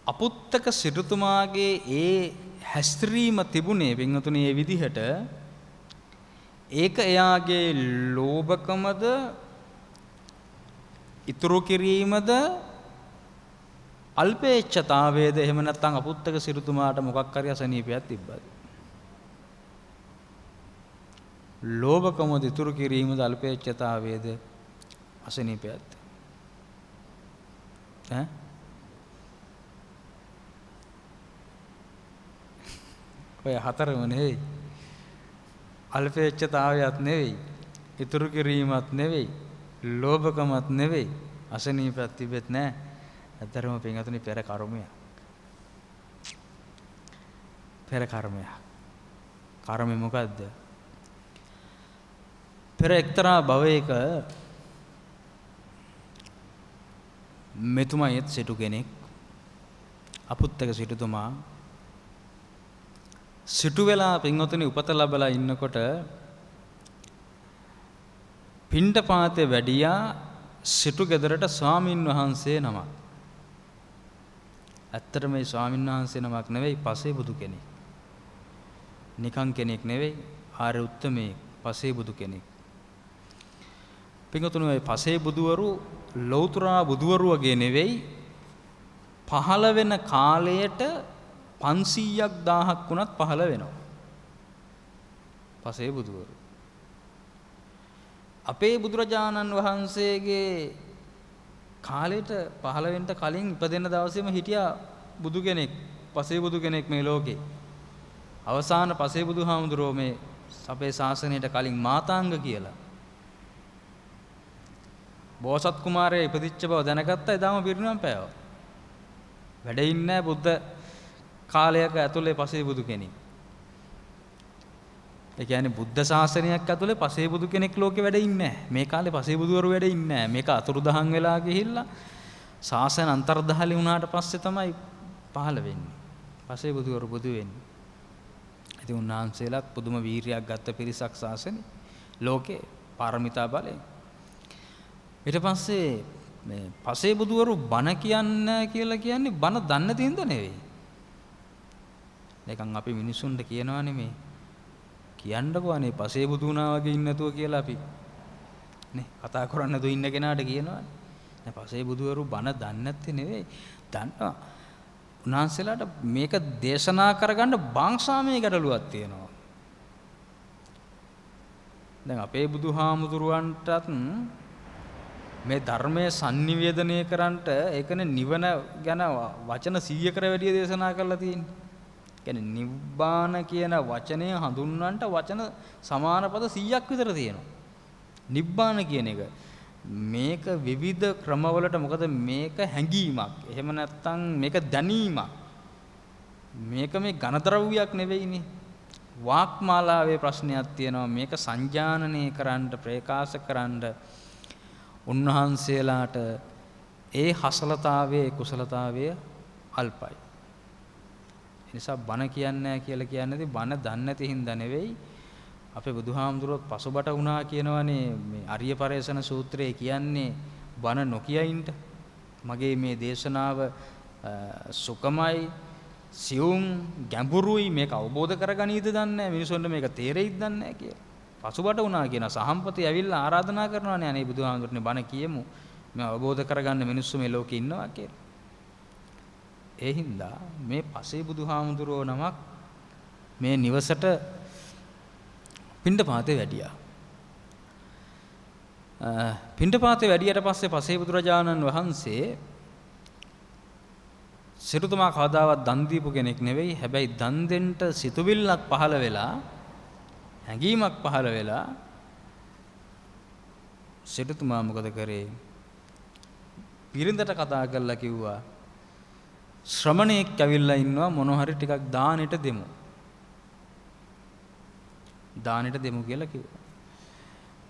අපුත්තක සිටුතුමාගේ ඒ හැස්ත්‍රීම තිබුණේ පින්වතුනි මේ විදිහට ඒක එයාගේ ලෝභකමද ඉතුරු කිරීමද අල්පේච්ඡතාවයේද එහෙම නැත්නම් අපුත්තක සිටුතුමාට මොකක් හරි අසනීපයක් තිබ්බද? ලෝභකමද ඉතුරු කිරීමද අල්පේච්ඡතාවයේද අසනීපයක්ද? ඈ ඔය හතරම නෙවෙයි. අල්පේච්ඡතාවයත් නෙවෙයි. ඉතුරු කිරීමත් නෙවෙයි. ලෝභකමත් නෙවෙයි. අසනීපයක් තිබෙත් නැහැ. ඇත්තරම පින්වතුනි පෙර කර්මයක්. පෙර කර්මයක්. කර්මය මොකද්ද? පෙර එක්තරා භවයක මෙතුමයෙත් සිටු කෙනෙක් අපුත්තක සිටුතුමා සිටු වෙලා පින්වතුනි උපත ලැබලා ඉන්නකොට පිණ්ඩපාතේ වැඩියා සිටු ගෙදරට ස්වාමින් වහන්සේ නමක්. ඇත්තට මේ ස්වාමින් වහන්සේ නමක් නෙවෙයි පසේ බුදු කෙනෙක්. නිකං කෙනෙක් නෙවෙයි ආර්ය උත්තමේ පසේ බුදු කෙනෙක්. පින්වතුනි මේ පසේ බුදුවරු ලෞතුරා බුදුවරු වගේ නෙවෙයි පහළ වෙන කාලයට 500ක් 1000ක් වුණත් පහළ වෙනවා. පසේ බුදුවරු. අපේ බුදුරජාණන් වහන්සේගේ කාලයට පහළ වෙන්න කලින් ඉපදෙන දවසේම හිටියා බුදු කෙනෙක්, පසේ බුදු කෙනෙක් මේ ලෝකේ. අවසාන පසේ බුදුහාමුදුරුවෝ මේ අපේ ශාසනයට කලින් මාතාංග කියලා. බෝසත් කුමාරයා ඉපදිච්ච බව දැනගත්තා එදාම පිරිනිවන් පෑවා. වැඩ ඉන්නේ බුද්ධ කාලයක ඇතුලේ පසේ බුදු කෙනෙක්. ඒ කියන්නේ බුද්ධ ශාසනයක් ඇතුලේ පසේ බුදු කෙනෙක් ලෝකේ වැඩ ඉන්නේ නැහැ. මේ කාලේ පසේ බුදුවරු වැඩ ඉන්නේ නැහැ. මේක අතුරුදහන් වෙලා ගිහිල්ලා ශාසන අන්තර්දහලි වුණාට පස්සේ තමයි පහළ වෙන්නේ. පසේ බුදුවරු බුදු වෙන්නේ. ඉතින් උන්වහන්සේලාත් පුදුම වීරියක් ගත්ත පිරිසක් ශාසනේ ලෝකේ පාරමිතා බලයෙන්. ඊට පස්සේ මේ පසේ බුදුවරු බණ කියන්න කියලා කියන්නේ බණ දන්න තින්ද නෙවෙයි. නිකන් අපි මිනිසුන්ට කියනවා නෙමෙයි. කියන්නකෝ අනේ පසේ බුදු වුණා වගේ ඉන්න නැතුව කියලා අපි නේ කතා කරන්නේ නැතුව ඉන්න කෙනාට කියනවානේ. නේ පසේ බුදුවරු බණ දන්නේ නැත්තේ නෙවෙයි. දන්නවා. උන්වහන්සේලාට මේක දේශනා කරගන්න භාෂාමය ගැටලුවක් තියෙනවා. දැන් අපේ බුදුහාමුදුරුවන්ටත් මේ ධර්මයේ sannivedanaya කරන්නට ඒකනේ නිවන ගැන වචන 100කට වැඩිය දේශනා කරලා තියෙන්නේ. කියන්නේ නිබ්බාන කියන වචනය හඳුන්වන්නට වචන සමාන පද 100ක් විතර තියෙනවා. නිබ්බාන කියන එක මේක විවිධ ක්‍රමවලට මොකද මේක හැඟීමක්. එහෙම නැත්නම් මේක දැනීමක්. මේක මේ ඝනද්‍රව්‍යයක් නෙවෙයිනේ. වාක්මාලාවේ ප්‍රශ්නයක් තියෙනවා. මේක සංජානනය කරන්න ප්‍රකාශ කරන්න උන්වහන්සේලාට ඒ හසලතාවයේ කුසලතාවය අල්පයි. ඒ නිසා බණ කියන්නේ කියලා කියන්නේ බණ දන්නේ නැති හින්දා නෙවෙයි. අපේ බුදුහාමුදුරුවෝ පසුබට වුණා කියනවනේ මේ අරිය පරේසන සූත්‍රයේ කියන්නේ බණ නොකියින්ට. මගේ මේ දේශනාව සුකමයි සියුම් ගැඹුරුයි මේක අවබෝධ කරගනීද දන්නේ නැහැ. මිනිසුන්ට මේක තේරෙයිද දන්නේ නැහැ කියලා. පසුබට වුණා කියන සහම්පති ඇවිල්ලා ආරාධනා කරනවානේ අනේ බුදුහාමුදුරනේ බණ කියමු. මේ අවබෝධ කරගන්න මිනිස්සු මේ ලෝකේ ඉන්නවා කියලා. ඒ හින්දා මේ පසේ බුදුහාමුදුරෝ නමක් මේ නිවසට පිණ්ඩපාතේ වැඩියා. පිණ්ඩපාතේ වැඩියට පස්සේ පසේ බුදුරජාණන් වහන්සේ සිටුතුමා කවදාවත් දන් දීපු කෙනෙක් නෙවෙයි. හැබැයි දන් දෙන්න සිතුවිල්ලක් පහළ වෙලා හැඟීමක් පහළ වෙලා සිටුතුමා මොකද කරේ? පිරිඳට කතා කරලා කිව්වා ශ්‍රමණෙක් ඇවිල්ලා ඉන්නවා මොනවා හරි ටිකක් දානෙට දෙමු. දානෙට දෙමු කියලා කිව්වා.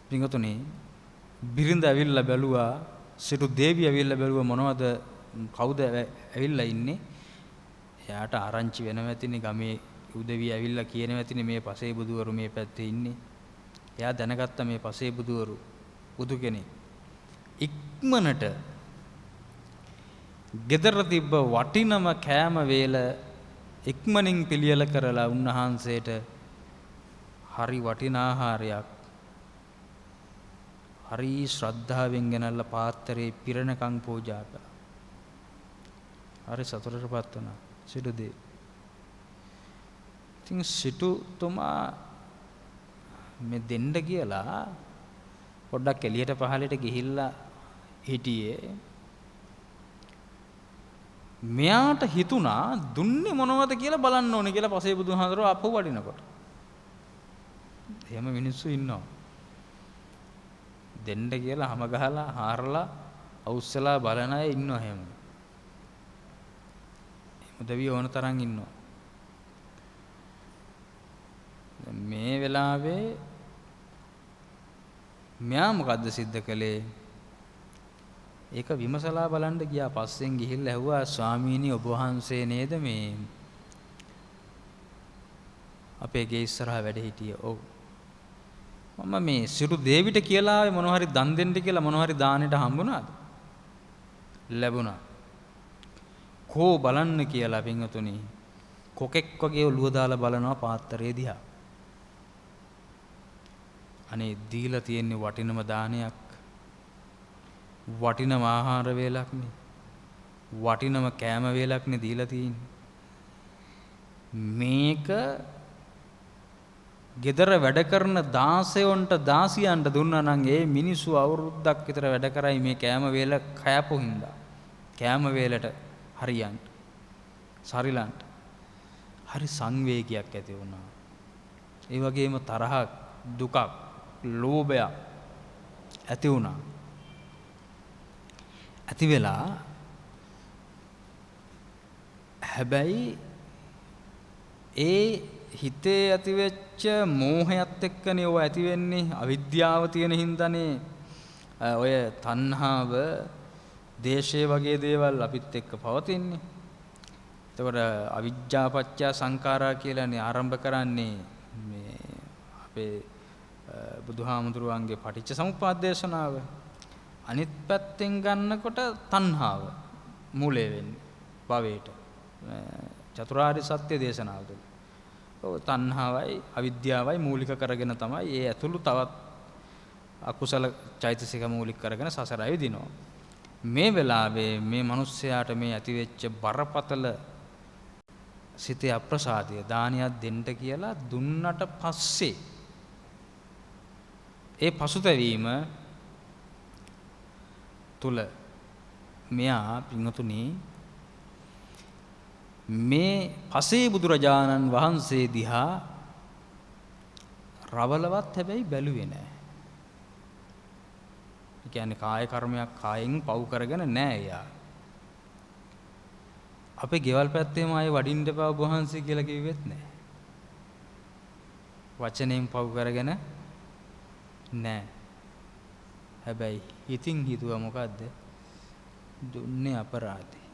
පින්වතුනි බිරිඳ ඇවිල්ලා බැලුවා සිටු දේවිය ඇවිල්ලා බැලුවා මොනවද කවුද ඇවිල්ලා ඉන්නේ? එයාට ආරංචි වෙනව ඇතිනේ ගමේ උදවිය ඇවිල්ලා කියනවා ඇතිනේ මේ පසේ බුදුවරු මේ පැත්තේ ඉන්නේ. එයා දැනගත්ත මේ පසේ බුදුවරු බුදු කෙනෙක්. ඉක්මනට ගෙදර තිබ්බ වටිනම කෑම වේල ඉක්මනින් පිළියෙල කරලා උන්වහන්සේට හරි වටිනා ආහාරයක් හරි ශ්‍රද්ධාවෙන් ගෙනල්ලා පාත්‍රයේ පිරණකම් පූජා කළා. හරි සතුටටපත් වුණා සිටු දේ. ඉතින් සිටුතුමා මේ දෙන්න කියලා පොඩ්ඩක් එළියට පහළට ගිහිල්ලා හිටියේ. මෙයාට හිතුණා දුන්නේ මොනවද කියලා බලන්න ඕනේ කියලා පසේ බුදුහාඳුරෝ අපව වඩිනකොට. එහෙම මිනිස්සු ඉන්නවා. දෙන්න කියලා හැම ගහලා හාරලා අවුස්සලා බලන අය ඉන්නවා එහෙම. උදවිය ඕන තරම් ඉන්නවා. මේ වෙලාවේ මෙයා මොකද්ද සිද්ධ කළේ? ඒක විමසලා බලන්න ගියා. පස්සෙන් ගිහිල්ලා ඇහුවා ස්වාමීනි ඔබ වහන්සේ නේද මේ අපේ ගේ ඉස්සරහා වැඩ හිටියේ? ඔව්. මම මේ සිටු දේවිට කියලා ආවේ මොනවා හරි දන් දෙන්න කියලා මොනවා හරි දානෙට හම්බුණාද? ලැබුණා. කෝ බලන්න කියලා පින්වතුනි කොකෙක් වගේ ඔළුව දාලා බලනවා පාත්‍රයේ දිහා. අනේ දීලා තියෙන්නේ වටිනම දානයක්. වටිනම ආහාර වේලක්නේ. වටිනම කෑම වේලක්නේ දීලා තියෙන්නේ. මේක ගෙදර වැඩ කරන 16න්ට 16න්ට දුන්නා නම් ඒ මිනිස්සු අවුරුද්දක් විතර වැඩ කරයි මේ කෑම වේල කෑපු හින්දා. කෑම වේලට හරියන්ට සරිලන්ට හරි සංවේගයක් ඇති වුණා. ඒ වගේම තරහක් දුකක් ලෝභයක් ඇති වුණා. ඇති වෙලා හැබැයි ඒ හිතේ ඇතිවෙච්ච මෝහයත් එක්කනේ ඔය ඇති වෙන්නේ. අවිද්‍යාව තියෙන හින්දානේ ඔය තණ්හාව දේශය වගේ දේවල් අපිත් එක්ක පවතින්නේ. එතකොට අවිජ්ජාපච්චය සංඛාරා කියලානේ ආරම්භ කරන්නේ මේ අපේ බුදුහාමුදුරුවන්ගේ පටිච්ච සමුප්පාද දේශනාව. අනිත් පැත්තෙන් ගන්නකොට තණ්හාව මූලය වෙන්නේ භවයට. චතුරාර්ය සත්‍ය දේශනාව තුළ. ඔව් තණ්හාවයි අවිද්‍යාවයි මූලික කරගෙන තමයි ඒ ඇතුළු තවත් අකුසල චෛතසික මූලික කරගෙන සසර ඇවිදිනවා. මේ වෙලාවේ මේ මිනිස්යාට මේ ඇතිවෙච්ච බරපතල සිතේ අප්‍රසාදය දානියක් දෙන්න කියලා දුන්නට පස්සේ ඒ පසුතැවීම තුල මෙයා පින්වතුනි මේ පසේ බුදුරජාණන් වහන්සේ දිහා රවලවත් හැබැයි බැලුවේ නැහැ. ඒ කියන්නේ කාය කර්මයක් කායෙන් පව් කරගෙන නැහැ යා. අපේ ගෙවල් පැත්තේම ආයේ වඩින්න එපා ඔබ වහන්සේ කියලා කිව්වෙත් නැහැ. වචනෙන් පව් කරගෙන නැහැ. හැබැයි ඉතින් හිතුවා මොකද්ද? දුන්නේ අපරාධේ.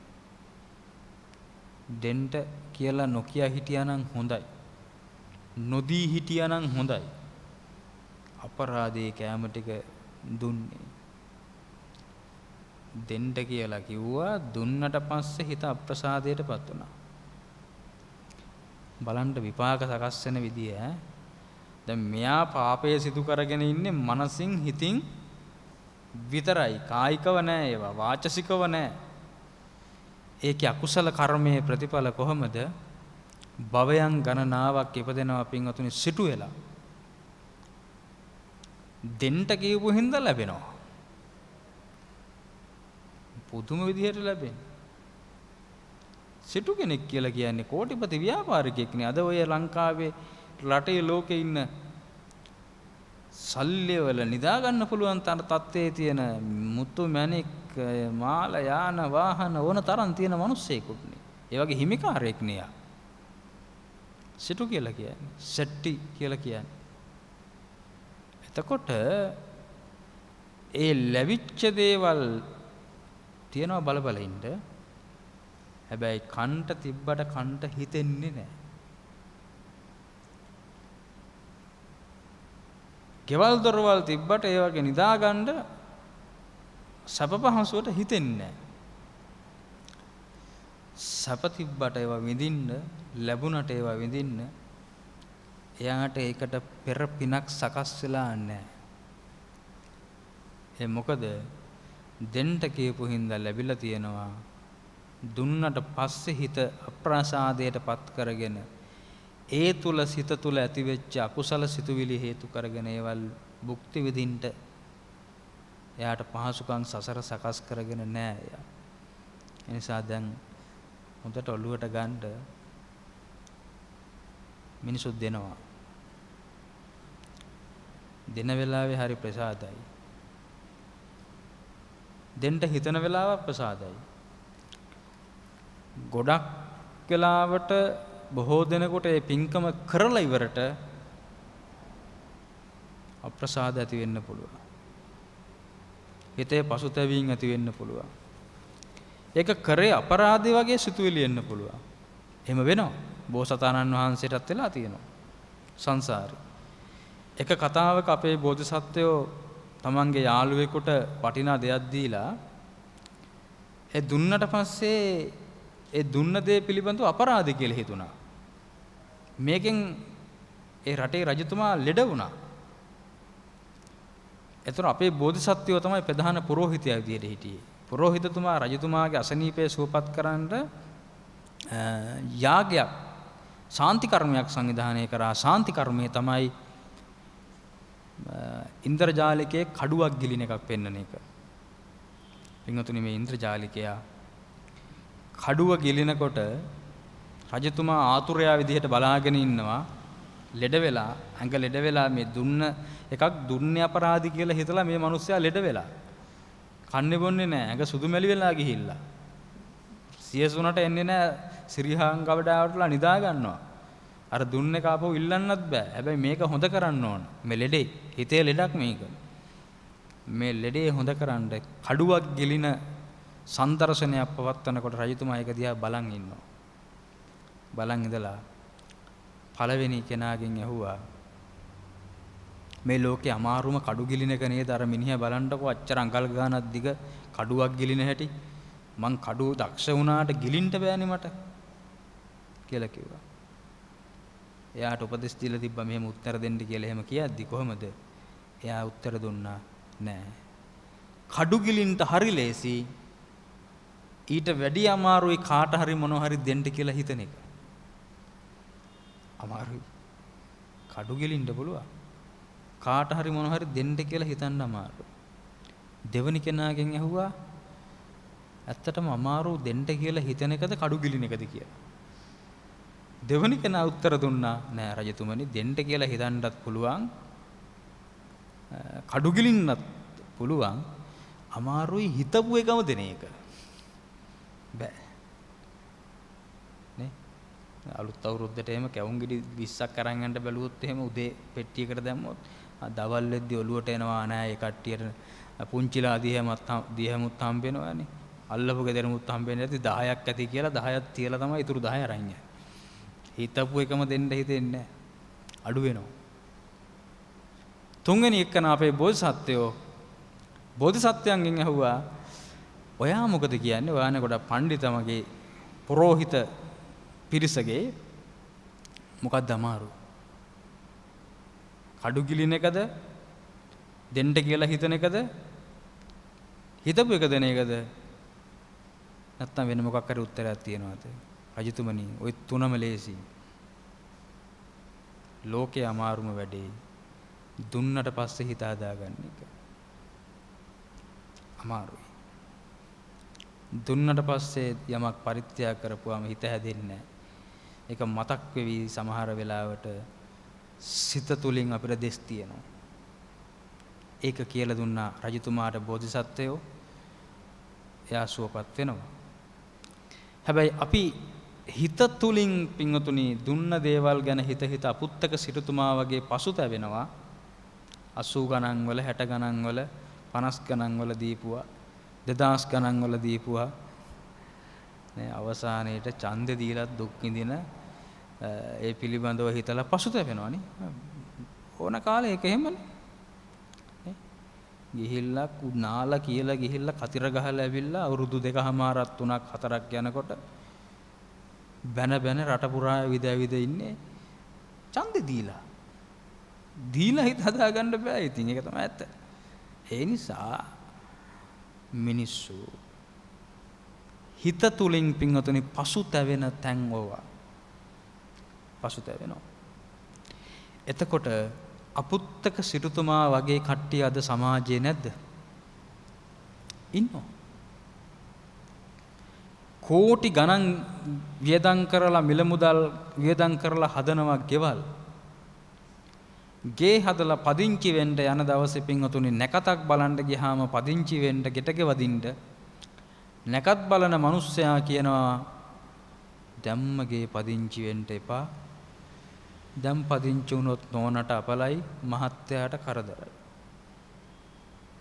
දෙන්න කියලා නොකිය හිටියානම් හොඳයි. නොදී හිටියානම් හොඳයි. අපරාධේ කැම ටික දුන්නේ. දෙන්න කියලා කිව්වා දුන්නට පස්සේ හිත අප්‍රසාදයටපත් වුණා. බලන්න විපාක සකස් වෙන විදිය දැන් මෙයා පාපය සිදු කරගෙන ඉන්නේ මනසින් හිතින් විතරයි. කායිකව නෑ ඒවා, වාචසිකව නෑ. ඒකේ අකුසල කර්මයේ ප්‍රතිඵල කොහොමද? භවයන් ගණනාවක් ඉපදෙනවා පින්වතුනි සිටු වෙලා. දෙන්න කියපු හින්දා ලැබෙනවා. පුදුම විදිහට ලැබෙන්නේ. සිටු කෙනෙක් කියලා කියන්නේ කෝටිපති ව්‍යාපාරිකයෙක් නේ. අද ඔය ලංකාවේ රටේ ලෝකේ ඉන්න සල්ලි වල නිදා ගන්න පුළුවන් තත්ත්වයේ තියෙන මුතු මැණික් මාල යාන වාහන ඕන තරම් තියෙන මිනිස්සෙකුත් නේ. ඒ වගේ හිමිකාරයෙක් නේ. සිටු කියලා කියන්නේ සෙට්ටි කියලා කියන්නේ. එතකොට ඒ ලැබිච්ච දේවල් තියනවා බල ඉන්න. හැබැයි කන්ට තිබ්බට කන්ට හිතෙන්නේ නැහැ. ගෙවල් දොරවල් තිබ්බට ඒ වගේ නිදාගන්න සැප පහසුවට හිතෙන්නේ නැහැ. සැප තිබ්බට ඒවා විඳින්න, ලැබුණට ඒවා විඳින්න එයාට ඒකට පෙර පිනක් සකස් වෙලා නැහැ. ඒ මොකද දෙන්න කියපු හින්දා ලැබිලා තියෙනවා. දුන්නට පස්සේ හිත අප්‍රසාදයට පත් කරගෙන ඒ තුල සිත තුල ඇතිවෙච්ච අකුසල සිතුවිලි හේතු කරගෙන ඒවල් භුක්ති විඳින්න එයාට පහසුකම් සසර සකස් කරගෙන නැහැ එයා. ඒ නිසා දැන් හොඳට ඔළුවට ගන්න මිනිසුත් දෙනවා. දෙන වෙලාවේ හරි ප්‍රසාදයි. දෙන්න හිතන වෙලාව ප්‍රසාදයි. ගොඩක් වෙලාවට බොහෝ දෙනෙකුට මේ පින්කම කරලා ඉවරට අප්‍රසාද ඇති වෙන්න පුළුවන්. හිතේ පසුතැවීම් ඇති වෙන්න පුළුවන්. ඒක කරේ අපරාධي වගේ සිතුවිලි එන්න පුළුවන්. එහෙම වෙනවා. බෝසතාණන් වහන්සේටත් වෙලා තියෙනවා සංසාරේ. එක කතාවක අපේ බෝධිසත්වයෝ තමන්ගේ යාළුවෙකුට වටිනා දෙයක් දීලා ඒ දුන්නට පස්සේ ඒ දුන්න දේ පිළිබඳව අපරාධ කියලා හිතුණා. මේකෙන් ඒ රටේ රජතුමා ලෙඩ වුණා. ඒතර අපේ බෝධිසත්වයෝ තමයි ප්‍රධාන පුරෝහිතයා විදියට හිටියේ. පුරෝහිතතුමා රජතුමාගේ අසනීපය සුවපත් කරන්න යාගයක් ශාන්ති කර්මයක් සංවිධානය කරා. ශාන්ති කර්මය තමයි ඉන්ද්‍රජාලිකයේ කඩුවක් ගිලින එකක් පෙන්වන එක. පින්වතුනි මේ ඉන්ද්‍රජාලිකයා කඩුව ගිලිනකොට රජතුමා ආතුරයා විදිහට බලාගෙන ඉන්නවා. ලෙඩ වෙලා ඇඟ ලෙඩ වෙලා මේ දුන්න එකක් දුන්නේ අපරාධි කියලා හිතලා මේ මිනිස්සයා ලෙඩ වෙලා. කන්නේ බොන්නේ නැහැ. ඇඟ සුදු මැලි වෙලා ගිහිල්ලා. සියසුනට එන්නේ නැහැ. සිරිහාන් ගවඩාවටලා නිදා ගන්නවා. අර දුන්නේ කාපෝ ඉල්ලන්නත් බෑ. හැබැයි මේක හොඳ කරන්න ඕන. මේ ලෙඩේ හිතේ ලෙඩක් මේක. මේ ලෙඩේ හොඳ කරන්න කඩුවක් ගිලින සන්දර්ශනයක් පවත්වනකොට රජතුමා ඒක දිහා බලන් ඉන්නවා. බලන් ඉඳලා පළවෙනි කෙනාගෙන් ඇහුවා මේ ලෝකේ අමාරුම කඩු ගිලින එක නේද? අර මිනිහා බලන්නකො අච්චර අඟල් ගානක් දිග කඩුවක් ගිලින හැටි. මං කඩුව දක්ෂ වුණාට ගිලින්න බෑනේ මට කියලා කිව්වා. එයාට උපදෙස් දීලා තිබ්බා මෙහෙම උත්තර දෙන්න කියලා. එහෙම කියද්දි කොහමද? එයා උත්තර දුන්නා නෑ. කඩු ගිලින්ට හරි ලේසි. ඊට වැඩි අමාරුයි කාට හරි මොනවා හරි දෙන්න කියලා හිතන එක. අමාරුයි. කඩු ගිලින්න පුළුවන්. කාට හරි මොනවා හරි දෙන්න කියලා හිතන්න අමාරුයි. දෙවනි කෙනාගෙන් ඇහුවා ඇත්තටම අමාරු දෙන්න කියලා හිතන එකද කඩු ගිලින එකද කියලා. දෙවනි කෙනා උත්තර දුන්නා නෑ රජතුමනි දෙන්න කියලා හිතන්නත් පුළුවන් කඩු ගිලින්නත් පුළුවන් අමාරුයි හිතපු එකම දෙන එක බෑ නේ. අලුත් අවුරුද්දට එහෙම කැවුම් ගෙඩි 20ක් අරන් යන්න බැලුවොත් එහෙම උදේ පෙට්ටියකට දැම්මොත් දවල් වෙද්දි ඔලුවට එනවා නෑ ඒ කට්ටියට පුංචිලා දියහැමුත් හම්බ වෙනවානේ. අල්ලපු ගෙදරමුත් හම්බ වෙන්නේ නැති 10ක් ඇති කියලා 10ක් තියලා තමයි ඉතුරු 10 අරන් යන්නේ. හිතපු එකම දෙන්න හිතෙන්නේ නැහැ. අඩු වෙනවා. තුන්වෙනි එක්කන අපේ බෝධිසත්වයෝ බෝධිසත්වයන්ගෙන් ඇහුවා ඔයා මොකද කියන්නේ? ඔයානේ ගොඩක් පඬිතමගේ පුරෝහිත පිරිසගේ මොකක්ද අමාරු? කඩු කිලින එකද? දෙන්න කියලා හිතන එකද? හිතපු එක දෙන එකද? නැත්නම් වෙන මොකක් හරි උත්තරයක් තියෙනවද? රජතුමනි, ওই තුනම ලේසි. ලෝකේ අමාරුම වැඩේ දුන්නට පස්සේ හිත හදාගන්න එක. අමාරුයි. දුන්නට පස්සේ යමක් පරිත්‍යාග කරපුවාම හිත හැදෙන්නේ නැහැ. ඒක මතක් වෙවි සමහර වෙලාවට සිත තුලින් අපිට දෙස් තියෙනවා. ඒක කියලා දුන්නා රජතුමාට බෝධිසත්වයෝ. එයා සුවපත් වෙනවා. හැබැයි අපි හිත තුලින් පින්වතුනි දුන්න දේවල් ගැන හිත හිත අපුත්තක සිටුතුමා වගේ පසුතැවෙනවා. 80 ගණන් වල 60 ගණන් වල 50 ගණන් වල දීපුවා 2000 ගණන් වල දීපුවා නේ අවසානයේට ඡන්දෙ දීලා දුක් විඳින ඒ පිළිබඳව හිතලා පසුතැවෙනවා නේ ඕන කාලේ ඒක එහෙමනේ නේ ගිහිල්ලා කුණාලා කියලා ගිහිල්ලා කතිර ගහලා ඇවිල්ලා අවුරුදු 2කමාරක් 3ක් 4ක් යනකොට බැන බැන රට පුරා විද ඉන්නේ ඡන්දෙ දීලා හිත හදාගන්න බෑ ඉතින් ඒක තමයි ඇත්ත. ඒ නිසා මිනිස්සු හිත තුලින් පින්වතුනි පසුතැවෙන තැන් ඕවා. පසුතැවෙනවා. එතකොට අපුත්තක සිටුතුමා වගේ කට්ටිය අද සමාජයේ නැද්ද? ඉන්නවා. කෝටි ගණන් වියදම් කරලා මිල මුදල් වියදම් කරලා හදනවා ගෙවල්. ගේ හදලා පදිංචි වෙන්න යන දවසේ පින්වතුනි නැකතක් බලන්න ගියාම පදිංචි වෙන්න ගෙටක වදින්න නැකත් බලන මිනිස්සයා කියනවා ධම්මගේ පදිංචි වෙන්න එපා. දැන් පදිංචි වුණොත් නෝනට අපලයි මහත්තයාට කරදරයි.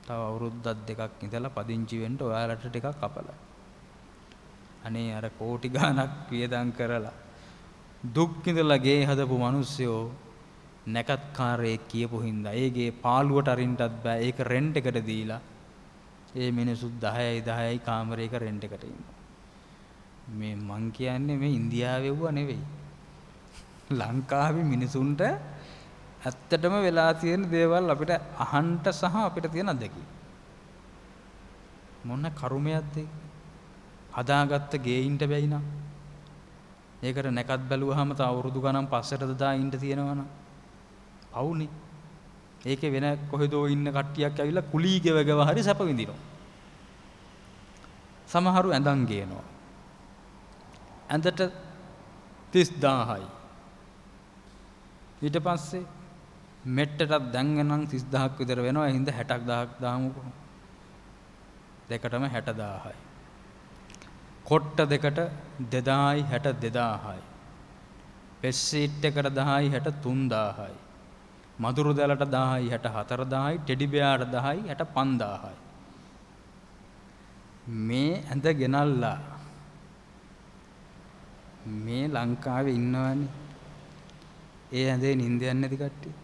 තව අවුරුද්දක් දෙකක් ඉඳලා පදිංචි වෙන්න ඔයාලට ටිකක් අපලයි. අනේ අර කෝටි ගාණක් වියදම් කරලා දුක් විඳලා ගේ හදපු මිනිස්සයෝ නැකත් කාරයෙක් කියපු හින්දා ඒගේ පාළුවට අරින්නත් බෑ. ඒක රෙන්ට් එකට දීලා ඒ මිනිස්සු 10යි කාමරයක රෙන්ට් එකට ඉන්නවා. මේ මං කියන්නේ මේ ඉන්දියාවේ වුණා නෙවෙයි. ලංකාවේ මිනිසුන්ට ඇත්තටම වෙලා තියෙන දේවල් අපිට අහන්න සහ අපිට තියෙන අත්දැකීම්. මොන කරුමයක්ද ඒක? හදාගත්ත ගේයින්ට බැයි නම්. ඒකට නැකත් බැලුවාම තව අවුරුදු ගණන් පස්සටද දා ඉන්න තියෙනවනම්. පවුනේ. ඒකේ වෙන කොහෙදෝ ඉන්න කට්ටියක් ඇවිල්ලා කුලී ගෙවගව හරි සැප විඳිනවා. සමහරු ඇඳන් ගේනවා. ඇඳට 30000යි. ඊට පස්සේ මෙට්ටටත් දැන් වෙනනම් 30000ක් විතර වෙනවා. ඒ හින්දා 60000ක් දාමුකෝ. දෙකටම 60000යි. කොට්ට දෙකට 2000යි 62000යි. පෙස්සීට් එකට 10යි 63000යි. මදුරු දැලට 10යි 64000යි. ටෙඩි බෙයාට 10යි 65000යි. මේ ඇඳ ගෙනල්ලා මේ ලංකාවේ ඉන්නවනේ. ඒ ඇඳේ නිින්ද යන්නේ නැති කට්ටිය.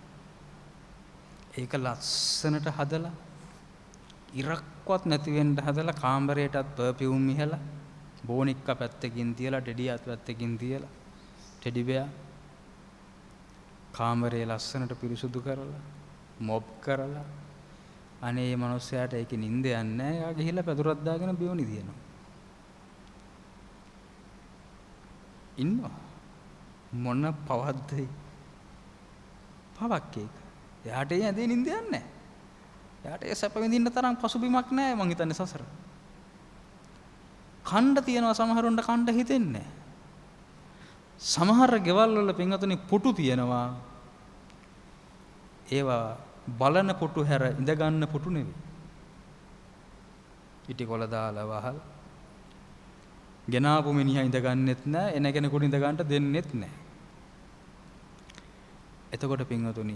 ඒක ලස්සනට හදලා ඉරක්වත් නැති වෙන්න හදලා කාමරයටත් පර්ෆියුම් ඉහලා බෝනික්ක පැත්තකින් තියලා ටෙඩියත් පැත්තකින් තියලා ටෙඩි බෙයා කාමරේ ලස්සනට පිරිසුදු කරලා මොබ් කරලා අනේ මේ මිනිස්සයාට ඒකේ නිින්ද යන්නේ නැහැ. එයා ගිහිල්ලා පැදුරක් දාගෙන බියෝනි දිනනවා. ඉන්නවා. මොන පවද්ද? පවක් ඒක. එයාට ඒ ඇඳේ නිින්ද යන්නේ නැහැ. එයාට ඒ සැප විඳින්න තරම් පසුබිමක් නැහැ මං හිතන්නේ සසර. කණ්ඩ තියනවා සමහරුන්ට කණ්ඩ හිතෙන්නේ නැහැ. සමහර ගෙවල් වල පින්වතුනි පුටු තියෙනවා. ඒවා බලන පුටු හැර ඉඳ ගන්න පුටු නෙවෙයි. ඉටි කොල දාලා වහල්. ගෙනාපු මිනිහා ඉඳ ගන්නෙත් නැහැ. එන කෙනෙකුට ඉඳ ගන්නට දෙන්නෙත් නැහැ. එතකොට පින්වතුනි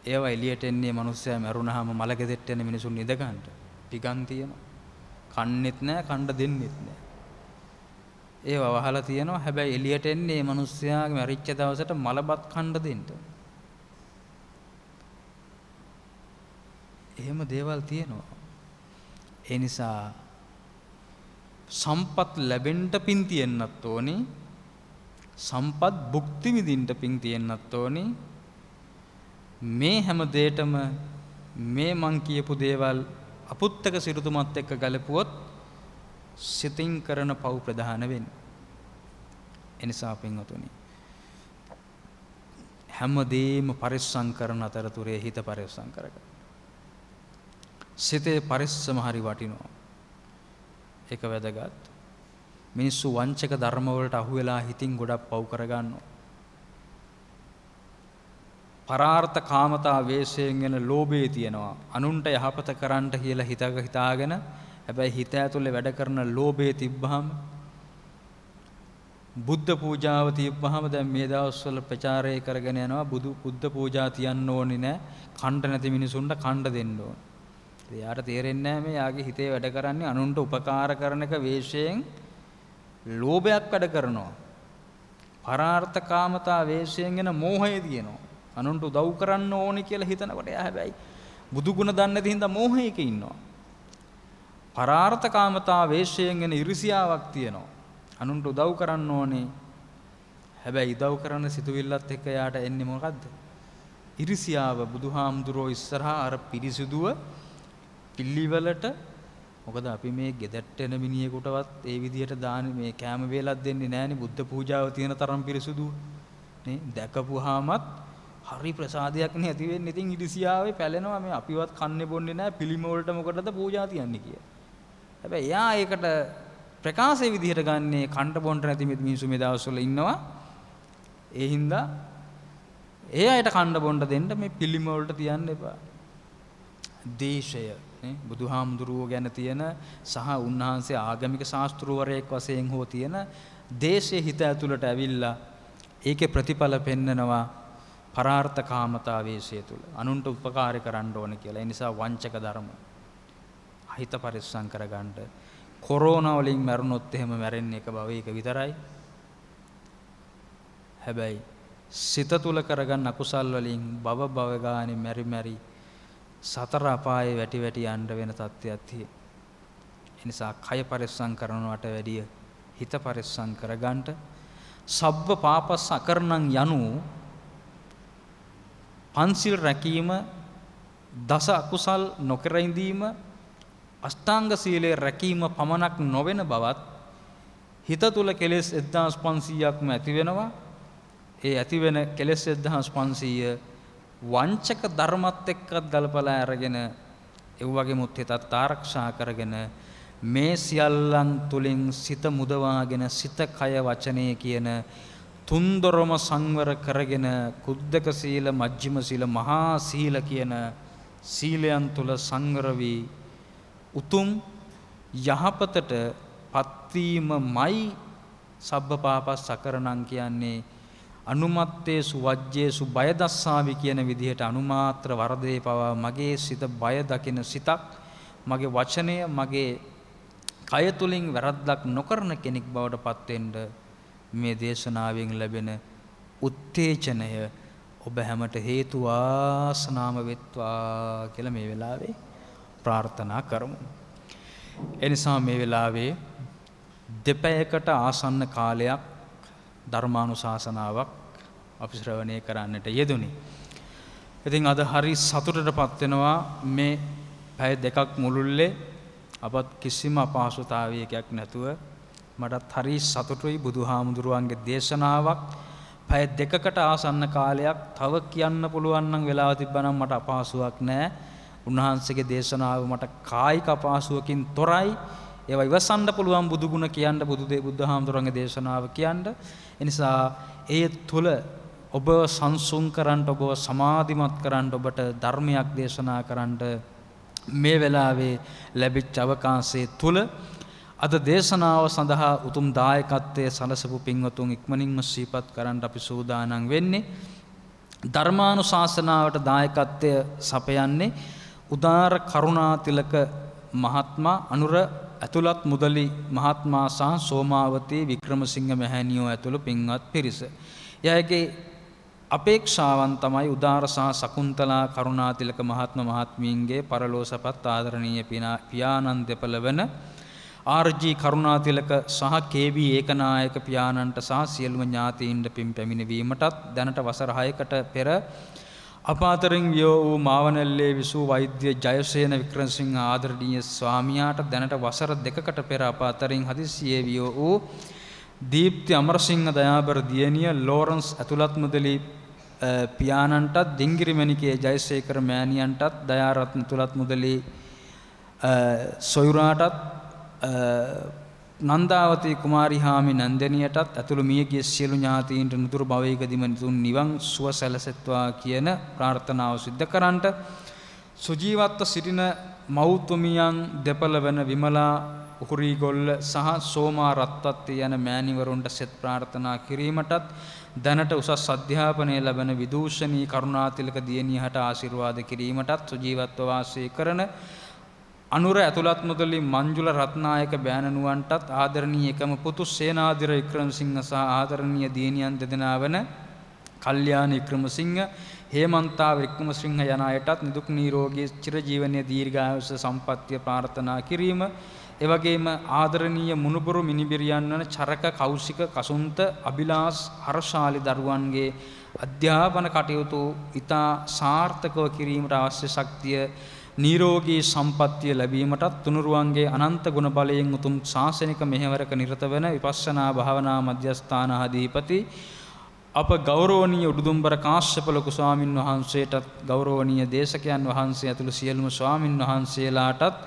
ඒවා එළියට එන්නේ මිනිස්සයා මරුණාම මලගෙදෙට්ට එන මිනිසුන් ඉඳ ගන්නට. පිගන් තියෙනවා. කන්නෙත් නැහැ, කණ්ඩ දෙන්නෙත් නැහැ. ඒවා වහලා තියෙනවා. හැබැයි එළියට එන්නේ මේ මිනිස්සයාගේ මැරිච්ච දවසට මලබත් කණ්ඩ දෙන්න. එහෙම දේවල් තියෙනවා. ඒ නිසා සම්පත් ලැබෙන්න පින් තියෙන්නත් ඕනේ. සම්පත් භුක්ති විඳින්න පින් තියෙන්නත් ඕනේ. මේ හැම දෙයකම මේ මං කියපු දේවල් අපුත්තක සිරුතුමත් එක්ක ගලපුවොත් සිතින් කරන පව් ප්‍රධාන වෙන්නේ. එනිසා පින්වතුනි හැමදේම පරිස්සම් කරන අතරතුරේ හිත පරිස්සම් කරගන්න. සිතේ පරිස්සම හරි වටිනවා. ඒක වැදගත්. මිනිස්සු වංචක ධර්ම වලට අහු වෙලා හිතින් ගොඩක් පව් කරගන්නවා. පරාර්ථ කාමතා වේශයෙන් එන ලෝභය තියෙනවා. අනුන්ට යහපත කරන්න කියලා හිතාගෙන හැබැයි හිත ඇතුලේ වැඩ කරන ලෝභය තිබ්බහම බුද්ධ පූජාව තිබ්බහම දැන් මේ දවස්වල ප්‍රචාරය කරගෙන යනවා බුද්ධ පූජා තියන්න ඕනේ නෑ කණ්ඩ නැති මිනිසුන්ට කණ්ඩ දෙන්න ඕනේ. එයාට තේරෙන්නේ නැහැ මේ යාගේ හිතේ වැඩ කරන්නේ අනුන්ට උපකාර කරන එක වේශයෙන් ලෝභයක් වැඩ කරනවා. පරාර්ථ කාමතා වේශයෙන් එන මෝහය තියෙනවා. අනුන්ට උදව් කරන්න ඕනේ කියලා හිතනකොට එයා හැබැයි බුදු ගුණ දන්නේ නැති හින්දා මෝහයක ඉන්නවා. පරාර්ථ කාමතා වේශයෙන් එන ඉරිසියාවක් තියෙනවා. අනුන්ට උදව් කරන්න ඕනේ. හැබැයි උදව් කරන සිතුවිල්ලත් එක්ක යාට එන්නේ මොකද්ද? ඉරිසියාව. බුදුහාමුදුරෝ ඉස්සරහා අර පිරිසුදුව පිළිවෙලට මොකද අපි මේ ගෙදරට එන මිනිහෙකුටවත් ඒ විදිහට දාන්නේ මේ කැම වේලක් දෙන්නේ නැහනේ බුද්ධ පූජාව තියෙන තරම් පිරිසුදුව නේ දැකපුවාමත් හරි ප්‍රසාදයක් නේ ඇති වෙන්නේ. ඉතින් ඉරිසියාවේ පැලෙනවා මේ අපිවත් කන්නේ බොන්නේ නැහැ පිළිම වලට මොකටද පූජා තියන්නේ කියලා. හැබැයි එයා ඒකට ප්‍රකාශයේ විදිහට ගන්නේ කණ්ඩ බොන්න නැති මිනිස්සු මේ දවස්වල ඉන්නවා. ඒ හින්දා ඒ අයට කණ්ඩ බොන්න දෙන්න මේ පිළිම වලට තියන්න එපා. දේශය නේ බුදුහාමුදුරුවෝ ගැන තියෙන සහ උන්වහන්සේ ආගමික ශාස්ත්‍රවරයෙක් වශයෙන් හෝ තියෙන දේශයේ හිත ඇතුළට ඇවිල්ලා ඒකේ ප්‍රතිඵල පෙන්නනවා පරාර්ථ කාමතා වේශය තුල අනුන්ට උපකාර කරන්න ඕන කියලා. ඒ නිසා වංචක ධර්ම හිත පරිස්සම් කරගන්න. කොරෝනා වලින් මැරුණොත් එහෙම මැරෙන්නේ එක භවයක විතරයි. හැබැයි සිත තුල කරගන්න අකුසල් වලින් භව ගානේ මෙරි සතර අපායේ වැටි යන්න වෙන තත්ත්වයක් තියෙනවා. ඒ නිසා කය පරිස්සම් කරනවට වැඩිය හිත පරිස්සම් කරගන්න. සබ්බ පාපස් අකරණං යනු පන්සිල් රැකීම, දස අකුසල් නොකර ඉඳීම, අෂ්ටාංග සීලයේ රැකීම පමණක් නොවන බවත් හිත තුල කෙලෙස් 1500ක්ම ඇති වෙනවා. ඒ ඇති වෙන කෙලෙස් 1500 වංචක ධර්මත් එක්කත් ගලපලා අරගෙන ඒ වගේමුත් හිතත් ආරක්ෂා කරගෙන මේ සියල්ලන් තුලින් සිත මුදවාගෙන සිත කය වචනේ කියන තුන්දොරම සංවර කරගෙන කුද්දක සීල මජ්ක්‍ධිම සීල මහා සීල කියන සීලයන් තුල සංවර වී උතුම් යහපතට පත්වීමයි සබ්බ පාපස් සකරණං කියන්නේ. අනුමත්තේසු වජ්ජේසු බය දස්සාවි කියන විදිහට අනුමාත්‍ර වරදේ පවා මගේ සිත බය දකින සිතක්, මගේ වචනය මගේ කය තුලින් වැරද්දක් නොකරන කෙනෙක් බවට පත් වෙන්න මේ දේශනාවෙන් ලැබෙන උත්තේජනය ඔබ හැමට හේතු වාසනාම වෙත්වා කියලා මේ වෙලාවේ ප්‍රාර්ථනා කරමු. එනිසා මේ වෙලාවේ දෙපැයකට ආසන්න කාලයක් ධර්මානුශාසනාවක් අපි ශ්‍රවණය කරන්නට යෙදුණි. ඉතින් අද හරි සතුටටපත් වෙනවා මේ පැය දෙකක් මුළුල්ලේ අපත් කිසිම අපහසුතාවයකයක් නැතුව මටත් හරි සතුටුයි බුදුහාමුදුරුවන්ගේ දේශනාවක් පැය දෙකකට ආසන්න කාලයක් තව කියන්න පුළුවන් නම් වෙලාව තිබ්බනම් මට අපහසුයක් නැහැ. උන්වහන්සේගේ දේශනාව මට කායික අපහසුවකින් තොරයි. ඒවා ඉවසන්න පුළුවන් බුදු ගුණ කියන්න බුදුහාමුදුරන්ගේ දේශනාව කියන්න. ඒ නිසා ඒ තුල ඔබ සංසුන් කරන්න, ඔබ සමාධිමත් කරන්න, ඔබට ධර්මයක් දේශනා කරන්න මේ වෙලාවේ ලැබිච්ච අවකාශයේ තුල අද දේශනාව සඳහා උතුම් දායකත්වයේ සලසපු පින්වතුන් ඉක්මනින්ම සිහිපත් කරන්න අපි සූදානම් වෙන්නේ. ධර්මානුශාසනාවට දායකත්වය සපයන්නේ උදාර කරුණාතිලක මහත්මයා, අනුර ඇතුළත් මුදලි මහත්මයා සහ සෝමාවතී වික්‍රමසිංහ මහණියෝ ඇතුළු පින්වත් පිරිස. එයගේ අපේක්ෂාවන් තමයි උදාර සහ සකුන්තලා කරුණාතිලක මහත්මීන්ගේ පරලෝසපත් ආදරණීය පියාණන් දෙපළ වන ආර්.ජී. කරුණාතිලක සහ කේ.බී. ඒකනායක පියාණන්ට සහ සියලුම ඥාතීන්ට පින් පැමිණවීමටත් දැනට වසර 6කට පෙර අප අතරින් වියෝ වූ මාවනැල්ලේ විසූ වෛද්‍ය ජයසේන වික්‍රමසිංහ ආදරණීය ස්වාමියාට දැනට වසර 2කට පෙර අප අතරින් හදිසියේ වියෝ වූ දීප්ති අමරසිංහ දයාබර දියණිය ලෝරන්ස් ඇතුළත් මුදලි පියාණන්ටත් දිංගිරිමණිකේ ජයසේකර මෑණියන්ටත් දයාරත්න ඇතුළත් මුදලි සොයුරාටත් නන්දාවතී කුමාරිහාමි නන්දනියටත් ඇතුළු මියගිය සියලු ඥාතීන්ට නුදුරු භවයකදීම නිවන් සුව සැලසෙත්වා කියන ප්‍රාර්ථනාව සිද්ධ කරන්නට සුජීවත්ව සිටින මෞතුමියන් දෙපළ වන විමලා උකුරීගොල්ල සහ සෝමා රත්වත්ති යන මෑණිවරුන්ට සෙත් ප්‍රාර්ථනා කිරීමටත් දැනට උසස් අධ්‍යාපනය ලැබෙන විදූෂණී කරුණාතිලක දියණියහට ආශිර්වාද කිරීමටත් සුජීවත්ව වාසය කරන අනුර ඇතුළත් මුදලි මංජුල රත්නායක බෑණනුවන්ටත් ආදරණීය එකම පුතු සේනාධිර වික්‍රමසිංහ සහ ආදරණීය දියණියන් දෙදෙනා වන කල්යාණ වික්‍රමසිංහ හේමන්තා වික්‍රමසිංහ යන අයටත් නිදුක් නිරෝගී චිරජීවනයේ දීර්ඝායුෂ සම්පන්නිය ප්‍රාර්ථනා කිරීම එවැගේම ආදරණීය මුණුබුරු මිනිබිරියන් වන චරක කෞශික කසුන්ත අබිලාස් හර්ෂාලි දරුවන්ගේ අධ්‍යාපන කටයුතු ඉතා සාර්ථකව කිරීමට අවශ්‍ය ශක්තිය නිරෝගී සම්පන්නිය ලැබීමටත් තුනුරුවන්ගේ අනන්ත ගුණ බලයෙන් උතුම් ශාසනික මෙහෙවරක නිරත වන විපස්සනා භාවනා මධ්‍යස්ථාන අධිපති අප ගෞරවනීය උඩුදුම්බර කාශ්‍යප ලොකු ස්වාමින් වහන්සේටත් ගෞරවනීය දේශකයන් වහන්සේ ඇතුළු සියලුම ස්වාමින් වහන්සේලාටත්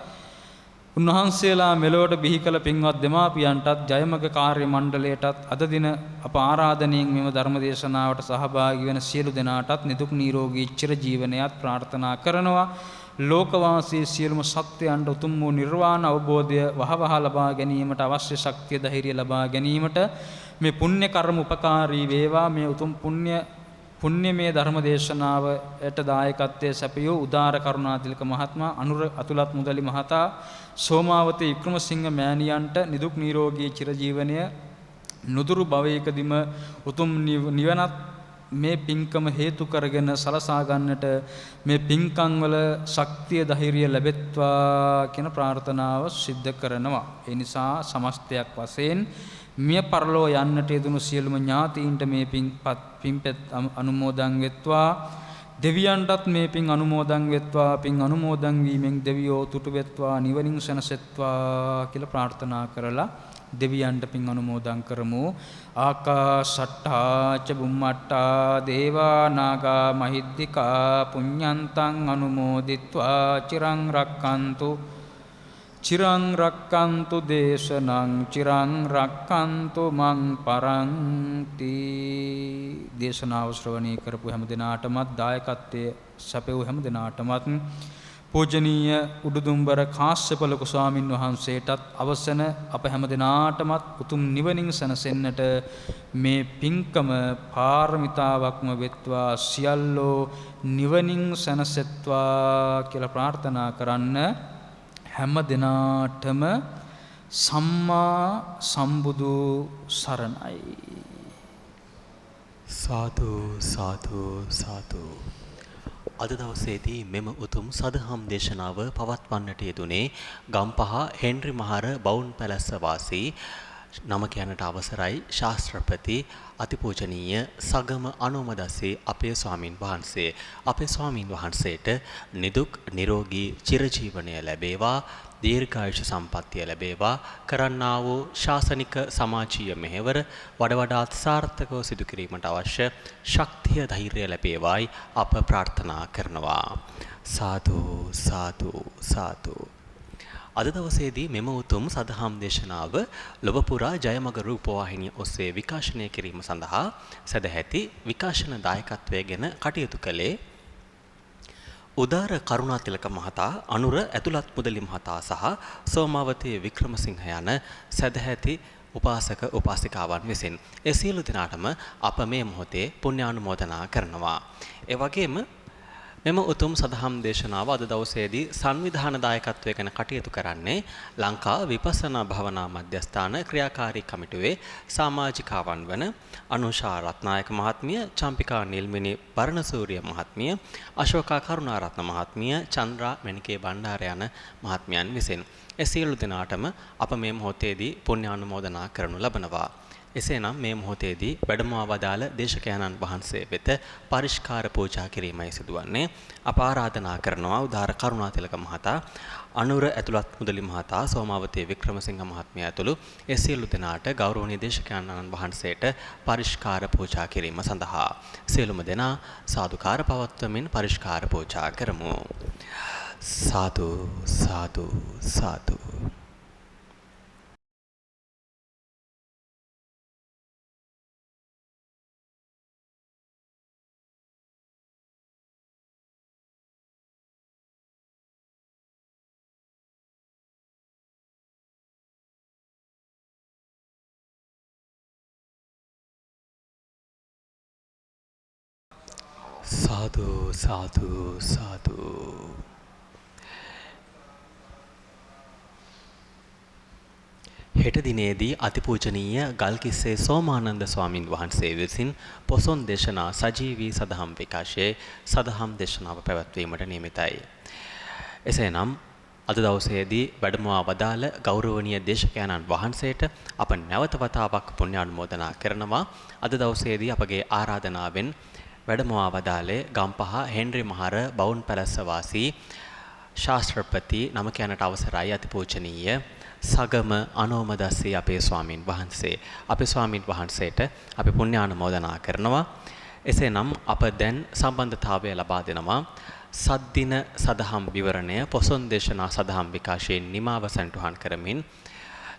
උන්වහන්සේලා මෙලොවට බිහි කළ පින්වත් දෙමාපියන්ටත් ජයමග කාර්ය මණ්ඩලයටත් අද දින අප ආරාධනයෙන් මෙම ධර්ම දේශනාවට සහභාගී වෙන සියලු දෙනාටත් නිදුක් නිරෝගී චිරජීවනයත් ප්‍රාර්ථනා කරනවා. ලෝකවාසී සියලුම සත්වයන්ට උතුම් වූ නිර්වාණ අවබෝධය වහවහ ලබා ගැනීමට අවශ්‍ය ශක්තිය ධෛර්යය ලබා ගැනීමට මේ පුණ්‍ය කර්ම උපකාරී වේවා. මේ උතුම් පුණ්‍යමය ධර්ම දේශනාවට දායකත්වයේ සැපයූ උදාර කරුණාතිලක මහත්මයා අනුර අතුලත් මුදලි මහතා සෝමාවතී වික්‍රමසිංහ මෑණියන්ට නිදුක් නිරෝගී චිරජීවනය නුදුරු භවයකදීම උතුම් නිවනත් මේ පින්කම හේතු කරගෙන සලසා ගන්නට මේ පින්කම් වල ශක්තිය ධෛර්යය ලැබෙත්වා කියන ප්‍රාර්ථනාව සිද්ධ කරනවා. ඒ නිසා සමස්තයක් වශයෙන් මිය පරලෝ යන්නට යෙදුණු සියලුම ඥාතීන්ට මේ පින්පෙත් අනුමෝදන් වෙත්වා. දෙවියන්ටත් මේ පින් අනුමෝදන් වෙත්වා. පින් අනුමෝදන් වීමෙන් දෙවියෝ තුටු වෙත්වා නිවනින් සැනසෙත්වා කියලා ප්‍රාර්ථනා කරලා දෙවියන්ට පින් අනුමෝදන් කරමු. ආකාශට්ටා ච බුම්මට්ටා දේවා නාග මහිද්దికා පුඤ්ඤන්තං අනුමෝදිත්වා චිරං රක්칸තු දේශනං චිරං රක්칸තු මං පරන්ති. දේශනාව ශ්‍රවණය කරපු හැම දිනාටමත් දායකත්වයේ සැපෙව් හැම දිනාටමත් පූජනීය උඩුදුම්බර කාශ්‍යප ලොකු ස්වාමින් වහන්සේටත් අවසන අප හැම දිනාටමත් උතුම් නිවනින් සැනසෙන්නට මේ පින්කම පාරමිතාවක්ම වෙත්වා. සියල්ලෝ නිවනින් සැනසෙත්වා කියලා ප්‍රාර්ථනා කරන්න. හැම දිනාටම සම්මා සම්බුදු සරණයි. සාදු සාදු සාදු. අද දවසේදී මෙම උතුම් සදහම් දේශනාව පවත්වන්නට යෙදුනේ ගම්පහ හෙන්රි මහර බවුන් පැලැස්ස වාසී නම කියන්නට අවසරයි ශාස්ත්‍රපති අතිපූජනීය සගම අනුමදස්සේ අපේ ස්වාමින් වහන්සේ. අපේ ස්වාමින් වහන්සේට නිදුක් නිරෝගී චිරජීවනය ලැබේවා. දීර්ඝායුෂ සම්පන්නිය ලැබේවා. කරන්නා වූ ශාසනික සමාජීය මෙහෙවර වඩ වඩාත් සාර්ථකව සිදු කිරීමට අවශ්‍ය ශක්තිය ධෛර්යය ලැබේවායි අප ප්‍රාර්ථනා කරනවා. සාදු සාදු සාදු. අද දවසේදී මෙම උතුම් සදහම් දේශනාව ලොව පුරා ජයමග රූපවාහිනිය ඔස්සේ විකාශනය කිරීම සඳහා සදැහැති විකාශන දායකත්වයෙන් කටයුතු කළේ උදාර කරුණාතිලක මහතා, අනුර ඇතුළත් මුදලි මහතා සහ සෝමාවතී වික්‍රමසිංහ යන සදැහැති උපාසක උපාසිකාවන් විසින්. ඒ සියලු දෙනාටම අප මේ මොහොතේ පුණ්‍යානුමෝදනා කරනවා. ඒ වගේම මෙම උතුම් සදහම් දේශනාව අද දවසේදී සංවිධාන දායකත්වයෙන් කටයුතු කරන්නේ ලංකා විපස්සනා භාවනා මධ්‍යස්ථාන ක්‍රියාකාරී කමිටුවේ සමාජිකාවන් වන අනුෂා රත්නායක මහත්මිය, චම්පිකා නිල්මිනි බරණසූරිය මහත්මිය, අශෝකා කරුණාරත්න මහත්මිය, චන්ද්‍රා මෙනිකේ බණ්ඩාර යන මහත්මයන් විසින්. ඒ සියලු දෙනාටම අප මේ මොහොතේදී පුණ්‍යානුමෝදනා කරනු ලබනවා. එසේනම් මේ මොහොතේදී වැඩමවා වදාළ දේශකයන්න් වහන්සේ වෙත පරිස්කාර පූජා කිරීමයි සිදුවන්නේ. අප ආරාධනා කරනවා උදාර කරුණාතිලක මහතා, අනුර ඇතුළත් මුදලි මහතා, සෝමාවතී වික්‍රමසිංහ මහත්මිය ඇතුළු ඒ සියලු දෙනාට ගෞරවනීය දේශකයන්න් වහන්සේට පරිස්කාර පූජා කිරීම සඳහා සියලුම දෙනා සාදුකාර පවත්වමින් පරිස්කාර පූජා කරමු. සාදු සාදු සාදු. සාදු සාදු සාදු. හෙට දිනේදී අතිපූජනීය ගල්කිස්සේ සෝමානන්ද ස්වාමින් වහන්සේ විසින් පොසොන් දේශනා සජීවී සදහම් විකාශයේ සදහම් දේශනාව පැවැත්වීමට නියමිතයි. එසේනම් අද දවසේදී වැඩමවා වදාළ ගෞරවනීය දේශකයන්න් වහන්සේට අප නැවත වතාවක් පුණ්‍යානුමෝදනා කරනවා. අද දවසේදී අපගේ ආරාධනාවෙන් වැඩමවා වදාළේ ගම්පහ හෙන්රි මහර බවුන් පැලස්ස වාසී ශාස්ත්‍රපති නම කියනට අවසරයි අතිපූජනීය සගම අනෝමදස්සී අපේ ස්වාමින් වහන්සේ. අපේ ස්වාමින් වහන්සේට අපි පුණ්‍යානුමෝදනා කරනවා. එසේනම් අප දැන් සම්බන්ධතාවය ලබා දෙනවා සද්දින සදහම් විවරණය පොසොන් දේශනා සදහම් විකාශයෙන් නිමාව සැන්ටුහන් කරමින්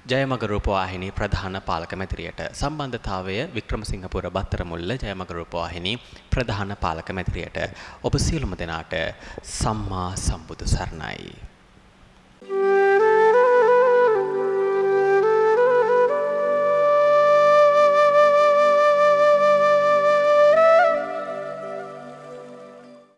ජයමග රූපවාහිනී ප්‍රධාන පාලක මැතිරියට. සම්බන්ධතාවය වික්‍රමසිංහපුර බත්තරමුල්ල ජයමග රූපවාහිනී ප්‍රධාන පාලක මැතිරියට. ඔබ සියලුම දෙනාට සම්මා සම්බුදු සරණයි.